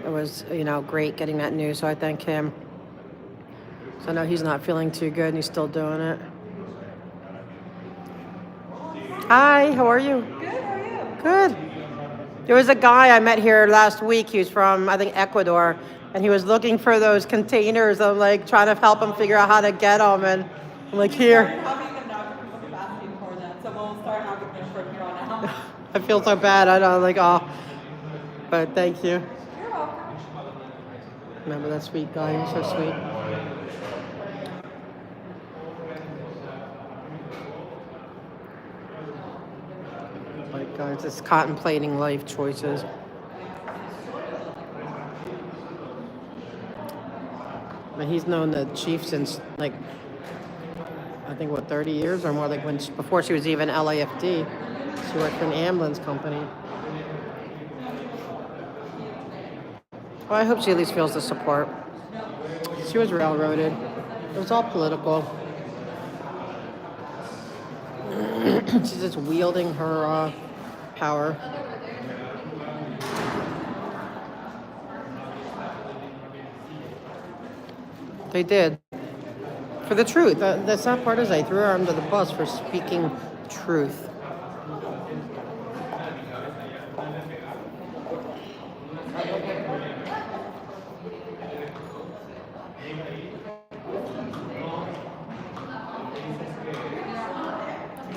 It was, great getting that news, so I thank him. So I know he's not feeling too good, and he's still doing it. Hi, how are you? Good, how are you? Good. There was a guy I met here last week. He was from, I think, Ecuador, and he was looking for those containers. I'm trying to help him figure out how to get them, and I'm here. Having them now because of asking for them, so we'll start having them from here on out. I feel so bad. I know, but thank you. You're welcome. Remember that sweet guy? He was so sweet. Guys, it's contemplating life choices. But he's known the chief since, like, I think, what, 30 years or more, like when before she was even LAFD. She worked for an ambulance company. Well, I hope she at least feels the support. She was railroaded. It was all political. She's just wielding her power. They did. For the truth. The sad part is they threw her under the bus for speaking truth.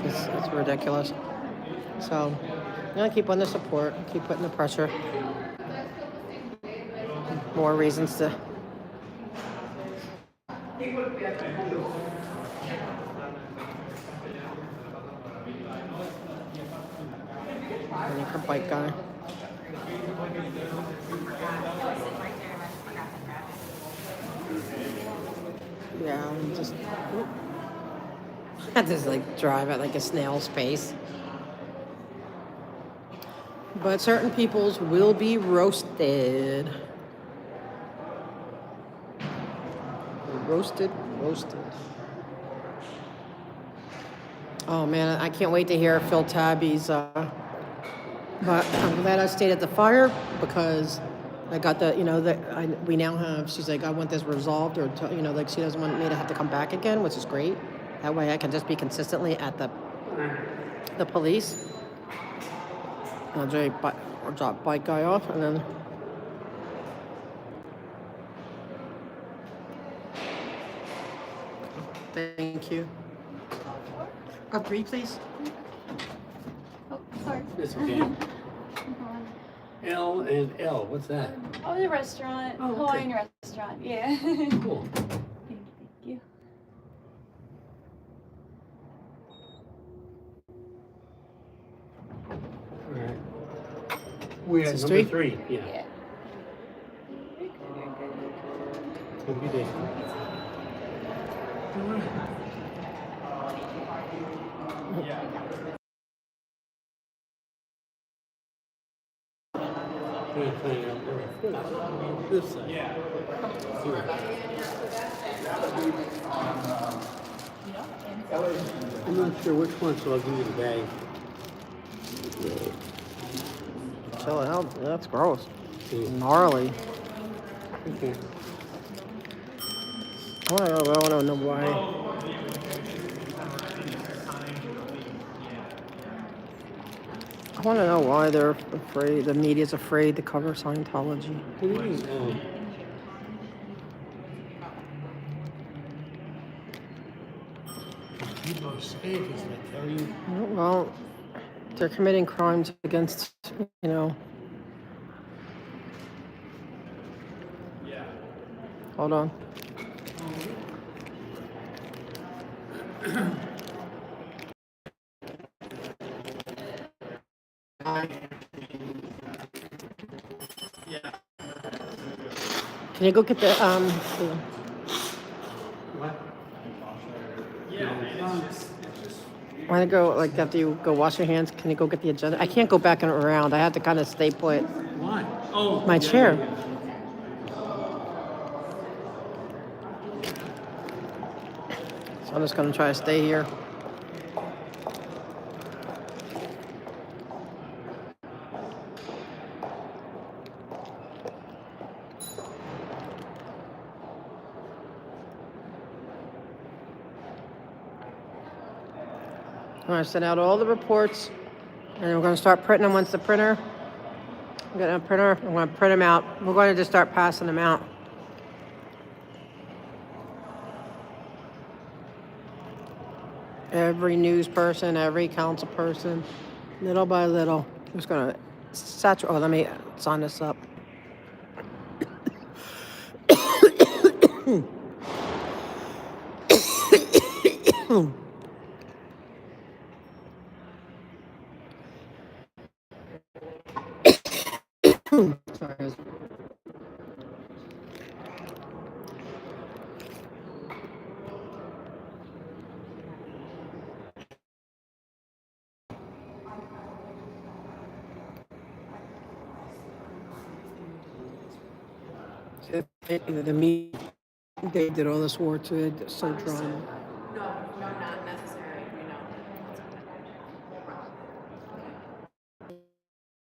It's ridiculous. So, I'm going to keep on the support, keep putting the pressure. More reasons to... I think her bike guy. Yeah, I'm just... I just like drive at like a snail's pace. But certain peoples will be roasted. Roasted. Oh man, I can't wait to hear Phil Tabby's. But I'm glad I stayed at the fire because I got the, we now have. She's like, I want this resolved, or like she doesn't want me to have to come back again, which is great. That way I can just be consistently at the police. I'll drop bike guy off and then. Thank you. A 3, please. Oh, sorry. It's okay. L and L, what's that? Oh, the restaurant. Oh, okay. Hawaiian restaurant. Yeah. Cool. Thank you. All right. We're at This is number 3? 3, yeah. Have a good day. All right. This side. Yeah. I'm not sure which one, so I'll give you the bag. Chill out. That's gross. Gnarly. Okay. I want to know why. I want to know why they're afraid. The media's afraid to cover Scientology. What do you mean? People are safe, as I tell you. Well, they're committing crimes against, Hold on. Can you go get the What? Want to go, like, after you go wash your hands, can you go get the agenda? I can't go back and around. I have to kind of stay put. Why? Oh. My chair. So I'm just going to try to stay here. I'm going to send out all the reports, and we're going to start printing them once the printer. I'm getting a printer. I'm going to print them out. We're going to just start passing them out. Every news person, every council person, little by little. I'm just going to saturate. Oh, let me sign this up. Sorry. The meat, they did all this war to it, so drama.